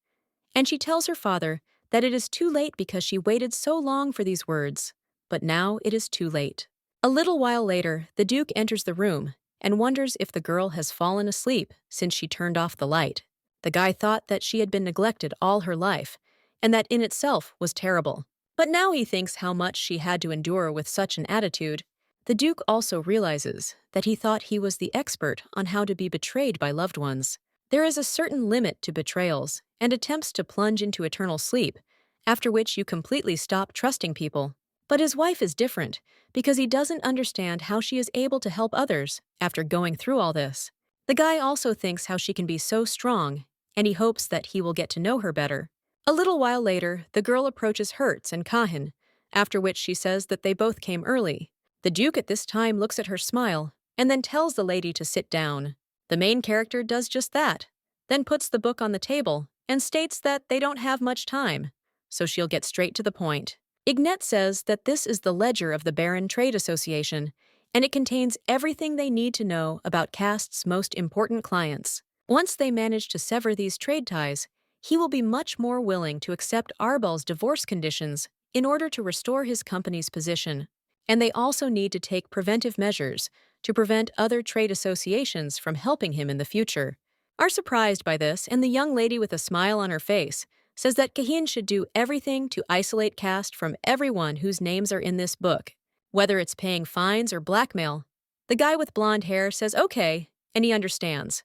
and she tells her father that it is too late because she waited so long for these words, but now it is too late. A little while later, the Duke enters the room and wonders if the girl has fallen asleep since she turned off the light. The guy thought that she had been neglected all her life, and that in itself was terrible. But now he thinks how much she had to endure with such an attitude. The Duke also realizes that he thought he was the expert on how to be betrayed by loved ones. There is a certain limit to betrayals and attempts to plunge into eternal sleep, after which you completely stop trusting people. But his wife is different, because he doesn't understand how she is able to help others after going through all this. The guy also thinks how she can be so strong, and he hopes that he will get to know her better. A little while later, the girl approaches Hertz and Kahin, after which she says that they both came early. The Duke at this time looks at her smile, and then tells the lady to sit down. The main character does just that, then puts the book on the table and states that they don't have much time, so she'll get straight to the point. Ignet says that this is the ledger of the Baron Trade Association, and it contains everything they need to know about Cast's most important clients. Once they manage to sever these trade ties, he will be much more willing to accept Arbell's divorce conditions in order to restore his company's position. And they also need to take preventive measures to prevent other trade associations from helping him in the future. Are surprised by this, and the young lady with a smile on her face says that Kahin should do everything to isolate Cast from everyone whose names are in this book, whether it's paying fines or blackmail. The guy with blonde hair says okay, and he understands.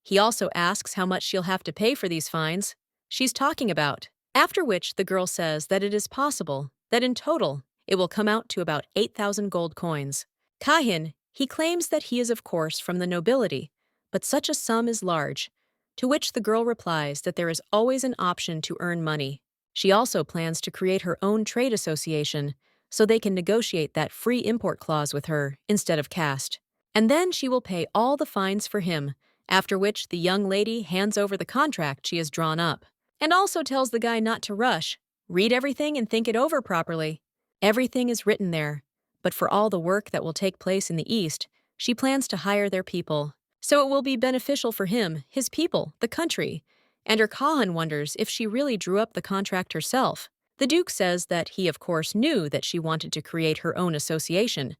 He also asks how much she'll have to pay for these fines she's talking about, after which the girl says that it is possible that in total it will come out to about 8,000 gold coins. Kahin, he claims that he is of course from the nobility, but such a sum is large, to which the girl replies that there is always an option to earn money. She also plans to create her own trade association so they can negotiate that free import clause with her instead of Cast. And then she will pay all the fines for him, after which the young lady hands over the contract she has drawn up, and also tells the guy not to rush, read everything and think it over properly. Everything is written there, but for all the work that will take place in the East, She plans to hire their people, so it will be beneficial for him, his people, the country. And her Kahin wonders if she really drew up the contract herself. The Duke says that he, of course, knew that she wanted to create her own association.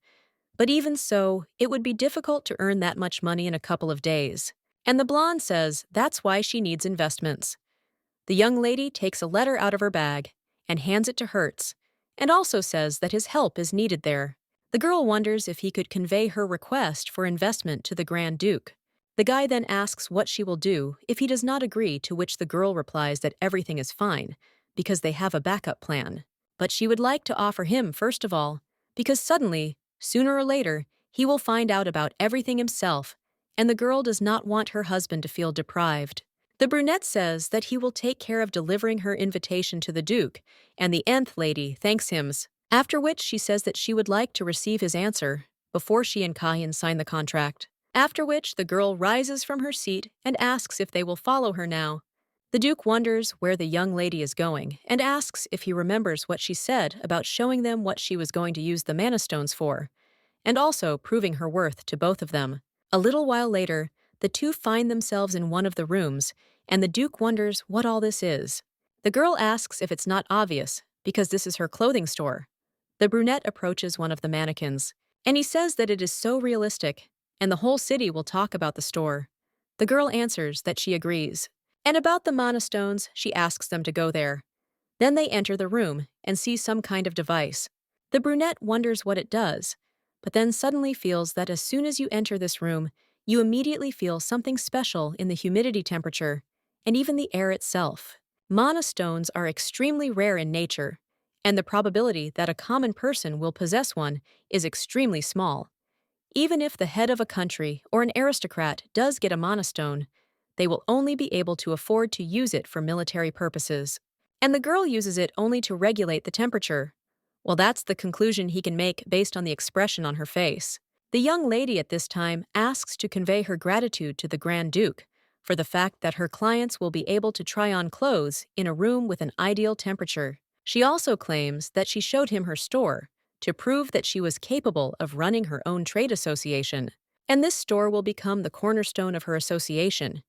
But even so, it would be difficult to earn that much money in a couple of days. And the blonde says that's why she needs investments. The young lady takes a letter out of her bag and hands it to Hertz, and also says that his help is needed there. The girl wonders if he could convey her request for investment to the Grand Duke. The guy then asks what she will do if he does not agree, to which the girl replies that everything is fine, because they have a backup plan. But she would like to offer him first of all, because suddenly, sooner or later, he will find out about everything himself, and the girl does not want her husband to feel deprived. The brunette says that he will take care of delivering her invitation to the Duke, and the nth lady thanks him, after which she says that she would like to receive his answer before she and Kahin sign the contract. After which the girl rises from her seat and asks if they will follow her now. The Duke wonders where the young lady is going and asks if he remembers what she said about showing them what she was going to use the mana stones for, and also proving her worth to both of them. A little while later, the two find themselves in one of the rooms, and the Duke wonders what all this is. The girl asks if it's not obvious, because this is her clothing store. The brunette approaches one of the mannequins, and he says that it is so realistic, and the whole city will talk about the store. The girl answers that she agrees. And about the mana stones, she asks them to go there. Then they enter the room and see some kind of device. The brunette wonders what it does, but then suddenly feels that as soon as you enter this room, you immediately feel something special in the humidity temperature, and even the air itself. Mana stones are extremely rare in nature, and the probability that a common person will possess one is extremely small. Even if the head of a country or an aristocrat does get a mana stone, they will only be able to afford to use it for military purposes. And the girl uses it only to regulate the temperature. Well, that's the conclusion he can make based on the expression on her face. The young lady at this time asks to convey her gratitude to the Grand Duke for the fact that her clients will be able to try on clothes in a room with an ideal temperature. She also claims that she showed him her store to prove that she was capable of running her own trade association, and this store will become the cornerstone of her association,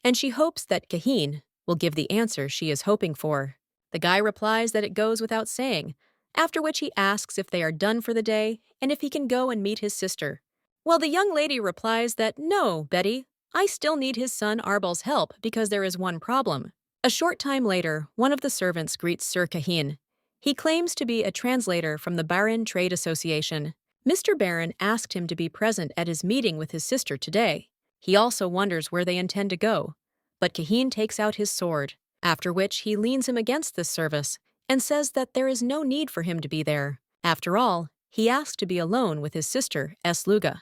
and she hopes that Kahin will give the answer she is hoping for. The guy replies that it goes without saying, after which he asks if they are done for the day and if he can go and meet his sister. Well, the young lady replies that, "No, Betty, I still need his son Arbell's help because there is one problem." A short time later, one of the servants greets Sir Kahin. He claims to be a translator from the Baron Trade Association. Mr. Baron asked him to be present at his meeting with his sister today. He also wonders where they intend to go, but Kahin takes out his sword, after which he leans him against this service and says that there is no need for him to be there. After all, he asked to be alone with his sister, Esluga,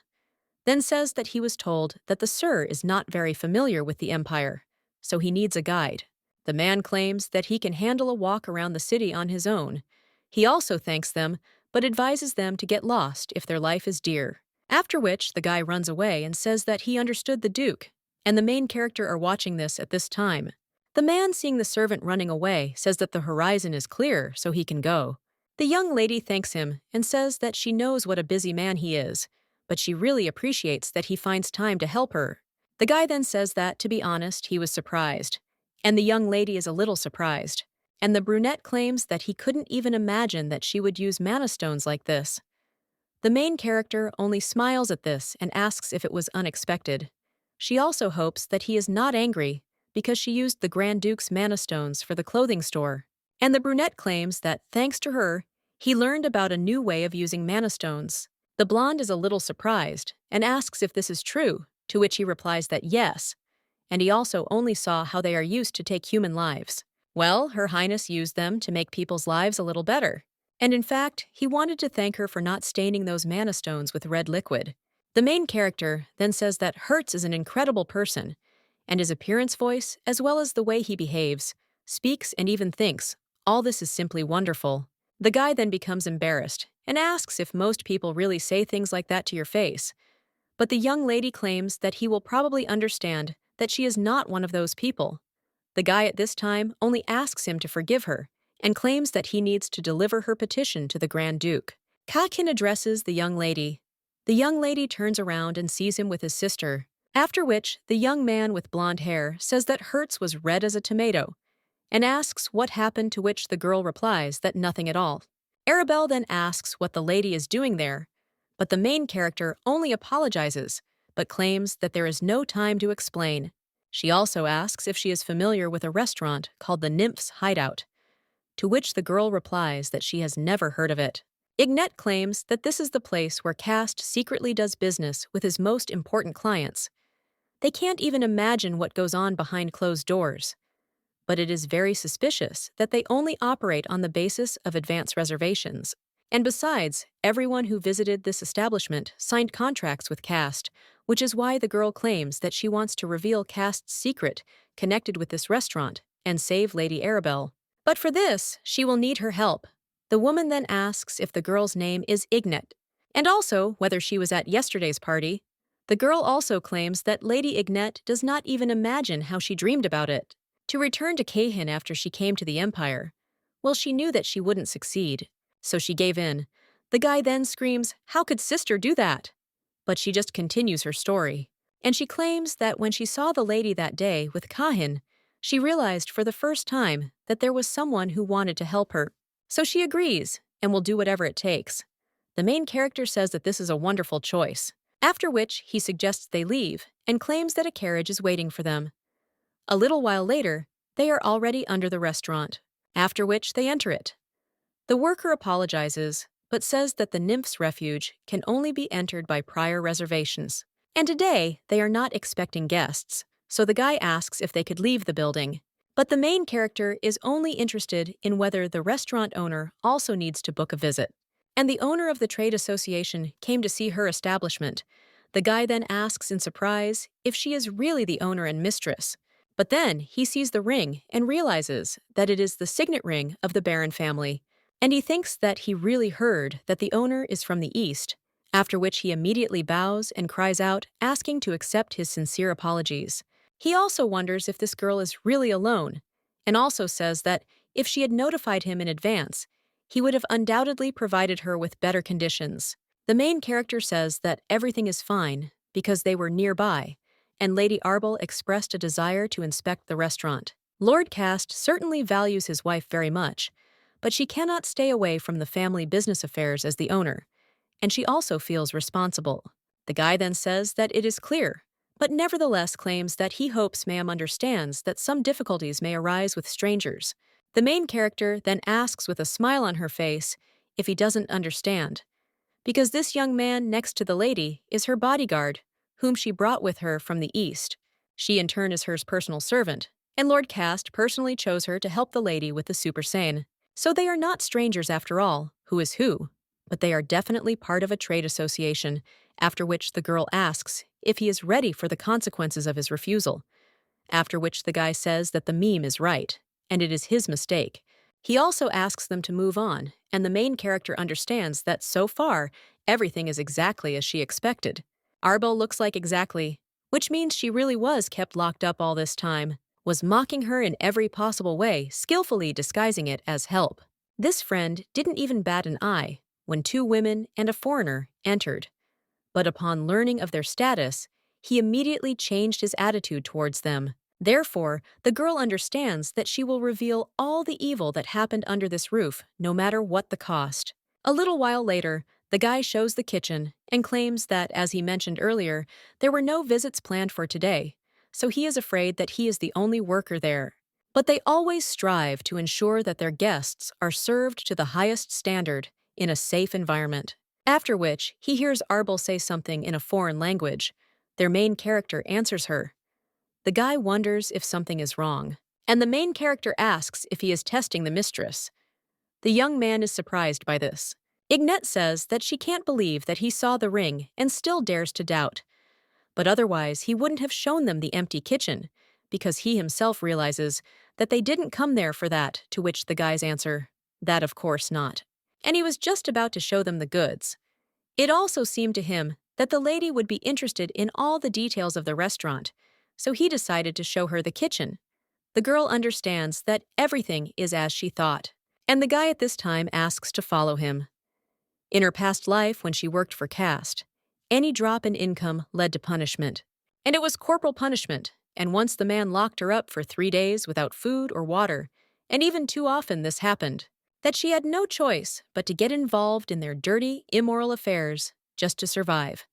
then says that he was told that the Sir is not very familiar with the Empire, so he needs a guide. The man claims that he can handle a walk around the city on his own. He also thanks them, but advises them to get lost if their life is dear. After which, the guy runs away and says that he understood the Duke, and the main character are watching this at this time. The man, seeing the servant running away, says that the horizon is clear so he can go. The young lady thanks him and says that she knows what a busy man he is, but she really appreciates that he finds time to help her. The guy then says that, to be honest, he was surprised, and the young lady is a little surprised, and the brunette claims that he couldn't even imagine that she would use mana stones like this. The main character only smiles at this and asks if it was unexpected. She also hopes that he is not angry because she used the Grand Duke's mana stones for the clothing store. And the brunette claims that, thanks to her, he learned about a new way of using mana stones. The blonde is a little surprised and asks if this is true, to which he replies that yes, and he also only saw how they are used to take human lives. Well, Her Highness used them to make people's lives a little better. And in fact, he wanted to thank her for not staining those mana stones with red liquid. The main character then says that Hertz is an incredible person, and his appearance, voice, as well as the way he behaves, speaks, and even thinks, all this is simply wonderful. The guy then becomes embarrassed and asks if most people really say things like that to your face. But the young lady claims that he will probably understand that she is not one of those people. The guy at this time only asks him to forgive her and claims that he needs to deliver her petition to the Grand Duke. Kahin addresses the young lady. The young lady turns around and sees him with his sister, after which the young man with blonde hair says that Hertz was red as a tomato and asks what happened, to which the girl replies that nothing at all. Arbell then asks what the lady is doing there, but the main character only apologizes but claims that there is no time to explain. She also asks if she is familiar with a restaurant called the Nymph's Hideout, to which the girl replies that she has never heard of it. Ignat claims that this is the place where Cast secretly does business with his most important clients. They can't even imagine what goes on behind closed doors, but it is very suspicious that they only operate on the basis of advance reservations. And besides, everyone who visited this establishment signed contracts with Cast, which is why the girl claims that she wants to reveal Cast's secret connected with this restaurant and save Lady Arbell. But for this, she will need her help. The woman then asks if the girl's name is Ignat, and also whether she was at yesterday's party. The girl also claims that Lady Ignat does not even imagine how she dreamed about it. To return to Kahin after she came to the Empire, well, she knew that she wouldn't succeed, so she gave in. The guy then screams, "How could sister do that?" But she just continues her story. And she claims that when she saw the lady that day with Kahin, she realized for the first time that there was someone who wanted to help her. So she agrees and will do whatever it takes. The main character says that this is a wonderful choice, after which he suggests they leave and claims that a carriage is waiting for them. A little while later, they are already under the restaurant, after which they enter it. The worker apologizes, but says that the Nymph's Refuge can only be entered by prior reservations. And today, they are not expecting guests, so the guy asks if they could leave the building. But the main character is only interested in whether the restaurant owner also needs to book a visit. And the owner of the trade association came to see her establishment. The guy then asks in surprise if she is really the owner and mistress. But then he sees the ring and realizes that it is the signet ring of the Baron family, and he thinks that he really heard that the owner is from the East, after which he immediately bows and cries out, asking to accept his sincere apologies. He also wonders if this girl is really alone, and also says that if she had notified him in advance, he would have undoubtedly provided her with better conditions. The main character says that everything is fine because they were nearby, and Lady Arbell expressed a desire to inspect the restaurant. Lord Cast certainly values his wife very much, but she cannot stay away from the family business affairs as the owner, and she also feels responsible. The guy then says that it is clear, but nevertheless claims that he hopes ma'am understands that some difficulties may arise with strangers. The main character then asks with a smile on her face if he doesn't understand, because this young man next to the lady is her bodyguard, whom she brought with her from the East. She in turn is her personal servant, and Lord Cast personally chose her to help the lady with the super sane. So they are not strangers after all, who is who, but they are definitely part of a trade association, after which the girl asks if he is ready for the consequences of his refusal, after which the guy says that the meme is right, and it is his mistake. He also asks them to move on, and the main character understands that so far, everything is exactly as she expected. Arbell looks like exactly, which means she really was kept locked up all this time, was mocking her in every possible way, skillfully disguising it as help. This friend didn't even bat an eye when 2 women and a foreigner entered. But upon learning of their status, he immediately changed his attitude towards them. Therefore, the girl understands that she will reveal all the evil that happened under this roof, no matter what the cost. A little while later, the guy shows the kitchen and claims that, as he mentioned earlier, there were no visits planned for today, so he is afraid that he is the only worker there. But they always strive to ensure that their guests are served to the highest standard in a safe environment. After which, he hears Arbell say something in a foreign language. Their main character answers her. The guy wonders if something is wrong, and the main character asks if he is testing the mistress. The young man is surprised by this. Ignat says that she can't believe that he saw the ring and still dares to doubt. But otherwise, he wouldn't have shown them the empty kitchen, because he himself realizes that they didn't come there for that, to which the guys answer, that of course not. And he was just about to show them the goods. It also seemed to him that the lady would be interested in all the details of the restaurant, so he decided to show her the kitchen. The girl understands that everything is as she thought, and the guy at this time asks to follow him. In her past life when she worked for Cast, Any drop in income led to punishment. And it was corporal punishment, and once the man locked her up for 3 days without food or water, and even too often this happened, that she had no choice but to get involved in their dirty, immoral affairs just to survive.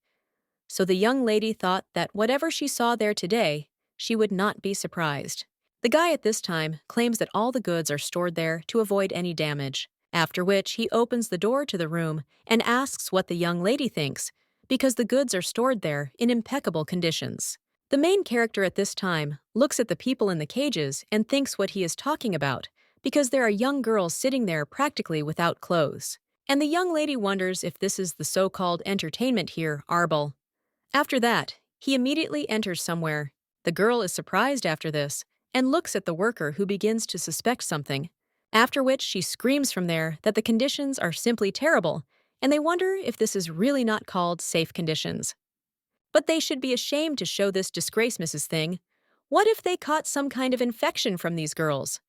So the young lady thought that whatever she saw there today, she would not be surprised. The guy at this time claims that all the goods are stored there to avoid any damage, after which he opens the door to the room and asks what the young lady thinks, because the goods are stored there in impeccable conditions. The main character at this time looks at the people in the cages and thinks what he is talking about, because there are young girls sitting there practically without clothes. And the young lady wonders if this is the so-called entertainment here, Arbell. After that, he immediately enters somewhere. The girl is surprised after this and looks at the worker who begins to suspect something, after which she screams from there that the conditions are simply terrible, and they wonder if this is really not called safe conditions. But they should be ashamed to show this disgrace, Mrs. Thing. What if they caught some kind of infection from these girls?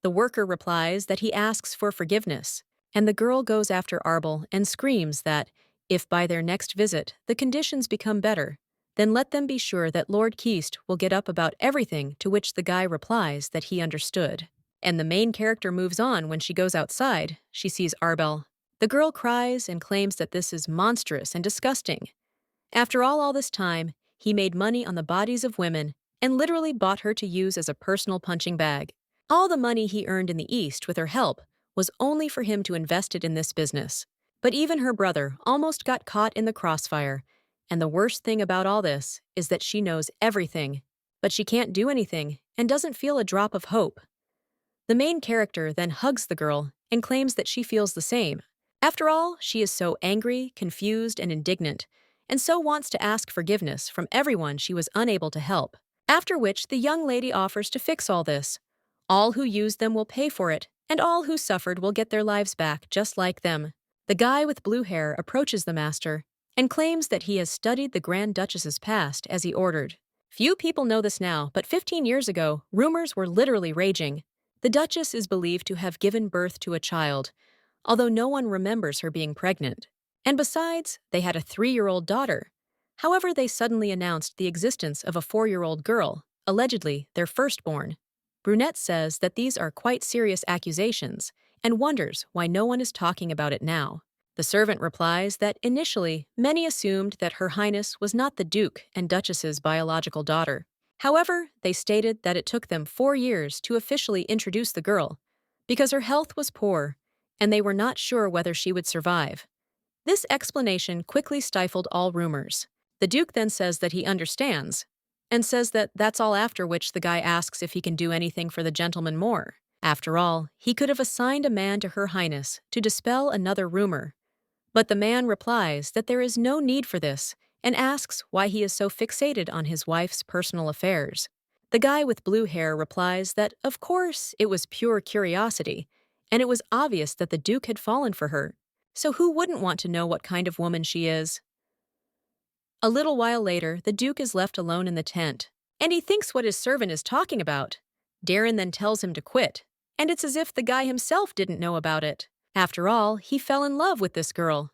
The worker replies that he asks for forgiveness, and the girl goes after Arbell and screams that, if by their next visit the conditions become better, then let them be sure that Lord Keast will get up about everything, to which the guy replies that he understood. And the main character moves on. When she goes outside, she sees Arbell. The girl cries and claims that this is monstrous and disgusting. After all this time, he made money on the bodies of women and literally bought her to use as a personal punching bag. All the money he earned in the East with her help was only for him to invest it in this business. But even her brother almost got caught in the crossfire, and the worst thing about all this is that she knows everything, but she can't do anything and doesn't feel a drop of hope. The main character then hugs the girl and claims that she feels the same. After all, she is so angry, confused, and indignant, and so wants to ask forgiveness from everyone she was unable to help. After which the young lady offers to fix all this. All who used them will pay for it, and all who suffered will get their lives back just like them. The guy with blue hair approaches the master and claims that he has studied the Grand Duchess's past as he ordered. Few people know this now, but 15 years ago, rumors were literally raging. The Duchess is believed to have given birth to a child, although no one remembers her being pregnant. And besides, they had a 3-year-old daughter. However, they suddenly announced the existence of a 4-year-old girl, allegedly their firstborn. Brunette says that these are quite serious accusations and wonders why no one is talking about it now. The servant replies that initially many assumed that Her Highness was not the Duke and Duchess's biological daughter. However, they stated that it took them 4 years to officially introduce the girl, because her health was poor, and they were not sure whether she would survive. This explanation quickly stifled all rumors. The Duke then says that he understands, and says that that's all, after which the guy asks if he can do anything for the gentleman more. After all, he could have assigned a man to Her Highness to dispel another rumor. But the man replies that there is no need for this and asks why he is so fixated on his wife's personal affairs. The guy with blue hair replies that, of course, it was pure curiosity, and it was obvious that the Duke had fallen for her. So who wouldn't want to know what kind of woman she is? A little while later, the Duke is left alone in the tent, and he thinks what his servant is talking about. Darren then tells him to quit, and it's as if the guy himself didn't know about it. After all, he fell in love with this girl.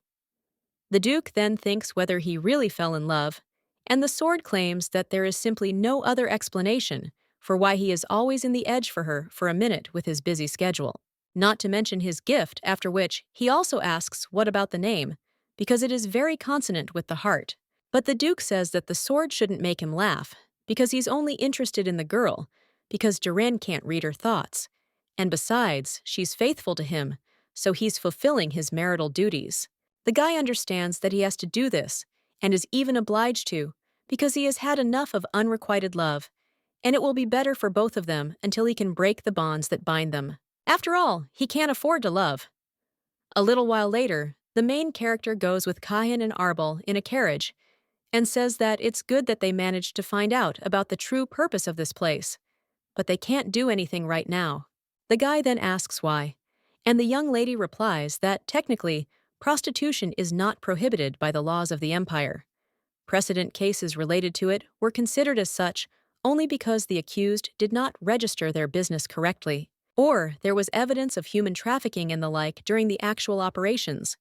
The Duke then thinks whether he really fell in love, and the sword claims that there is simply no other explanation for why he is always in the edge for her for a minute with his busy schedule. Not to mention his gift, after which he also asks what about the name, because it is very consonant with the heart. But the Duke says that the sword shouldn't make him laugh, because he's only interested in the girl, because Duran can't read her thoughts. And besides, she's faithful to him, so he's fulfilling his marital duties. The guy understands that he has to do this, and is even obliged to, because he has had enough of unrequited love, and it will be better for both of them until he can break the bonds that bind them. After all, he can't afford to love. A little while later, the main character goes with Kahin and Arbell in a carriage, and says that it's good that they managed to find out about the true purpose of this place, but they can't do anything right now. The guy then asks why, and the young lady replies that technically, prostitution is not prohibited by the laws of the empire. Precedent cases related to it were considered as such only because the accused did not register their business correctly, or there was evidence of human trafficking and the like during the actual operations.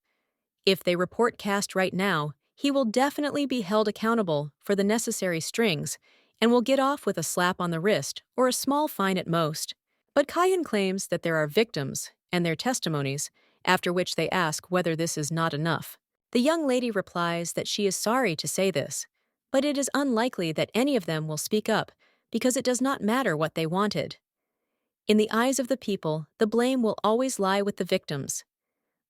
If they report caste right now, he will definitely be held accountable for the necessary strings and will get off with a slap on the wrist or a small fine at most. But Kahin claims that there are victims and their testimonies, after which they ask whether this is not enough. The young lady replies that she is sorry to say this, but it is unlikely that any of them will speak up because it does not matter what they wanted. In the eyes of the people, the blame will always lie with the victims.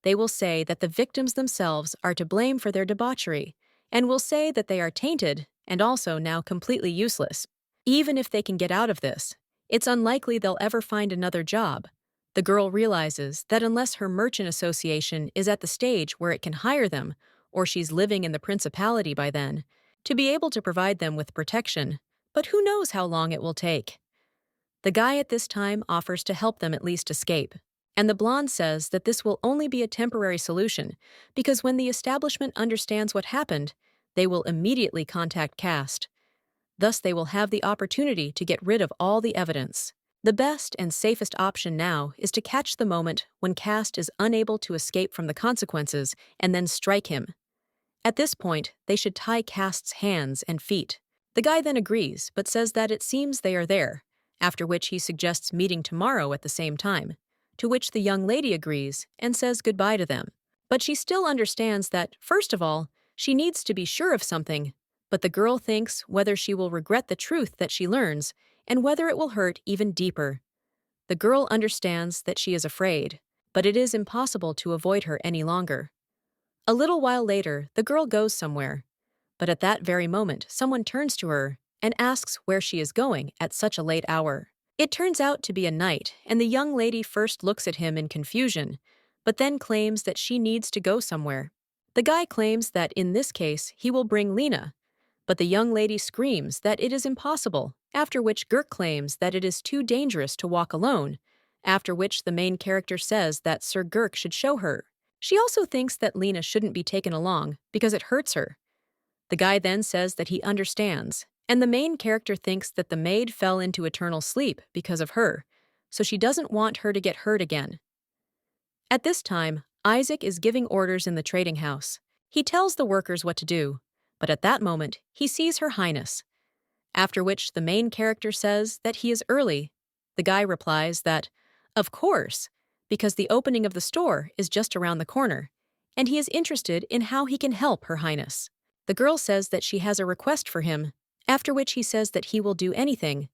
They will say that the victims themselves are to blame for their debauchery, and will say that they are tainted and also now completely useless. Even if they can get out of this, it's unlikely they'll ever find another job. The girl realizes that unless her merchant association is at the stage where it can hire them, or she's living in the principality by then, to be able to provide them with protection, but who knows how long it will take. The guy at this time offers to help them at least escape, and the blonde says that this will only be a temporary solution because when the establishment understands what happened, they will immediately contact Cast. Thus, they will have the opportunity to get rid of all the evidence. The best and safest option now is to catch the moment when Cast is unable to escape from the consequences and then strike him. At this point, they should tie Cast's hands and feet. The guy then agrees, but says that it seems they are there, after which he suggests meeting tomorrow at the same time, to which the young lady agrees and says goodbye to them. But she still understands that, first of all, she needs to be sure of something, but the girl thinks whether she will regret the truth that she learns and whether it will hurt even deeper. The girl understands that she is afraid, but it is impossible to avoid her any longer. A little while later, the girl goes somewhere, but at that very moment, someone turns to her and asks where she is going at such a late hour. It turns out to be a knight, and the young lady first looks at him in confusion, but then claims that she needs to go somewhere. The guy claims that in this case he will bring Lena, but the young lady screams that it is impossible, after which Girk claims that it is too dangerous to walk alone, after which the main character says that Sir Girk should show her. She also thinks that Lena shouldn't be taken along because it hurts her. The guy then says that he understands, and the main character thinks that the maid fell into eternal sleep because of her, so she doesn't want her to get hurt again. At this time, Isaac is giving orders in the trading house. He tells the workers what to do, but at that moment, he sees Her Highness. After which the main character says that he is early. The guy replies that, of course, because the opening of the store is just around the corner, and he is interested in how he can help Her Highness. The girl says that she has a request for him, after which he says that he will do anything.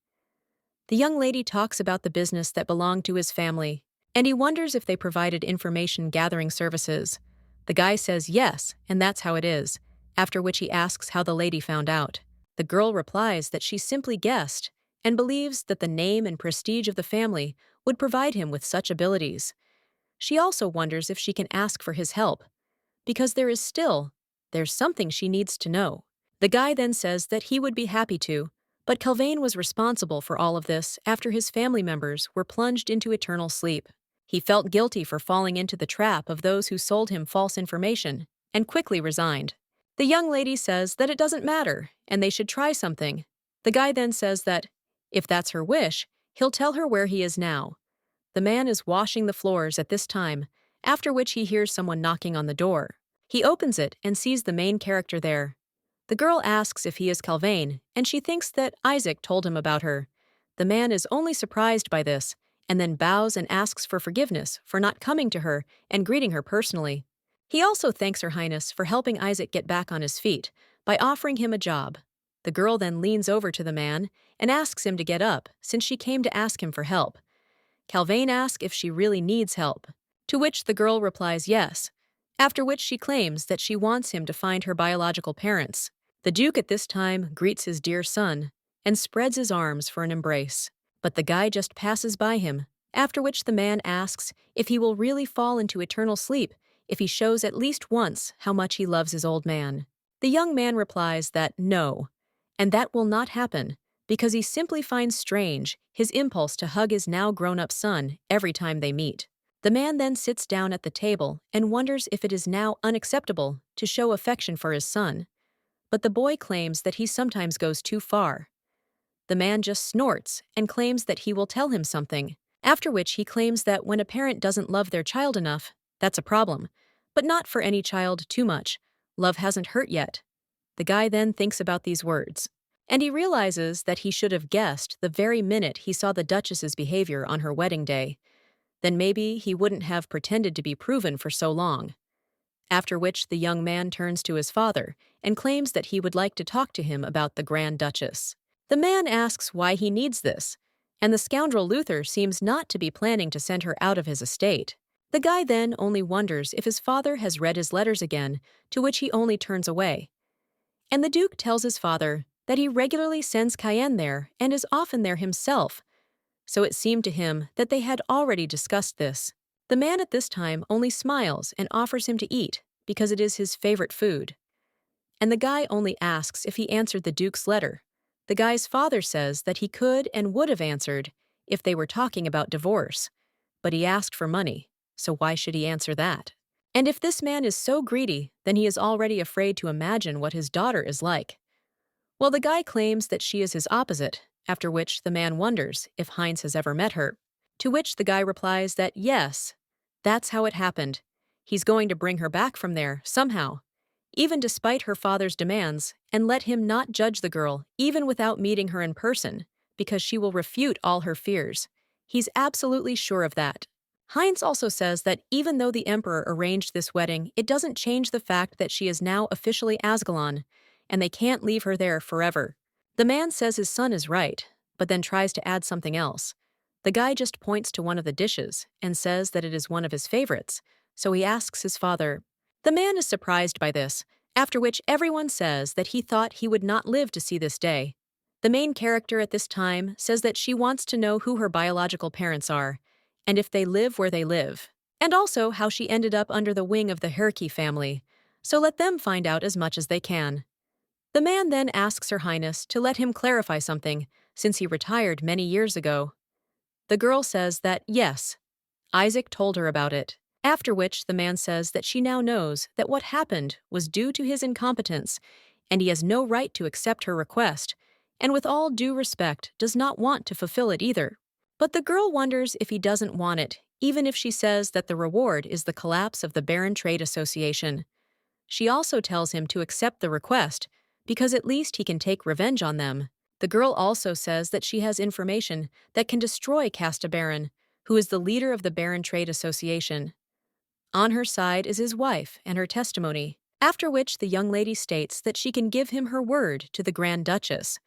The young lady talks about the business that belonged to his family, and he wonders if they provided information gathering services. The guy says yes, and that's how it is, after which he asks how the lady found out. The girl replies that she simply guessed and believes that the name and prestige of the family would provide him with such abilities. She also wonders if she can ask for his help, because there's something she needs to know. The guy then says that he would be happy to, but Calvain was responsible for all of this after his family members were plunged into eternal sleep. He felt guilty for falling into the trap of those who sold him false information, and quickly resigned. The young lady says that it doesn't matter, and they should try something. The guy then says that, if that's her wish, he'll tell her where he is now. The man is washing the floors at this time, after which he hears someone knocking on the door. He opens it and sees the main character there. The girl asks if he is Calvain, and she thinks that Isaac told him about her. The man is only surprised by this, and then bows and asks for forgiveness for not coming to her and greeting her personally. He also thanks Her Highness for helping Isaac get back on his feet by offering him a job. The girl then leans over to the man and asks him to get up since she came to ask him for help. Calvain asks if she really needs help, to which the girl replies yes, after which she claims that she wants him to find her biological parents. The Duke at this time greets his dear son and spreads his arms for an embrace, but the guy just passes by him, after which the man asks if he will really fall into eternal sleep if he shows at least once how much he loves his old man. The young man replies that no, and that will not happen, because he simply finds strange his impulse to hug his now grown-up son every time they meet. The man then sits down at the table and wonders if it is now unacceptable to show affection for his son, but the boy claims that he sometimes goes too far. The man just snorts and claims that he will tell him something, after which he claims that when a parent doesn't love their child enough, that's a problem, but not for any child too much, "Love hasn't hurt yet." The guy then thinks about these words. And he realizes that he should have guessed the very minute he saw the Duchess's behavior on her wedding day. Then maybe he wouldn't have pretended to be proven for so long. After which the young man turns to his father and claims that he would like to talk to him about the Grand Duchess. The man asks why he needs this, and the scoundrel Luther seems not to be planning to send her out of his estate. The guy then only wonders if his father has read his letters again, to which he only turns away. And the Duke tells his father that he regularly sends Kahin there and is often there himself, so it seemed to him that they had already discussed this. The man at this time only smiles and offers him to eat, because it is his favorite food. And the guy only asks if he answered the Duke's letter. The guy's father says that he could and would have answered if they were talking about divorce, but he asked for money, so why should he answer that? And if this man is so greedy, then he is already afraid to imagine what his daughter is like. Well, the guy claims that she is his opposite, after which the man wonders if Heinz has ever met her. To which the guy replies that yes, that's how it happened. He's going to bring her back from there, somehow, even despite her father's demands, and let him not judge the girl, even without meeting her in person, because she will refute all her fears. He's absolutely sure of that. Heinz also says that even though the emperor arranged this wedding, it doesn't change the fact that she is now officially Ascalon, and they can't leave her there forever. The man says his son is right, but then tries to add something else. The guy just points to one of the dishes and says that it is one of his favorites, so he asks his father. The man is surprised by this, after which everyone says that he thought he would not live to see this day. The main character at this time says that she wants to know who her biological parents are, and if they live where they live, and also how she ended up under the wing of the Herky family, so let them find out as much as they can. The man then asks Her Highness to let him clarify something, since he retired many years ago. The girl says that yes, Isaac told her about it, after which the man says that she now knows that what happened was due to his incompetence, and he has no right to accept her request, and with all due respect does not want to fulfill it either. But the girl wonders if he doesn't want it, even if she says that the reward is the collapse of the Baron Trade Association. She also tells him to accept the request, because at least he can take revenge on them. The girl also says that she has information that can destroy Casta Baron, who is the leader of the Baron Trade Association. On her side is his wife and her testimony, after which the young lady states that she can give him her word to the Grand Duchess,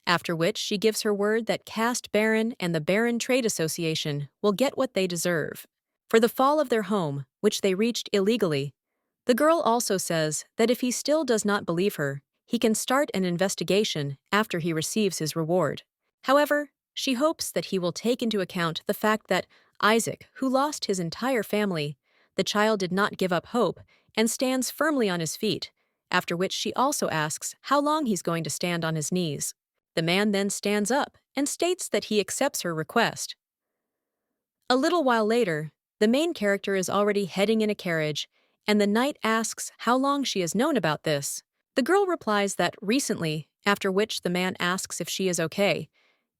after which she gives her word that Cast Baron and the Baron Trade Association will get what they deserve for the fall of their home, which they reached illegally. The girl also says that if he still does not believe her, he can start an investigation after he receives his reward. However, she hopes that he will take into account the fact that Isaac, who lost his entire family, the child did not give up hope and stands firmly on his feet, after which she also asks how long he's going to stand on his knees. The man then stands up and states that he accepts her request. A little while later, the main character is already heading in a carriage, and the knight asks how long she has known about this. The girl replies that recently, after which the man asks if she is okay.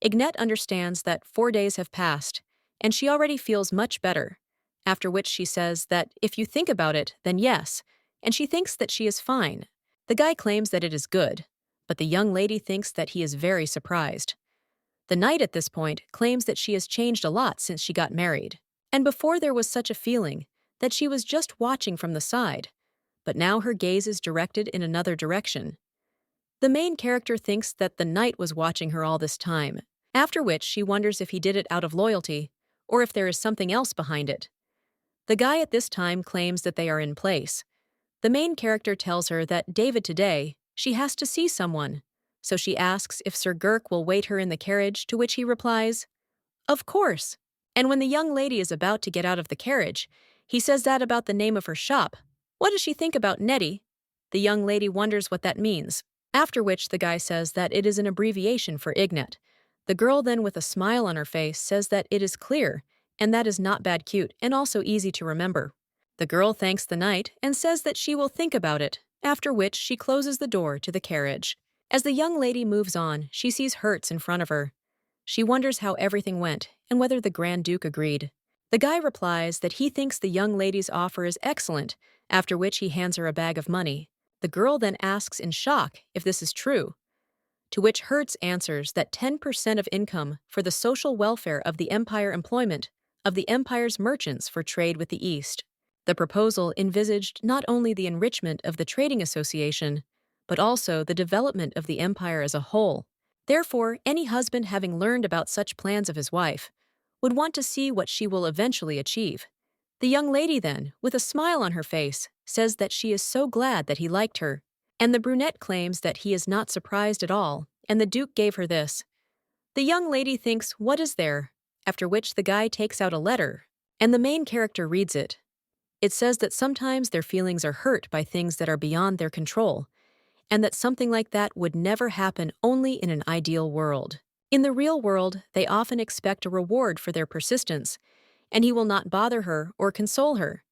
Ignette understands that 4 days have passed, and she already feels much better, after which she says that if you think about it, then yes, and she thinks that she is fine. The guy claims that it is good, but the young lady thinks that he is very surprised. The knight at this point claims that she has changed a lot since she got married, and before there was such a feeling that she was just watching from the side, but now her gaze is directed in another direction. The main character thinks that the knight was watching her all this time, after which she wonders if he did it out of loyalty, or if there is something else behind it. The guy at this time claims that they are in place. The main character tells her that David today, she has to see someone, so she asks if Sir Girk will wait her in the carriage, to which he replies, "Of course." And when the young lady is about to get out of the carriage, he says that about the name of her shop. What does she think about Nettie? The young lady wonders what that means, after which the guy says that it is an abbreviation for Ignette. The girl then with a smile on her face says that it is clear, and that is not bad cute and also easy to remember. The girl thanks the knight and says that she will think about it, after which she closes the door to the carriage. As the young lady moves on, she sees Hertz in front of her. She wonders how everything went and whether the Grand Duke agreed. The guy replies that he thinks the young lady's offer is excellent, after which he hands her a bag of money. The girl then asks in shock if this is true, to which Hertz answers that 10% of income for the social welfare of the empire employment of the empire's merchants for trade with the East. The proposal envisaged not only the enrichment of the trading association, but also the development of the empire as a whole. Therefore, any husband having learned about such plans of his wife would want to see what she will eventually achieve. The young lady then, with a smile on her face, says that she is so glad that he liked her, and the brunette claims that he is not surprised at all, and the Duke gave her this. The young lady thinks, "What is there?" After which the guy takes out a letter, and the main character reads it. It says that sometimes their feelings are hurt by things that are beyond their control, and that something like that would never happen only in an ideal world. In the real world, they often expect a reward for their persistence, and he will not bother her or console her.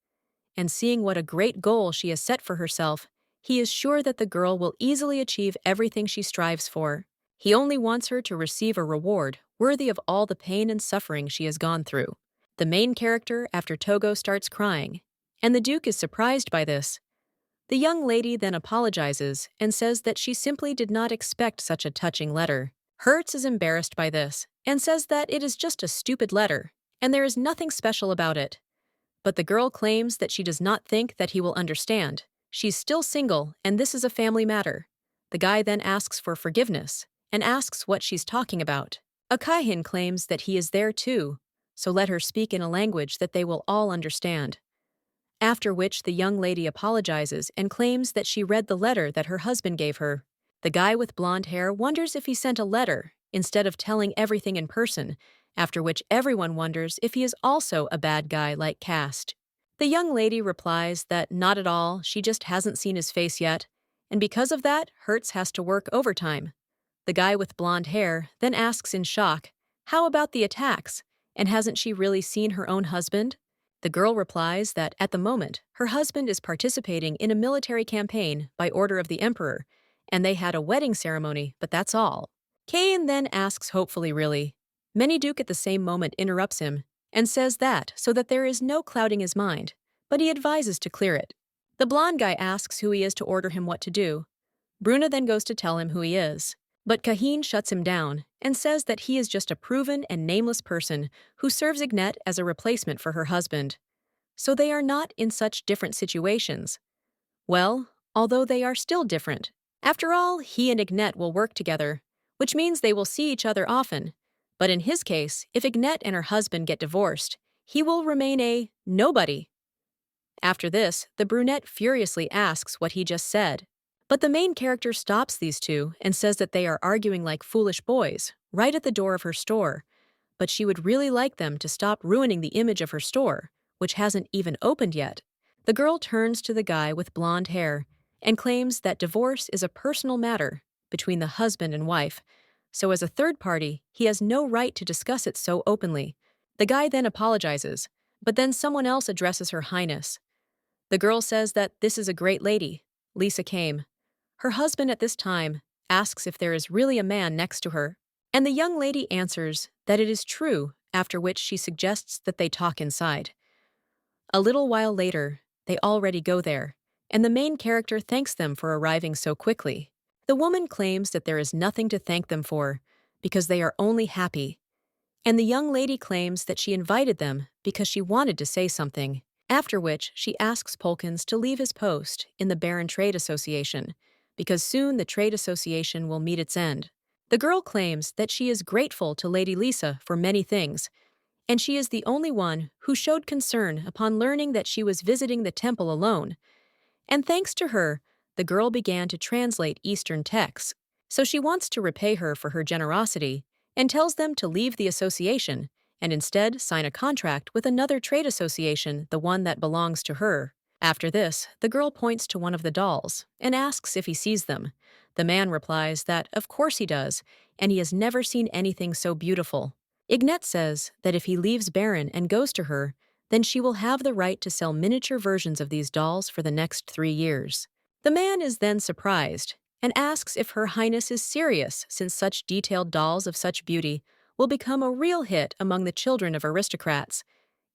And seeing what a great goal she has set for herself, he is sure that the girl will easily achieve everything she strives for. He only wants her to receive a reward worthy of all the pain and suffering she has gone through. The main character, after Togo, starts crying, and the Duke is surprised by this. The young lady then apologizes and says that she simply did not expect such a touching letter. Hertz is embarrassed by this and says that it is just a stupid letter, and there is nothing special about it. But the girl claims that she does not think that he will understand. She's still single, and this is a family matter. The guy then asks for forgiveness and asks what she's talking about. A Kahin claims that he is there too, so let her speak in a language that they will all understand. After which the young lady apologizes and claims that she read the letter that her husband gave her. The guy with blonde hair wonders if he sent a letter instead of telling everything in person, after which everyone wonders if he is also a bad guy like Cast. The young lady replies that not at all, she just hasn't seen his face yet, and because of that, Hertz has to work overtime. The guy with blonde hair then asks in shock, "How about the attacks? And hasn't she really seen her own husband?" The girl replies that at the moment, her husband is participating in a military campaign by order of the emperor, and they had a wedding ceremony, but that's all. Kahin then asks hopefully really. Many Duke at the same moment interrupts him and says that so that there is no clouding his mind, but he advises to clear it. The blonde guy asks who he is to order him what to do. Bruna then goes to tell him who he is, but Kahin shuts him down and says that he is just a proven and nameless person who serves Ignette as a replacement for her husband. So they are not in such different situations. Well, although they are still different. After all, he and Ignette will work together, which means they will see each other often. But in his case, if Ignette and her husband get divorced, he will remain a nobody. After this, the brunette furiously asks what he just said. But the main character stops these two and says that they are arguing like foolish boys, right at the door of her store. But she would really like them to stop ruining the image of her store, which hasn't even opened yet. The girl turns to the guy with blonde hair and claims that divorce is a personal matter between the husband and wife, so as a third party, he has no right to discuss it so openly. The guy then apologizes, but then someone else addresses Her Highness. The girl says that this is a great lady, Lisa came. Her husband at this time asks if there is really a man next to her, and the young lady answers that it is true, after which she suggests that they talk inside. A little while later, they already go there, and the main character thanks them for arriving so quickly. The woman claims that there is nothing to thank them for, because they are only happy, and the young lady claims that she invited them because she wanted to say something, after which she asks Polkins to leave his post in the Baron Trade Association, because soon the trade association will meet its end. The girl claims that she is grateful to Lady Lisa for many things, and she is the only one who showed concern upon learning that she was visiting the temple alone. And thanks to her, the girl began to translate Eastern texts, so she wants to repay her for her generosity and tells them to leave the association and instead sign a contract with another trade association, the one that belongs to her. After this, the girl points to one of the dolls and asks if he sees them. The man replies that of course he does, and he has never seen anything so beautiful. Ignette says that if he leaves Baron and goes to her, then she will have the right to sell miniature versions of these dolls for the next 3 years. The man is then surprised and asks if Her Highness is serious, since such detailed dolls of such beauty will become a real hit among the children of aristocrats,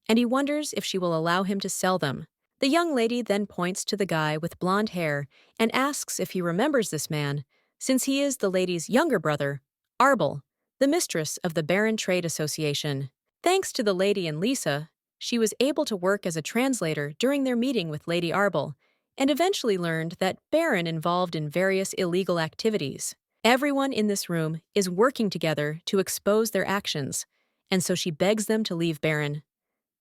and he wonders if she will allow him to sell them. The young lady then points to the guy with blonde hair and asks if he remembers this man, since he is the lady's younger brother, Arbell, the mistress of the Baron Trade Association. Thanks to the lady and Lisa, she was able to work as a translator during their meeting with Lady Arbell, and eventually learned that Baron involved in various illegal activities. Everyone in this room is working together to expose their actions, and so she begs them to leave Baron.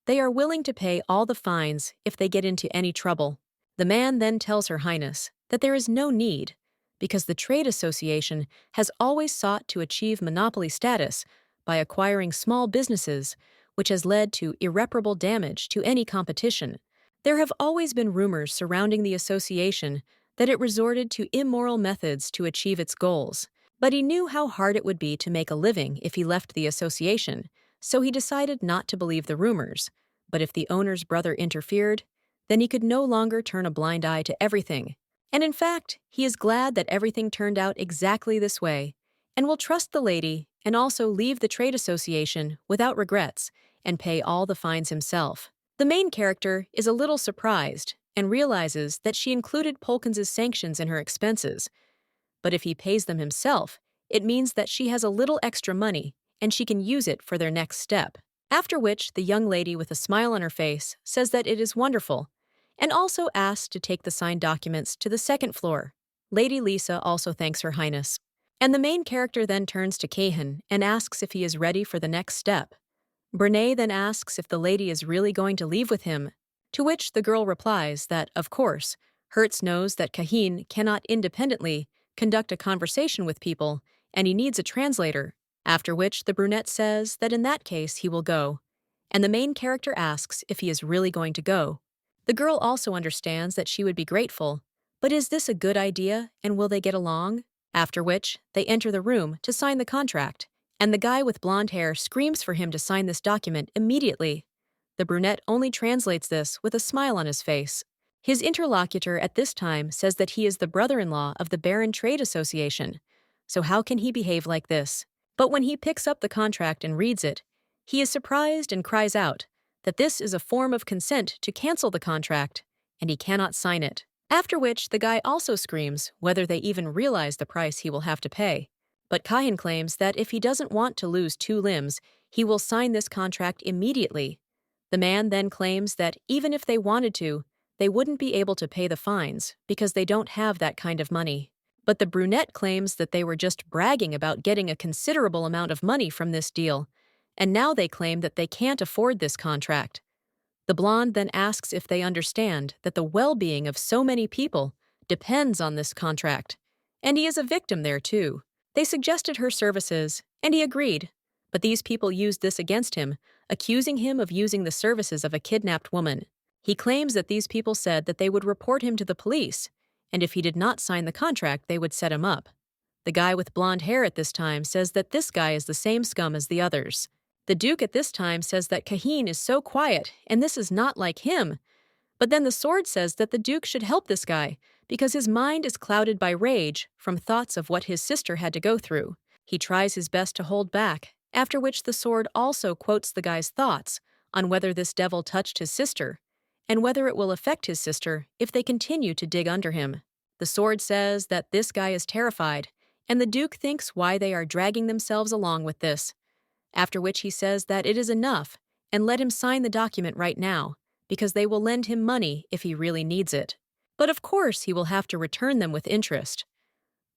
They are willing to pay all the fines if they get into any trouble. The man then tells Her Highness that there is no need, because the Trade Association has always sought to achieve monopoly status by acquiring small businesses, which has led to irreparable damage to any competition. There have always been rumors surrounding the association that it resorted to immoral methods to achieve its goals, but he knew how hard it would be to make a living if he left the association, so he decided not to believe the rumors. But if the owner's brother interfered, then he could no longer turn a blind eye to everything. And in fact, he is glad that everything turned out exactly this way, and will trust the lady and also leave the trade association without regrets and pay all the fines himself. The main character is a little surprised and realizes that she included Polkins's sanctions in her expenses, but if he pays them himself, it means that she has a little extra money and she can use it for their next step. After which, the young lady with a smile on her face says that it is wonderful, and also asks to take the signed documents to the second floor. Lady Lisa also thanks Her Highness. And the main character then turns to Kahin and asks if he is ready for the next step. Brene then asks if the lady is really going to leave with him, to which the girl replies that, of course, Hertz knows that Kahin cannot independently conduct a conversation with people, and he needs a translator, after which the brunette says that in that case he will go, and the main character asks if he is really going to go. The girl also understands that she would be grateful, but is this a good idea, and will they get along? After which, they enter the room to sign the contract, and the guy with blonde hair screams for him to sign this document immediately. The brunette only translates this with a smile on his face. His interlocutor at this time says that he is the brother-in-law of the Baron Trade Association, so how can he behave like this? But when he picks up the contract and reads it, he is surprised and cries out that this is a form of consent to cancel the contract, and he cannot sign it. After which, the guy also screams whether they even realize the price he will have to pay. But Kahin claims that if he doesn't want to lose 2 limbs, he will sign this contract immediately. The man then claims that even if they wanted to, they wouldn't be able to pay the fines because they don't have that kind of money. But the brunette claims that they were just bragging about getting a considerable amount of money from this deal, and now they claim that they can't afford this contract. The blonde then asks if they understand that the well-being of so many people depends on this contract, and he is a victim there too. They suggested her services, and he agreed, but these people used this against him, accusing him of using the services of a kidnapped woman. He claims that these people said that they would report him to the police, and if he did not sign the contract, they would set him up. The guy with blonde hair at this time says that this guy is the same scum as the others. The Duke at this time says that Kahin is so quiet, and this is not like him. But then the sword says that the Duke should help this guy, because his mind is clouded by rage from thoughts of what his sister had to go through. He tries his best to hold back, after which the sword also quotes the guy's thoughts on whether this devil touched his sister, and whether it will affect his sister if they continue to dig under him. The sword says that this guy is terrified, and the Duke thinks why they are dragging themselves along with this. After which he says that it is enough, and let him sign the document right now, because they will lend him money if he really needs it. But of course he will have to return them with interest.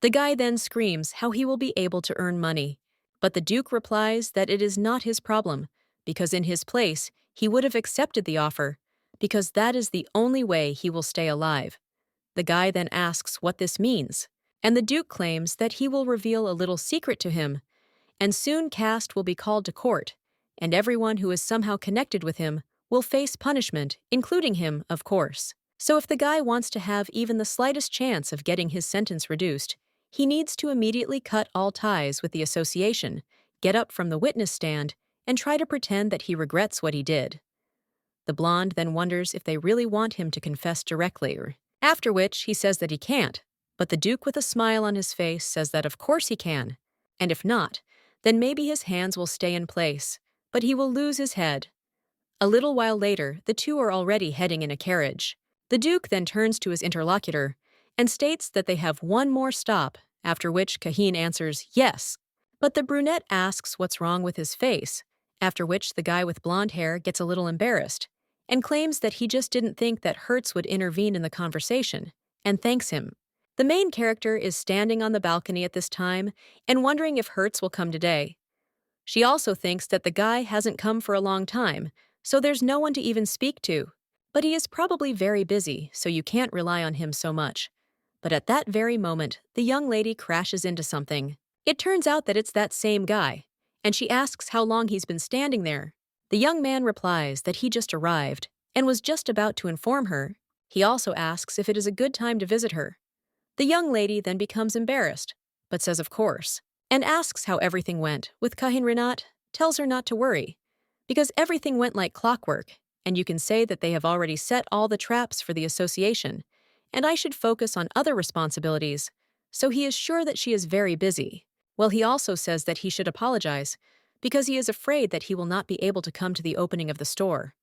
The guy then screams how he will be able to earn money, but the Duke replies that it is not his problem, because in his place he would have accepted the offer, because that is the only way he will stay alive. The guy then asks what this means, and the Duke claims that he will reveal a little secret to him, and soon Cast will be called to court, and everyone who is somehow connected with him will face punishment, including him, of course. So if the guy wants to have even the slightest chance of getting his sentence reduced, he needs to immediately cut all ties with the association, get up from the witness stand, and try to pretend that he regrets what he did. The blonde then wonders if they really want him to confess directly, after which he says that he can't, but the Duke with a smile on his face says that of course he can, and if not, then maybe his hands will stay in place, but he will lose his head. A little while later, the two are already heading in a carriage. The Duke then turns to his interlocutor and states that they have one more stop, after which Kahin answers yes. But the brunette asks what's wrong with his face, after which the guy with blonde hair gets a little embarrassed and claims that he just didn't think that Hertz would intervene in the conversation, and thanks him. The main character is standing on the balcony at this time and wondering if Hertz will come today. She also thinks that the guy hasn't come for a long time, so there's no one to even speak to. But he is probably very busy, so you can't rely on him so much. But at that very moment, the young lady crashes into something. It turns out that it's that same guy, and she asks how long he's been standing there. The young man replies that he just arrived and was just about to inform her. He also asks if it is a good time to visit her. The young lady then becomes embarrassed, but says of course, and asks how everything went with Kahin. Renat tells her not to worry, because everything went like clockwork, and you can say that they have already set all the traps for the association, and I should focus on other responsibilities, so he is sure that she is very busy. Well, he also says that he should apologize, because he is afraid that he will not be able to come to the opening of the store.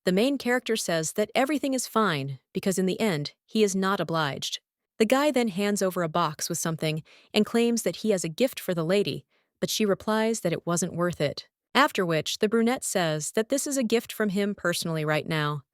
The main character says that everything is fine, because in the end, he is not obliged. The guy then hands over a box with something and claims that he has a gift for the lady, but she replies that it wasn't worth it. After which, the brunette says that this is a gift from him personally right now.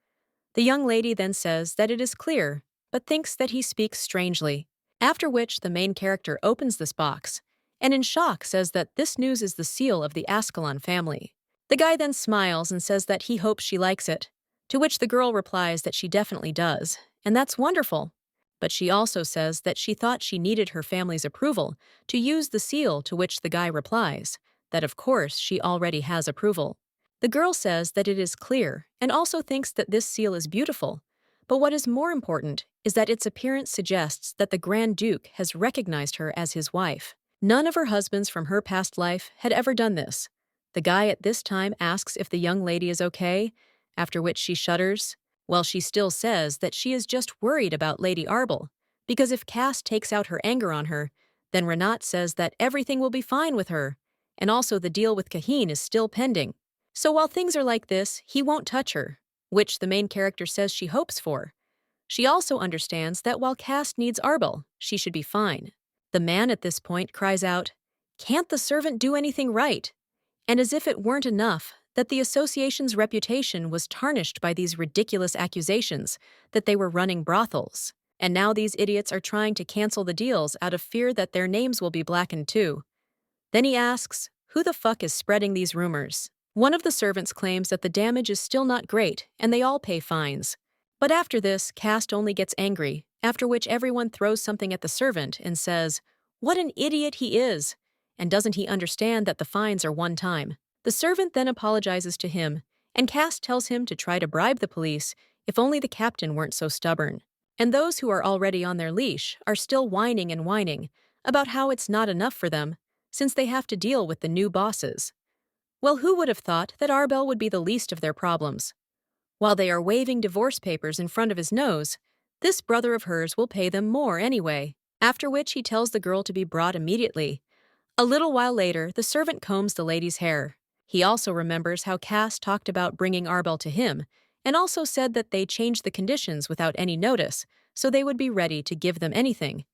The young lady then says that it is clear, but thinks that he speaks strangely. After which, the main character opens this box, and in shock says that this news is the seal of the Ascalon family. The guy then smiles and says that he hopes she likes it, to which the girl replies that she definitely does, and that's wonderful. But she also says that she thought she needed her family's approval to use the seal, to which the guy replies that of course she already has approval. The girl says that it is clear and also thinks that this seal is beautiful, but what is more important is that its appearance suggests that the Grand Duke has recognized her as his wife. None of her husbands from her past life had ever done this. The guy at this time asks if the young lady is okay, after which she shudders. Well, she still says that she is just worried about Lady Arbell, because if Cass takes out her anger on her, then Renat says that everything will be fine with her, and also the deal with Kahin is still pending. So while things are like this, he won't touch her, which the main character says she hopes for. She also understands that while Cass needs Arbell, she should be fine. The man at this point cries out, "Can't the servant do anything right?" And as if it weren't enough, that the association's reputation was tarnished by these ridiculous accusations that they were running brothels. And now these idiots are trying to cancel the deals out of fear that their names will be blackened too. Then he asks, who the fuck is spreading these rumors? One of the servants claims that the damage is still not great and they all pay fines. But after this, Cast only gets angry, after which everyone throws something at the servant and says, "What an idiot he is! And doesn't he understand that the fines are one time?" The servant then apologizes to him, and Cast tells him to try to bribe the police if only the captain weren't so stubborn. And those who are already on their leash are still whining and whining about how it's not enough for them, since they have to deal with the new bosses. Well, who would have thought that Arbell would be the least of their problems? While they are waving divorce papers in front of his nose, this brother of hers will pay them more anyway, after which he tells the girl to be brought immediately. A little while later, the servant combs the lady's hair. He also remembers how Cass talked about bringing Arbell to him, and also said that they changed the conditions without any notice, so they would be ready to give them anything.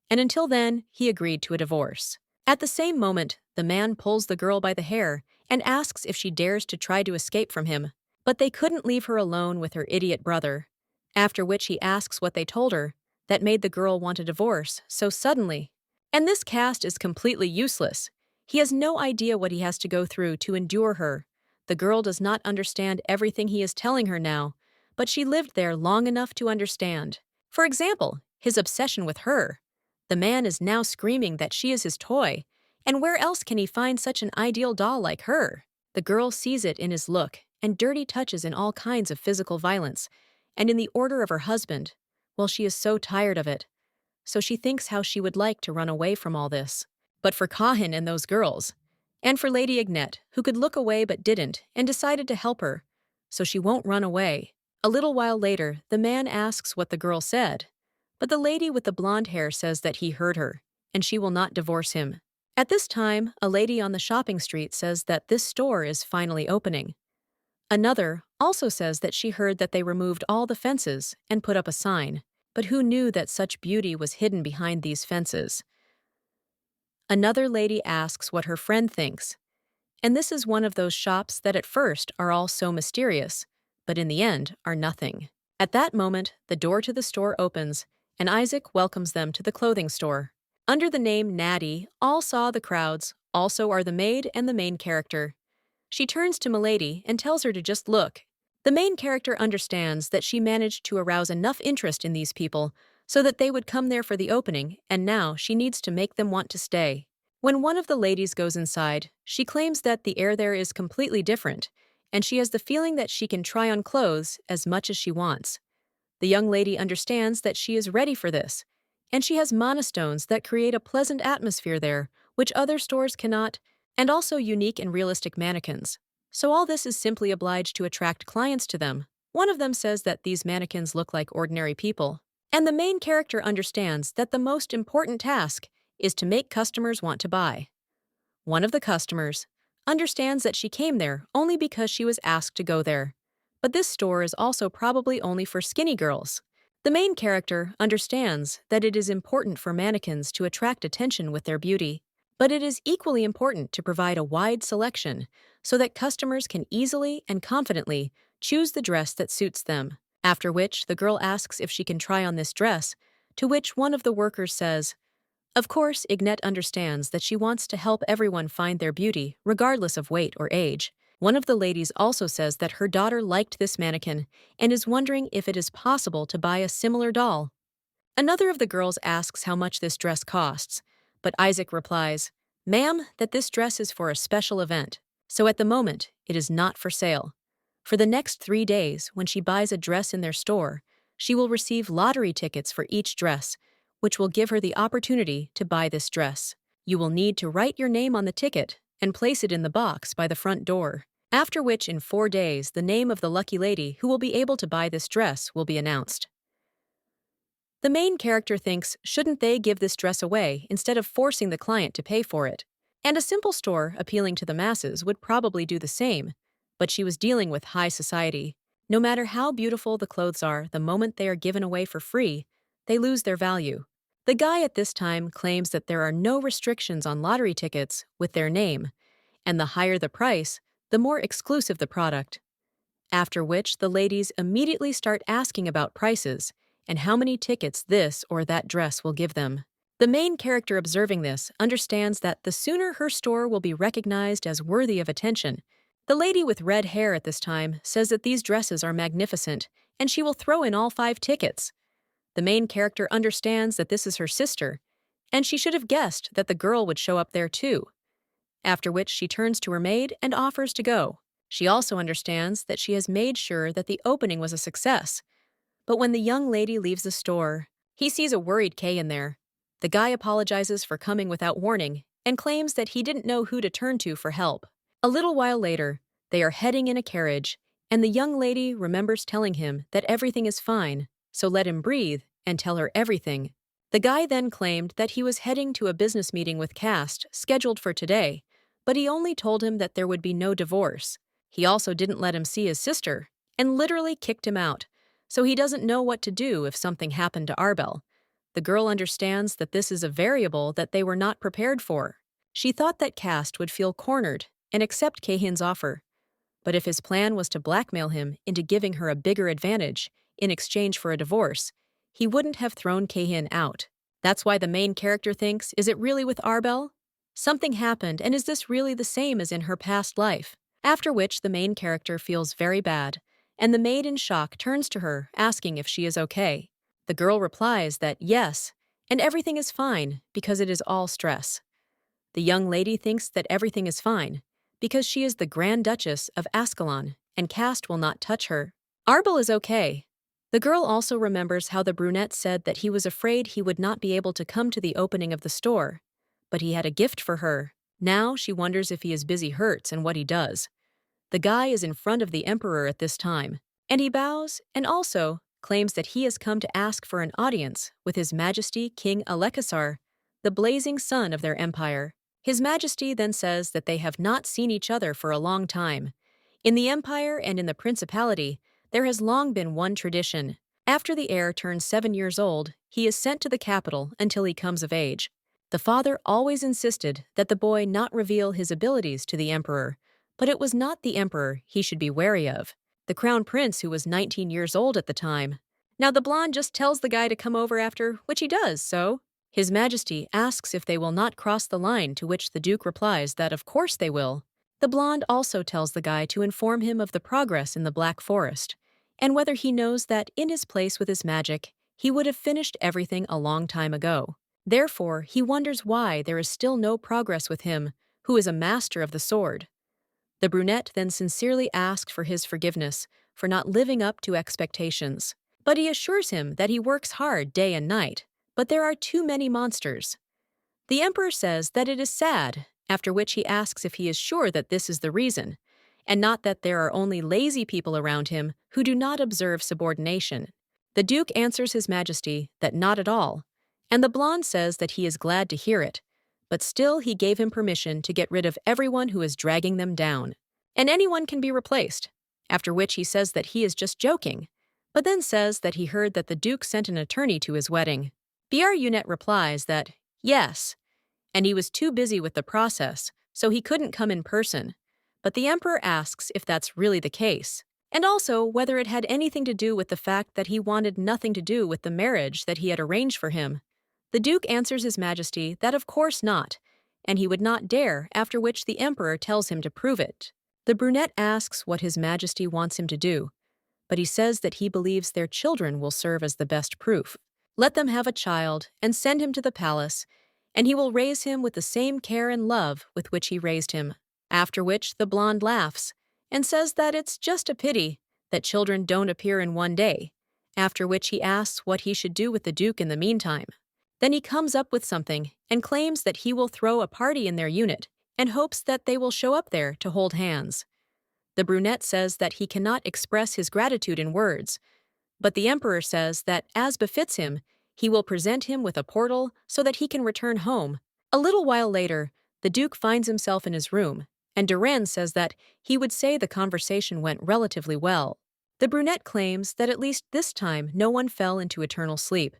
And until then, he agreed to a divorce. At the same moment, the man pulls the girl by the hair and asks if she dares to try to escape from him, but they couldn't leave her alone with her idiot brother. After which he asks what they told her that made the girl want a divorce so suddenly. And this Cast is completely useless. He has no idea what he has to go through to endure her. The girl does not understand everything he is telling her now, but she lived there long enough to understand. For example, his obsession with her. The man is now screaming that she is his toy, and where else can he find such an ideal doll like her? The girl sees it in his look and dirty touches in all kinds of physical violence, and in the order of her husband. Well, she is so tired of it. So she thinks how she would like to run away from all this. But for Kahin and those girls, and for Lady Agnete, who could look away but didn't, and decided to help her, so she won't run away. A little while later, the man asks what the girl said, but the lady with the blonde hair says that he heard her, and she will not divorce him. At this time, a lady on the shopping street says that this store is finally opening. Another also says that she heard that they removed all the fences and put up a sign, but who knew that such beauty was hidden behind these fences? Another lady asks what her friend thinks, and this is one of those shops that at first are all so mysterious, but in the end are nothing. At that moment, the door to the store opens, and Isaac welcomes them to the clothing store. Under the name Natty, all saw the crowds, also are the maid and the main character. She turns to Milady and tells her to just look. The main character understands that she managed to arouse enough interest in these people so that they would come there for the opening, and now she needs to make them want to stay. When one of the ladies goes inside, she claims that the air there is completely different, and she has the feeling that she can try on clothes as much as she wants. The young lady understands that she is ready for this, and she has monostones that create a pleasant atmosphere there, which other stores cannot, and also unique and realistic mannequins. So all this is simply obliged to attract clients to them. One of them says that these mannequins look like ordinary people. And the main character understands that the most important task is to make customers want to buy. One of the customers understands that she came there only because she was asked to go there. But this store is also probably only for skinny girls. The main character understands that it is important for mannequins to attract attention with their beauty, but it is equally important to provide a wide selection so that customers can easily and confidently choose the dress that suits them. After which, the girl asks if she can try on this dress, to which one of the workers says, of course, Ignette understands that she wants to help everyone find their beauty, regardless of weight or age. One of the ladies also says that her daughter liked this mannequin and is wondering if it is possible to buy a similar doll. Another of the girls asks how much this dress costs, but Isaac replies, "Ma'am, that this dress is for a special event, so at the moment, it is not for sale. For the next 3 days, when she buys a dress in their store, she will receive lottery tickets for each dress, which will give her the opportunity to buy this dress. You will need to write your name on the ticket and place it in the box by the front door, after which in 4 days the name of the lucky lady who will be able to buy this dress will be announced." The main character thinks, shouldn't they give this dress away instead of forcing the client to pay for it? And a simple store appealing to the masses would probably do the same, but she was dealing with high society. No matter how beautiful the clothes are, the moment they are given away for free, they lose their value. The guy at this time claims that there are no restrictions on lottery tickets with their name, and the higher the price, the more exclusive the product. After which, the ladies immediately start asking about prices and how many tickets this or that dress will give them. The main character observing this understands that the sooner her store will be recognized as worthy of attention. The lady with red hair at this time says that these dresses are magnificent, and she will throw in all 5 tickets. The main character understands that this is her sister, and she should have guessed that the girl would show up there too. After which she turns to her maid and offers to go. She also understands that she has made sure that the opening was a success. But when the young lady leaves the store, he sees a worried Kahin there. The guy apologizes for coming without warning and claims that he didn't know who to turn to for help. A little while later, they are heading in a carriage, and the young lady remembers telling him that everything is fine, so let him breathe and tell her everything. The guy then claimed that he was heading to a business meeting with Cast scheduled for today, but he only told him that there would be no divorce. He also didn't let him see his sister and literally kicked him out, so he doesn't know what to do if something happened to Arbell. The girl understands that this is a variable that they were not prepared for. She thought that Cast would feel cornered and accept Kahin's offer. But if his plan was to blackmail him into giving her a bigger advantage in exchange for a divorce, he wouldn't have thrown Kahin out. That's why the main character thinks, is it really with Arbell? Something happened, and is this really the same as in her past life? After which the main character feels very bad, and the maid in shock turns to her, asking if she is okay. The girl replies that yes, and everything is fine because it is all stress. The young lady thinks that everything is fine because she is the Grand Duchess of Ascalon and Cast will not touch her. Arbell is okay. The girl also remembers how the brunette said that he was afraid he would not be able to come to the opening of the store, but he had a gift for her. Now she wonders if he is busy hurts and what he does. The guy is in front of the emperor at this time, and he bows and also claims that he has come to ask for an audience with His Majesty King Alekasar, the blazing sun of their empire. His Majesty then says that they have not seen each other for a long time, In the empire and in the principality, there has long been one tradition. After the heir turns 7 years old, he is sent to the capital until he comes of age. The father always insisted that the boy not reveal his abilities to the emperor, but it was not the emperor he should be wary of. The crown prince, who was 19 years old at the time. Now the blonde just tells the guy to come over after, which he does, so His Majesty asks if they will not cross the line, to which the Duke replies that of course they will. The blonde also tells the guy to inform him of the progress in the Black Forest, and whether he knows that in his place with his magic, he would have finished everything a long time ago. Therefore, he wonders why there is still no progress with him, who is a master of the sword. The brunette then sincerely asks for his forgiveness for not living up to expectations. But he assures him that he works hard day and night, but there are too many monsters. The emperor says that it is sad, after which he asks if he is sure that this is the reason, and not that there are only lazy people around him who do not observe subordination. The Duke answers His Majesty that not at all, and the blonde says that he is glad to hear it, but still he gave him permission to get rid of everyone who is dragging them down, and anyone can be replaced, after which he says that he is just joking, but then says that he heard that the Duke sent an attorney to his wedding. Unit replies that, yes, and he was too busy with the process, so he couldn't come in person. But the emperor asks if that's really the case, and also whether it had anything to do with the fact that he wanted nothing to do with the marriage that he had arranged for him. The Duke answers His Majesty that of course not, and he would not dare, after which the emperor tells him to prove it. The brunette asks what His Majesty wants him to do, but he says that he believes their children will serve as the best proof. Let them have a child and send him to the palace, and he will raise him with the same care and love with which he raised him. After which the blonde laughs and says that it's just a pity that children don't appear in one day, after which he asks what he should do with the Duke in the meantime. Then he comes up with something and claims that he will throw a party in their unit and hopes that they will show up there to hold hands. The brunette says that he cannot express his gratitude in words, but the emperor says that, as befits him, he will present him with a portal so that he can return home. A little while later, the Duke finds himself in his room, and Duren says that he would say the conversation went relatively well. The brunette claims that at least this time no one fell into eternal sleep.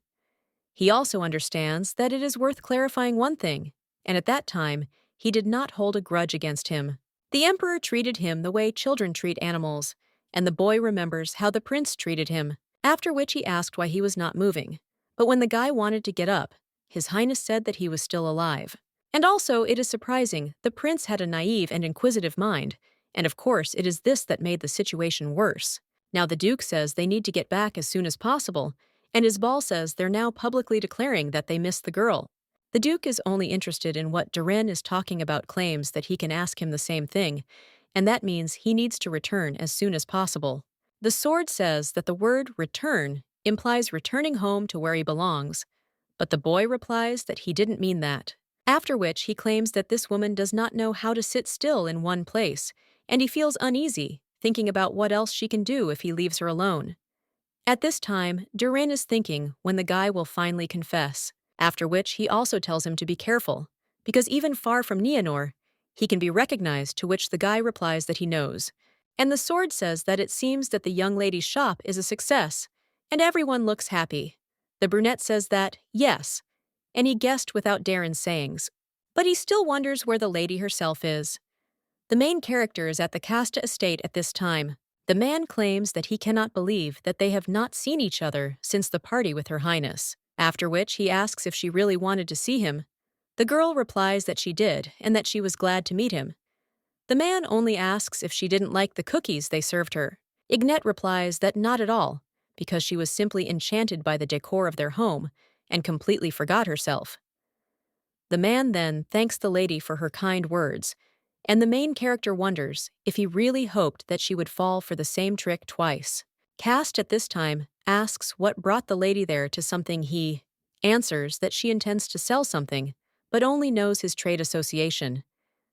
He also understands that it is worth clarifying one thing, and at that time, he did not hold a grudge against him. The emperor treated him the way children treat animals, and the boy remembers how the prince treated him, after which he asked why he was not moving. But when the guy wanted to get up, His Highness said that he was still alive. And also, it is surprising, the prince had a naive and inquisitive mind, and of course it is this that made the situation worse. Now the Duke says they need to get back as soon as possible, and Arbell says they're now publicly declaring that they missed the girl. The Duke is only interested in what Duren is talking about, claims that he can ask him the same thing, and that means he needs to return as soon as possible. The sword says that the word return implies returning home to where he belongs, but the boy replies that he didn't mean that. After which he claims that this woman does not know how to sit still in one place, and he feels uneasy, thinking about what else she can do if he leaves her alone. At this time, Duren is thinking when the guy will finally confess, after which he also tells him to be careful, because even far from Nienor, he can be recognized, to which the guy replies that he knows. And the sword says that it seems that the young lady's shop is a success, and everyone looks happy. The brunette says that, yes, and he guessed witut Darren's sayings. But he still wonders where the lady herself is. The main character is at the Casta estate at this time. The man claims that he cannot believe that they have not seen each other since the party with Her Highness, after which he asks if she really wanted to see him. The girl replies that she did and that she was glad to meet him. The man only asks if she didn't like the cookies they served her. Ignette replies that not at all, because she was simply enchanted by the decor of their home and completely forgot herself. The man then thanks the lady for her kind words, and the main character wonders if he really hoped that she would fall for the same trick twice. Cast at this time asks what brought the lady there to something. He answers that she intends to sell something, but only knows his trade association.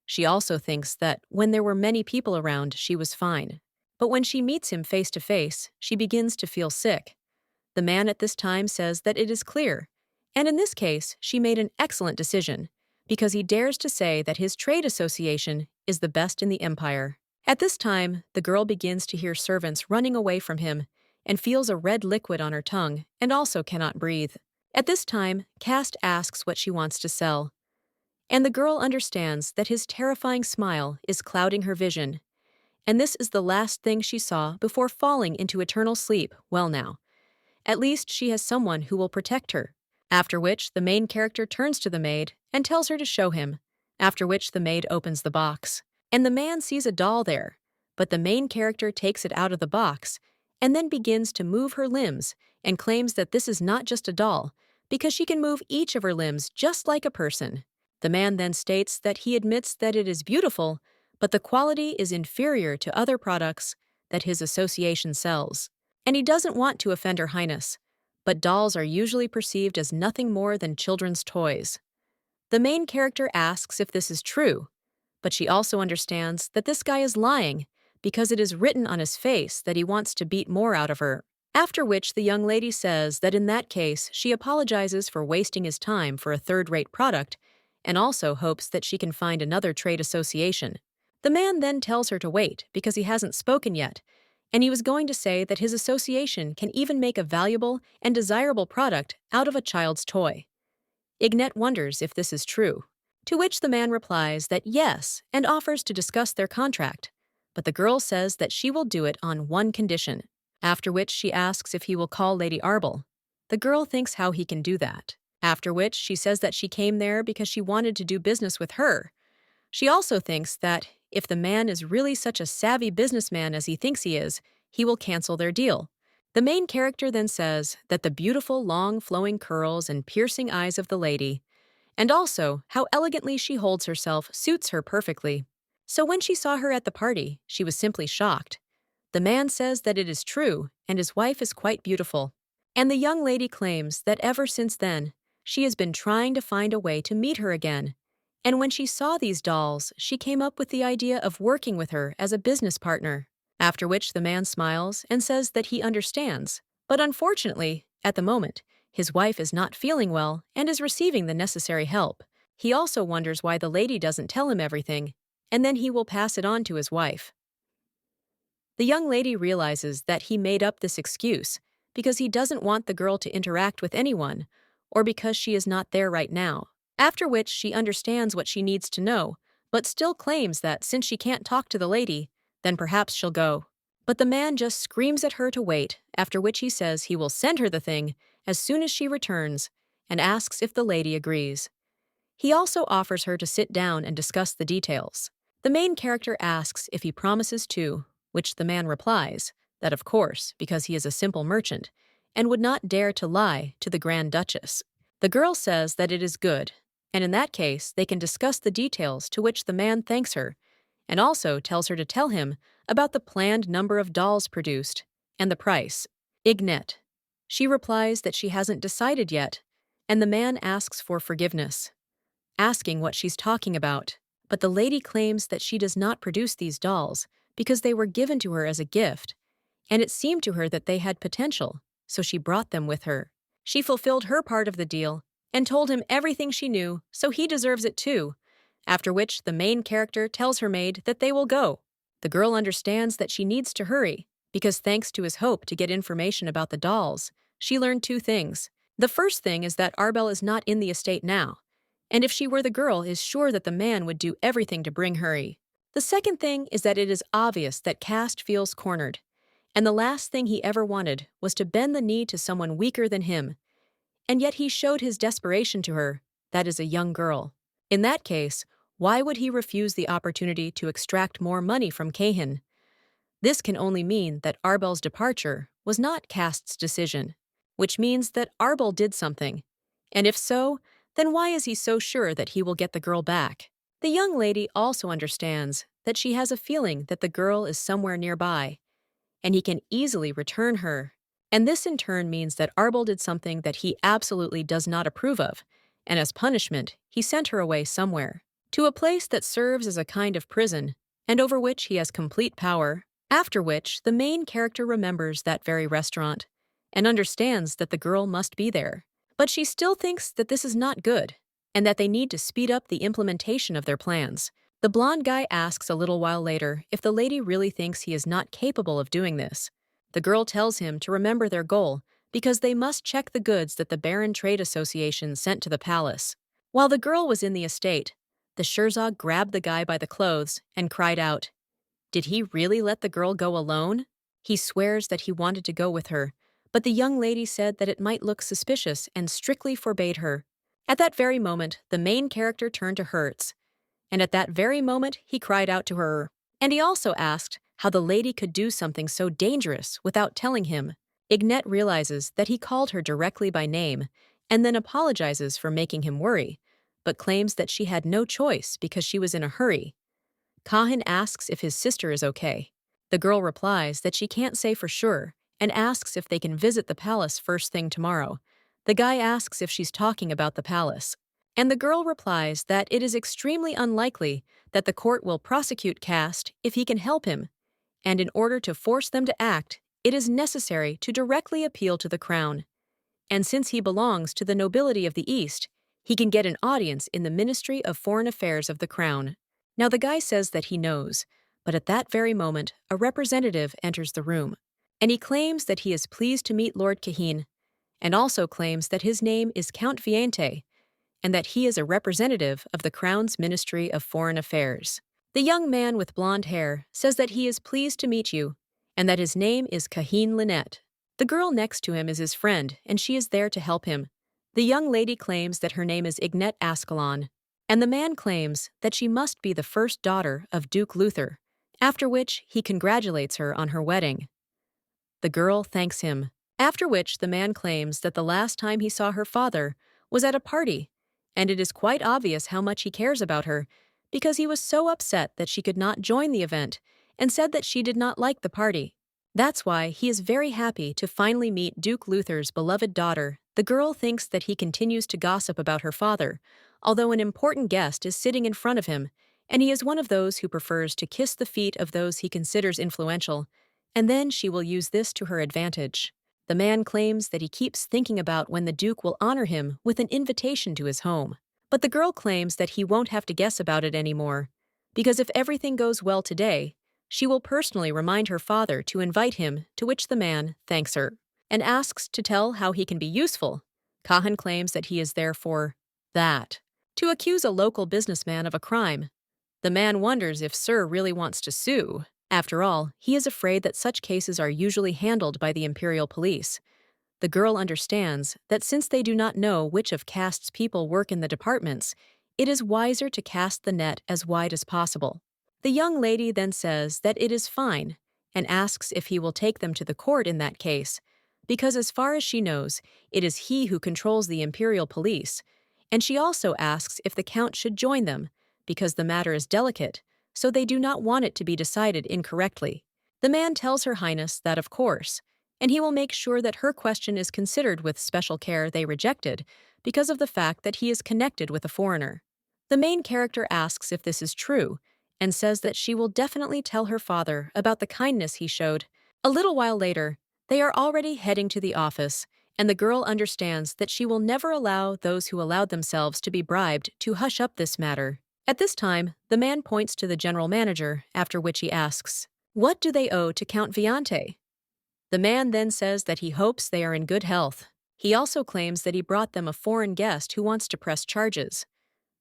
She also thinks that when there were many people around, she was fine. But when she meets him face to face, she begins to feel sick. The man at this time says that it is clear, and in this case, she made an excellent decision, because he dares to say that his trade association is the best in the empire. At this time, the girl begins to hear servants running away from him and feels a red liquid on her tongue and also cannot breathe. At this time, Cast asks what she wants to sell, and the girl understands that his terrifying smile is clouding her vision, and this is the last thing she saw before falling into eternal sleep. Well now, at least she has someone who will protect her. After which, the main character turns to the maid and tells her to show him, after which the maid opens the box. And the man sees a doll there, but the main character takes it out of the box and then begins to move her limbs and claims that this is not just a doll, because she can move each of her limbs just like a person. The man then states that he admits that it is beautiful, but the quality is inferior to other products that his association sells. And he doesn't want to offend Her Highness, but dolls are usually perceived as nothing more than children's toys. The main character asks if this is true, but she also understands that this guy is lying because it is written on his face that he wants to beat more out of her. After which, the young lady says that in that case, she apologizes for wasting his time for a third-rate product and also hopes that she can find another trade association. The man then tells her to wait because he hasn't spoken yet, and he was going to say that his association can even make a valuable and desirable product out of a child's toy. Ignat wonders if this is true, to which the man replies that yes and offers to discuss their contract, but the girl says that she will do it on one condition, after which she asks if he will call Lady Arbell. The girl thinks how he can do that, after which she says that she came there because she wanted to do business with her. She also thinks that if the man is really such a savvy businessman as he thinks he is, he will cancel their deal. The main character then says that the beautiful long flowing curls and piercing eyes of the lady, and also how elegantly she holds herself, suits her perfectly. So when she saw her at the party, she was simply shocked. The man says that it is true, and his wife is quite beautiful. And the young lady claims that ever since then, she has been trying to find a way to meet her again. And when she saw these dolls, she came up with the idea of working with her as a business partner. After which the man smiles and says that he understands. But unfortunately, at the moment, his wife is not feeling well and is receiving the necessary help. He also wonders why the lady doesn't tell him everything, and then he will pass it on to his wife. The young lady realizes that he made up this excuse because he doesn't want the girl to interact with anyone, or because she is not there right now. After which she understands what she needs to know, but still claims that since she can't talk to the lady, then perhaps she'll go. But the man just screams at her to wait, after which he says he will send her the thing as soon as she returns, and asks if the lady agrees. He also offers her to sit down and discuss the details. The main character asks if he promises to, which the man replies that of course, because he is a simple merchant, and would not dare to lie to the Grand Duchess. The girl says that it is good, and in that case they can discuss the details, to which the man thanks her, and also tells her to tell him about the planned number of dolls produced and the price. Ignat. She replies that she hasn't decided yet, and the man asks for forgiveness, asking what she's talking about. But the lady claims that she does not produce these dolls because they were given to her as a gift, and it seemed to her that they had potential, so she brought them with her. She fulfilled her part of the deal and told him everything she knew, so he deserves it too. After which, the main character tells her maid that they will go. The girl understands that she needs to hurry, because thanks to his hope to get information about the dolls, she learned two things. The first thing is that Arbell is not in the estate now, and if she were the girl, is sure that the man would do everything to bring hurry. The second thing is that it is obvious that Cast feels cornered, and the last thing he ever wanted was to bend the knee to someone weaker than him, and yet he showed his desperation to her, that is a young girl. In that case, why would he refuse the opportunity to extract more money from Kahin? This can only mean that Arbell's departure was not Cast's decision, which means that Arbell did something. And if so, then why is he so sure that he will get the girl back? The young lady also understands that she has a feeling that the girl is somewhere nearby, and he can easily return her. And this in turn means that Arbell did something that he absolutely does not approve of, and as punishment, he sent her away somewhere, to a place that serves as a kind of prison, and over which he has complete power. After which, the main character remembers that very restaurant, and understands that the girl must be there. But she still thinks that this is not good, and that they need to speed up the implementation of their plans, The blonde guy asks a little while later if the lady really thinks he is not capable of doing this. The girl tells him to remember their goal because they must check the goods that the Baron Trade Association sent to the palace. While the girl was in the estate, the Sherzog grabbed the guy by the clothes and cried out, "Did he really let the girl go alone?" He swears that he wanted to go with her, but the young lady said that it might look suspicious and strictly forbade her. At that very moment, the main character turned to Hertz, and at that very moment he cried out to her. And he also asked how the lady could do something so dangerous without telling him. Ignat realizes that he called her directly by name and then apologizes for making him worry, but claims that she had no choice because she was in a hurry. Kahin asks if his sister is okay. The girl replies that she can't say for sure and asks if they can visit the palace first thing tomorrow. The guy asks if she's talking about the palace, and the girl replies that it is extremely unlikely that the court will prosecute Cast if he can help him, and in order to force them to act, it is necessary to directly appeal to the crown. And since he belongs to the nobility of the East, he can get an audience in the Ministry of Foreign Affairs of the crown. Now the guy says that he knows, but at that very moment, a representative enters the room, and he claims that he is pleased to meet Lord Kahin, and also claims that his name is Count Viente, and that he is a representative of the Crown's Ministry of Foreign Affairs. The young man with blonde hair says that he is pleased to meet you, and that his name is Kahin Lynette. The girl next to him is his friend, and she is there to help him. The young lady claims that her name is Ignat Ascalon, and the man claims that she must be the first daughter of Duke Luther, after which he congratulates her on her wedding. The girl thanks him, after which the man claims that the last time he saw her father was at a party, and it is quite obvious how much he cares about her, because he was so upset that she could not join the event and said that she did not like the party. That's why he is very happy to finally meet Duke Luther's beloved daughter. The girl thinks that he continues to gossip about her father, although an important guest is sitting in front of him, and he is one of those who prefers to kiss the feet of those he considers influential, and then she will use this to her advantage. The man claims that he keeps thinking about when the Duke will honor him with an invitation to his home. But the girl claims that he won't have to guess about it anymore, because if everything goes well today, she will personally remind her father to invite him, to which the man thanks her and asks to tell how he can be useful. Kahin claims that he is there for that, to accuse a local businessman of a crime. The man wonders if Sir really wants to sue. After all, he is afraid that such cases are usually handled by the imperial police. The girl understands that since they do not know which of Cast's people work in the departments, it is wiser to cast the net as wide as possible. The young lady then says that it is fine and asks if he will take them to the court in that case, because as far as she knows, it is he who controls the imperial police, and she also asks if the count should join them, because the matter is delicate, so they do not want it to be decided incorrectly. The man tells Her Highness that of course, and he will make sure that her question is considered with special care. They rejected because of the fact that he is connected with a foreigner. The main character asks if this is true, and says that she will definitely tell her father about the kindness he showed. A little while later, they are already heading to the office, and the girl understands that she will never allow those who allowed themselves to be bribed to hush up this matter. At this time, the man points to the general manager, after which he asks, "What do they owe to Count Viante?" The man then says that he hopes they are in good health. He also claims that he brought them a foreign guest who wants to press charges.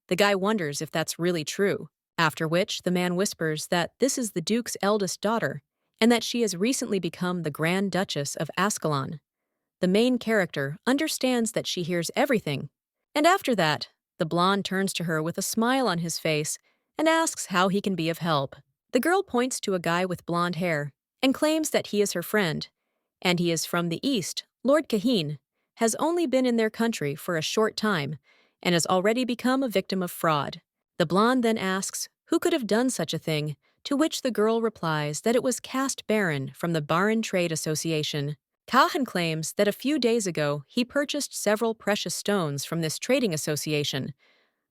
The guy wonders if that's really true, after which the man whispers that this is the Duke's eldest daughter, and that she has recently become the Grand Duchess of Ascalon. The main character understands that she hears everything, and after that, the blonde turns to her with a smile on his face and asks how he can be of help. The girl points to a guy with blonde hair and claims that he is her friend, and he is from the East. Lord Kahin has only been in their country for a short time and has already become a victim of fraud. The blonde then asks who could have done such a thing, to which the girl replies that it was Cast Baron from the Baron Trade Association. Kahin claims that a few days ago he purchased several precious stones from this trading association,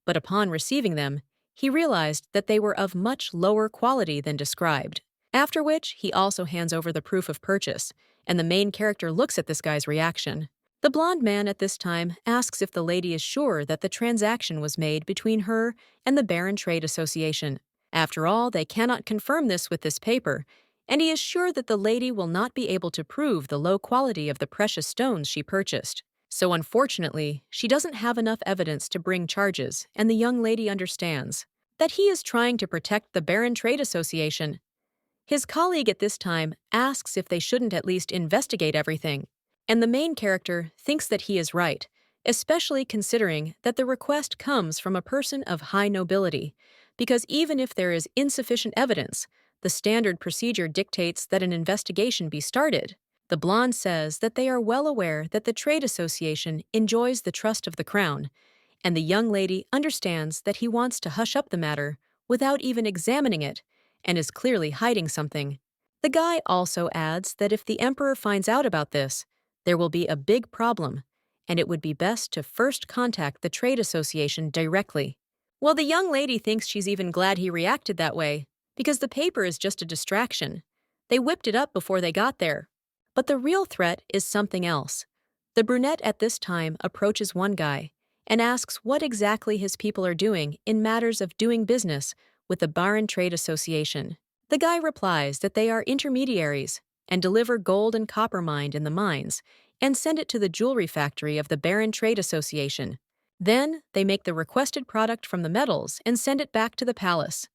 but upon receiving them, he realized that they were of much lower quality than described. After which, he also hands over the proof of purchase, and the main character looks at this guy's reaction. The blonde man at this time asks if the lady is sure that the transaction was made between her and the Baron Trade Association, After all, they cannot confirm this with this paper, and he is sure that the lady will not be able to prove the low quality of the precious stones she purchased. So unfortunately, she doesn't have enough evidence to bring charges, and the young lady understands that he is trying to protect the Barren Trade Association. His colleague at this time asks if they shouldn't at least investigate everything, and the main character thinks that he is right, especially considering that the request comes from a person of high nobility, because even if there is insufficient evidence, the standard procedure dictates that an investigation be started. The blonde says that they are well aware that the trade association enjoys the trust of the crown, and the young lady understands that he wants to hush up the matter without even examining it, and is clearly hiding something. The guy also adds that if the emperor finds out about this, there will be a big problem, and it would be best to first contact the trade association directly. Well, the young lady thinks she's even glad he reacted that way, because the paper is just a distraction. They whipped it up before they got there. But the real threat is something else. The brunette at this time approaches one guy and asks what exactly his people are doing in matters of doing business with the Barren Trade Association. The guy replies that they are intermediaries and deliver gold and copper mined in the mines and send it to the jewelry factory of the Barren Trade Association. Then they make the requested product from the metals and send it back to the palace.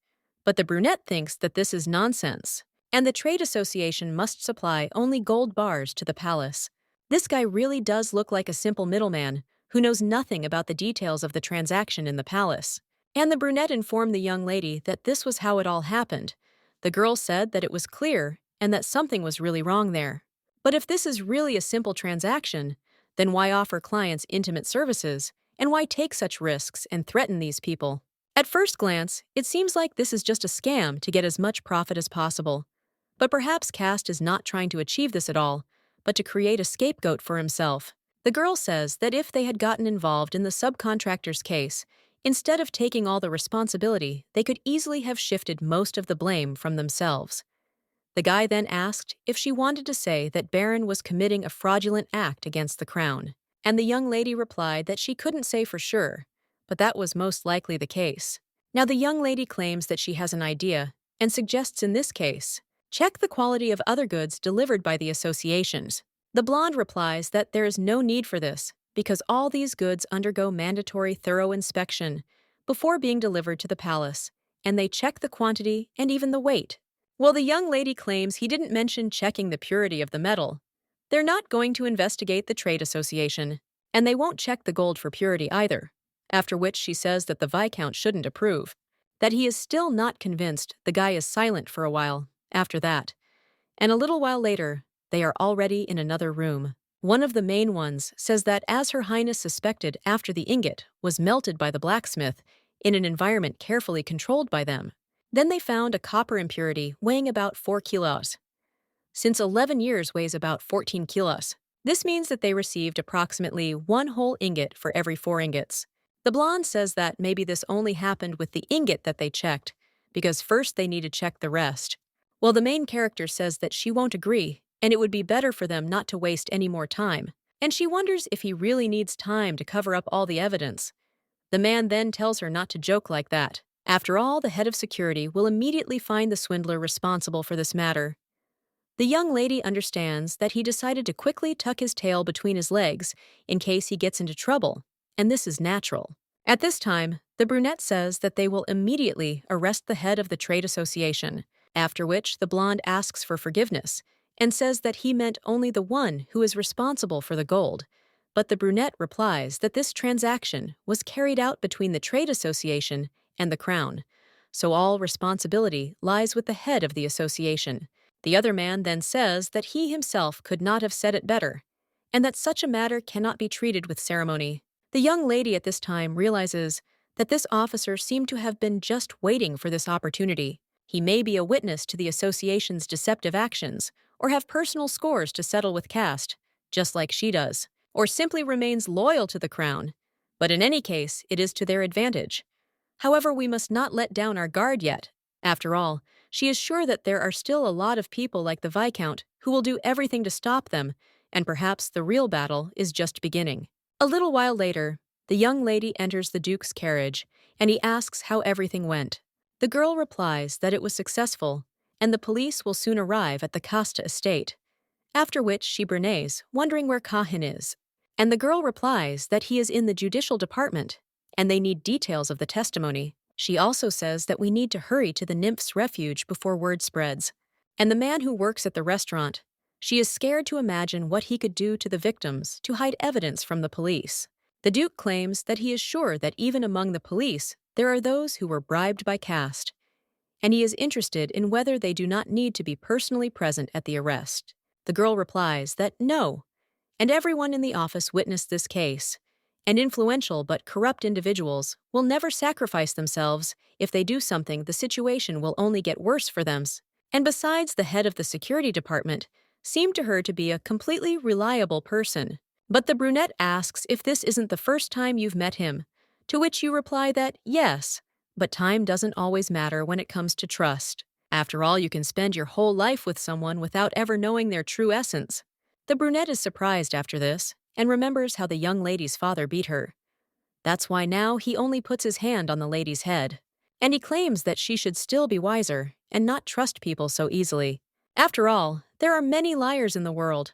But the brunette thinks that this is nonsense, and the trade association must supply only gold bars to the palace. This guy really does look like a simple middleman who knows nothing about the details of the transaction in the palace. And the brunette informed the young lady that this was how it all happened. The girl said that it was clear and that something was really wrong there. But if this is really a simple transaction, then why offer clients intimate services, and why take such risks and threaten these people? At first glance, it seems like this is just a scam to get as much profit as possible. But perhaps Cast is not trying to achieve this at all, but to create a scapegoat for himself. The girl says that if they had gotten involved in the subcontractor's case, instead of taking all the responsibility, they could easily have shifted most of the blame from themselves. The guy then asked if she wanted to say that Baron was committing a fraudulent act against the crown, and the young lady replied that she couldn't say for sure, but that was most likely the case. Now the young lady claims that she has an idea and suggests in this case, check the quality of other goods delivered by the associations. The blonde replies that there is no need for this because all these goods undergo mandatory thorough inspection before being delivered to the palace, and they check the quantity and even the weight. Well, the young lady claims he didn't mention checking the purity of the metal. They're not going to investigate the trade association, and they won't check the gold for purity either, after which she says that the Viscount shouldn't approve. That he is still not convinced, the guy is silent for a while after that. And a little while later, they are already in another room. One of the main ones says that as Her Highness suspected after the ingot was melted by the blacksmith in an environment carefully controlled by them. Then they found a copper impurity weighing about 4 kilos. Since 11 years weighs about 14 kilos. This means that they received approximately 1 whole ingot for every 4 ingots. The blonde says that maybe this only happened with the ingot that they checked, because first they need to check the rest. Well, the main character says that she won't agree, and it would be better for them not to waste any more time. And she wonders if he really needs time to cover up all the evidence. The man then tells her not to joke like that. After all, the head of security will immediately find the swindler responsible for this matter. The young lady understands that he decided to quickly tuck his tail between his legs in case he gets into trouble, and this is natural. At this time, the brunette says that they will immediately arrest the head of the trade association, after which the blonde asks for forgiveness and says that he meant only the one who is responsible for the gold. But the brunette replies that this transaction was carried out between the trade association and the crown, so all responsibility lies with the head of the association. The other man then says that he himself could not have said it better, and that such a matter cannot be treated with ceremony. The young lady at this time realizes that this officer seemed to have been just waiting for this opportunity. He may be a witness to the association's deceptive actions, or have personal scores to settle with caste, just like she does, or simply remains loyal to the crown. But in any case, it is to their advantage. However, we must not let down our guard yet. After all, she is sure that there are still a lot of people like the Viscount who will do everything to stop them, and perhaps the real battle is just beginning. A little while later, the young lady enters the Duke's carriage, and he asks how everything went. The girl replies that it was successful, and the police will soon arrive at the Costa estate, after which she bernays, wondering where Kahin is. And the girl replies that he is in the judicial department, and they need details of the testimony. She also says that we need to hurry to the nymph's refuge before word spreads. And the man who works at the restaurant, she is scared to imagine what he could do to the victims to hide evidence from the police. The Duke claims that he is sure that even among the police, there are those who were bribed by caste, and he is interested in whether they do not need to be personally present at the arrest. The girl replies that no, and everyone in the office witnessed this case, and influential but corrupt individuals will never sacrifice themselves. If they do something, the situation will only get worse for them. And besides, the head of the security department seemed to her to be a completely reliable person. But the brunette asks if this isn't the first time you've met him, to which you reply that yes, but time doesn't always matter when it comes to trust. After all, you can spend your whole life with someone without ever knowing their true essence. The brunette is surprised after this and remembers how the young lady's father beat her. That's why now he only puts his hand on the lady's head. And he claims that she should still be wiser and not trust people so easily. After all, there are many liars in the world.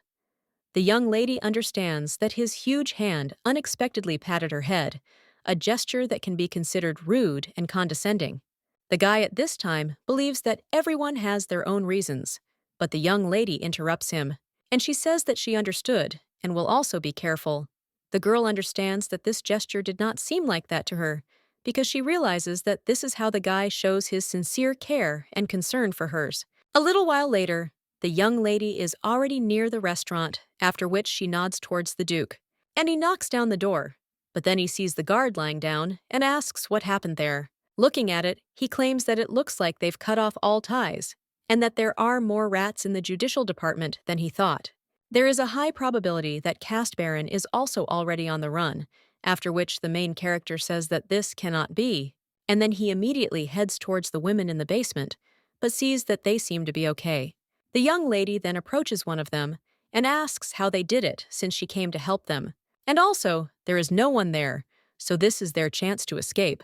The young lady understands that his huge hand unexpectedly patted her head, a gesture that can be considered rude and condescending. The guy at this time believes that everyone has their own reasons, but the young lady interrupts him, and she says that she understood and will also be careful. The girl understands that this gesture did not seem like that to her, because she realizes that this is how the guy shows his sincere care and concern for hers. A little while later, the young lady is already near the restaurant, after which she nods towards the Duke, and he knocks down the door. But then he sees the guard lying down and asks what happened there. Looking at it, he claims that it looks like they've cut off all ties, and that there are more rats in the judicial department than he thought. There is a high probability that Caste Baron is also already on the run, after which the main character says that this cannot be, and then he immediately heads towards the women in the basement, but sees that they seem to be okay. The young lady then approaches one of them and asks how they did it since she came to help them. And also, there is no one there, so this is their chance to escape.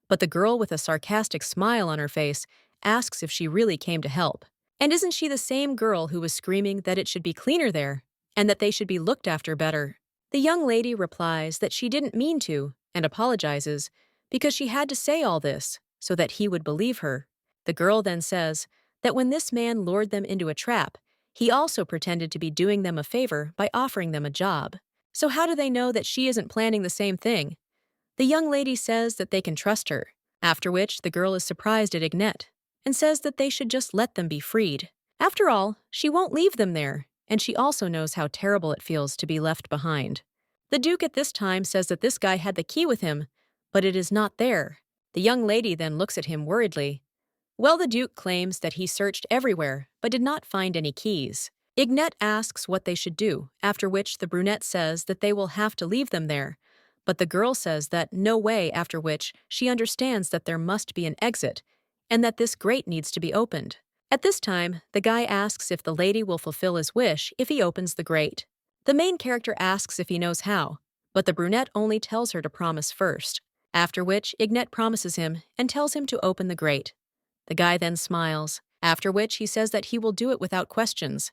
But the girl with a sarcastic smile on her face asks if she really came to help. And isn't she the same girl who was screaming that it should be cleaner there, and that they should be looked after better? The young lady replies that she didn't mean to, and apologizes, because she had to say all this so that he would believe her. The girl then says that when this man lured them into a trap, he also pretended to be doing them a favor by offering them a job. So how do they know that she isn't planning the same thing? The young lady says that they can trust her, after which the girl is surprised at Ignet and says that they should just let them be freed. After all, she won't leave them there, and she also knows how terrible it feels to be left behind. The Duke at this time says that this guy had the key with him, but it is not there. The young lady then looks at him worriedly. Well, the Duke claims that he searched everywhere, but did not find any keys. Ignet asks what they should do, after which the brunette says that they will have to leave them there, but the girl says that no way, after which she understands that there must be an exit, and that this grate needs to be opened. At this time, the guy asks if the lady will fulfill his wish if he opens the grate. The main character asks if he knows how, but the brunette only tells her to promise first, after which Ignet promises him and tells him to open the grate. The guy then smiles, after which he says that he will do it without questions.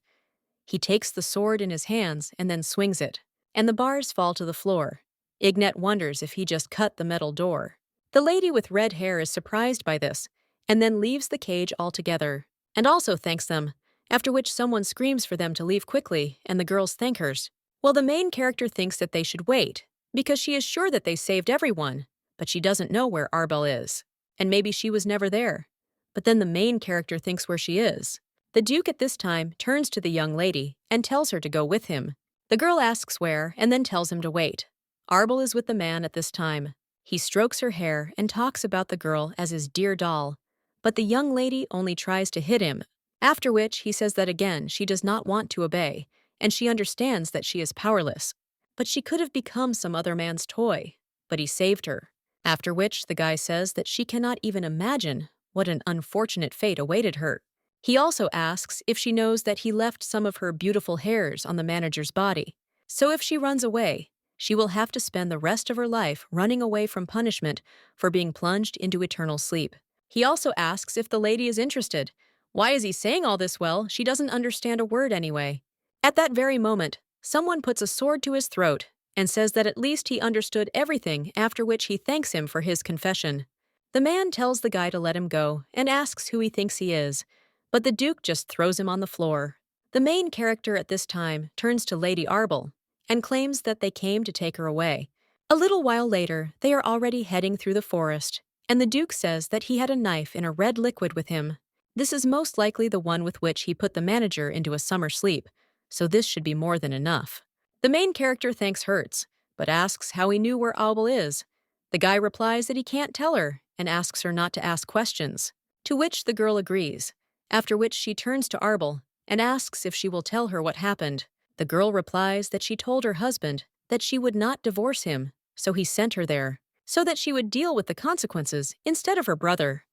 He takes the sword in his hands and then swings it, and the bars fall to the floor. Ignet wonders if he just cut the metal door. The lady with red hair is surprised by this, and then leaves the cage altogether, and also thanks them, after which someone screams for them to leave quickly, and the girls thank her. Well, the main character thinks that they should wait, because she is sure that they saved everyone, but she doesn't know where Arbell is, and maybe she was never there. But then the main character thinks where she is. The Duke at this time turns to the young lady and tells her to go with him. The girl asks where and then tells him to wait. Arbell is with the man at this time. He strokes her hair and talks about the girl as his dear doll, but the young lady only tries to hit him, after which he says that again she does not want to obey, and she understands that she is powerless. But she could have become some other man's toy, but he saved her. After which the guy says that she cannot even imagine what an unfortunate fate awaited her. He also asks if she knows that he left some of her beautiful hairs on the manager's body. So if she runs away, she will have to spend the rest of her life running away from punishment for being plunged into eternal sleep. He also asks if the lady is interested. Why is he saying all this? Well, she doesn't understand a word anyway. At that very moment, someone puts a sword to his throat and says that at least he understood everything, after which he thanks him for his confession. The man tells the guy to let him go and asks who he thinks he is, but the Duke just throws him on the floor. The main character at this time turns to Lady Arbell and claims that they came to take her away. A little while later, they are already heading through the forest, and the Duke says that he had a knife in a red liquid with him. This is most likely the one with which he put the manager into a summer sleep, so this should be more than enough. The main character thanks Hertz, but asks how he knew where Arbell is. The guy replies that he can't tell her and asks her not to ask questions, to which the girl agrees, after which she turns to Arbell and asks if she will tell her what happened. The girl replies that she told her husband that she would not divorce him, so he sent her there, so that she would deal with the consequences instead of her brother.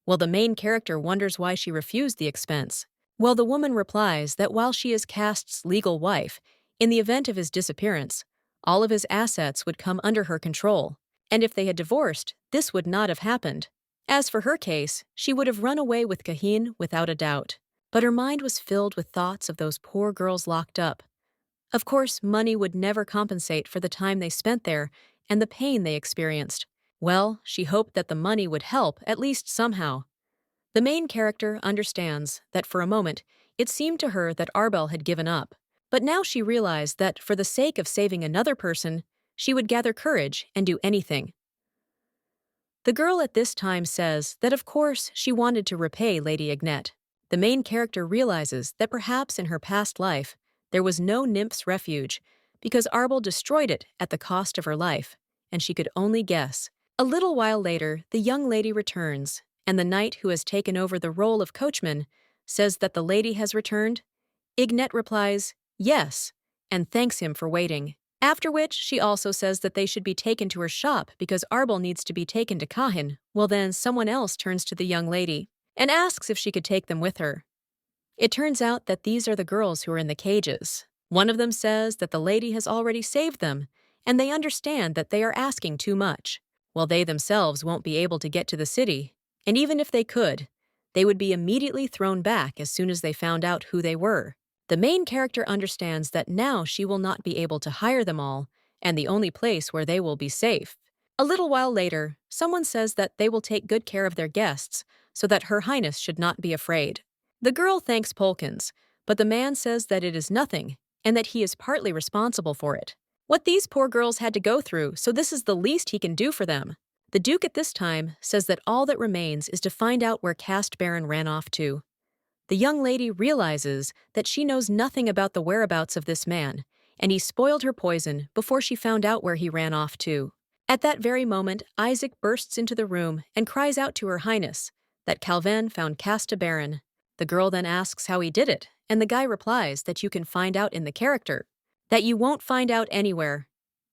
Well, the main character wonders why she refused the expense. Well, the woman replies that while she is Cast's legal wife, in the event of his disappearance, all of his assets would come under her control, and if they had divorced, this would not have happened. As for her case, she would have run away with Kahin without a doubt. But her mind was filled with thoughts of those poor girls locked up. Of course, money would never compensate for the time they spent there and the pain they experienced. Well, she hoped that the money would help, at least somehow. The main character understands that for a moment, it seemed to her that Arbell had given up. But now she realized that for the sake of saving another person, she would gather courage and do anything. The girl at this time says that of course she wanted to repay Lady Agnete. The main character realizes that perhaps in her past life, there was no nymph's refuge, because Arbell destroyed it at the cost of her life, and she could only guess. A little while later, the young lady returns, and the knight who has taken over the role of coachman says that the lady has returned. Agnete replies, yes, and thanks him for waiting. After which, she also says that they should be taken to her shop because Arbell needs to be taken to Kahin. Well then, someone else turns to the young lady and asks if she could take them with her. It turns out that these are the girls who are in the cages. One of them says that the lady has already saved them, and they understand that they are asking too much. Well, they themselves won't be able to get to the city, and even if they could, they would be immediately thrown back as soon as they found out who they were. The main character understands that now she will not be able to hire them all, and the only place where they will be safe. A little while later, someone says that they will take good care of their guests, so that Her Highness should not be afraid. The girl thanks Polkins, but the man says that it is nothing, and that he is partly responsible for it. What these poor girls had to go through, so this is the least he can do for them. The Duke at this time says that all that remains is to find out where Cast Baron ran off to. The young lady realizes that she knows nothing about the whereabouts of this man, and he spoiled her poison before she found out where he ran off to. At that very moment, Isaac bursts into the room and cries out to Her Highness that Calvin found Casta Baron. The girl then asks how he did it, and the guy replies that you can find out in the character, that you won't find out anywhere.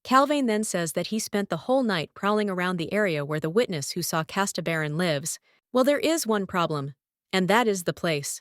Calvin then says that he spent the whole night prowling around the area where the witness who saw Casta Baron lives. Well, there is one problem, and that is the place.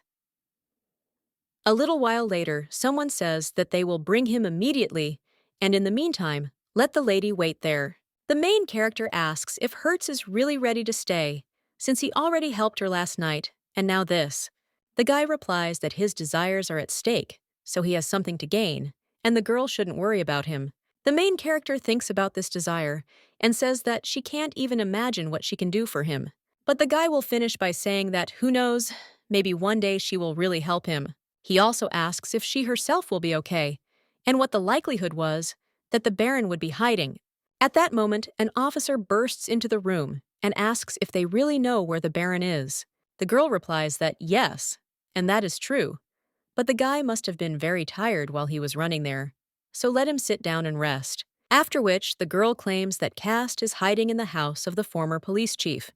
A little while later, someone says that they will bring him immediately, and in the meantime, let the lady wait there. The main character asks if Hertz is really ready to stay, since he already helped her last night, and now this. The guy replies that his desires are at stake, so he has something to gain, and the girl shouldn't worry about him. The main character thinks about this desire and says that she can't even imagine what she can do for him. But the guy will finish by saying that, who knows, maybe one day she will really help him. He also asks if she herself will be okay, and what the likelihood was that the Baron would be hiding. At that moment, an officer bursts into the room and asks if they really know where the Baron is. The girl replies that yes, and that is true, but the guy must have been very tired while he was running there, so let him sit down and rest. After which, the girl claims that Cast is hiding in the house of the former police chief.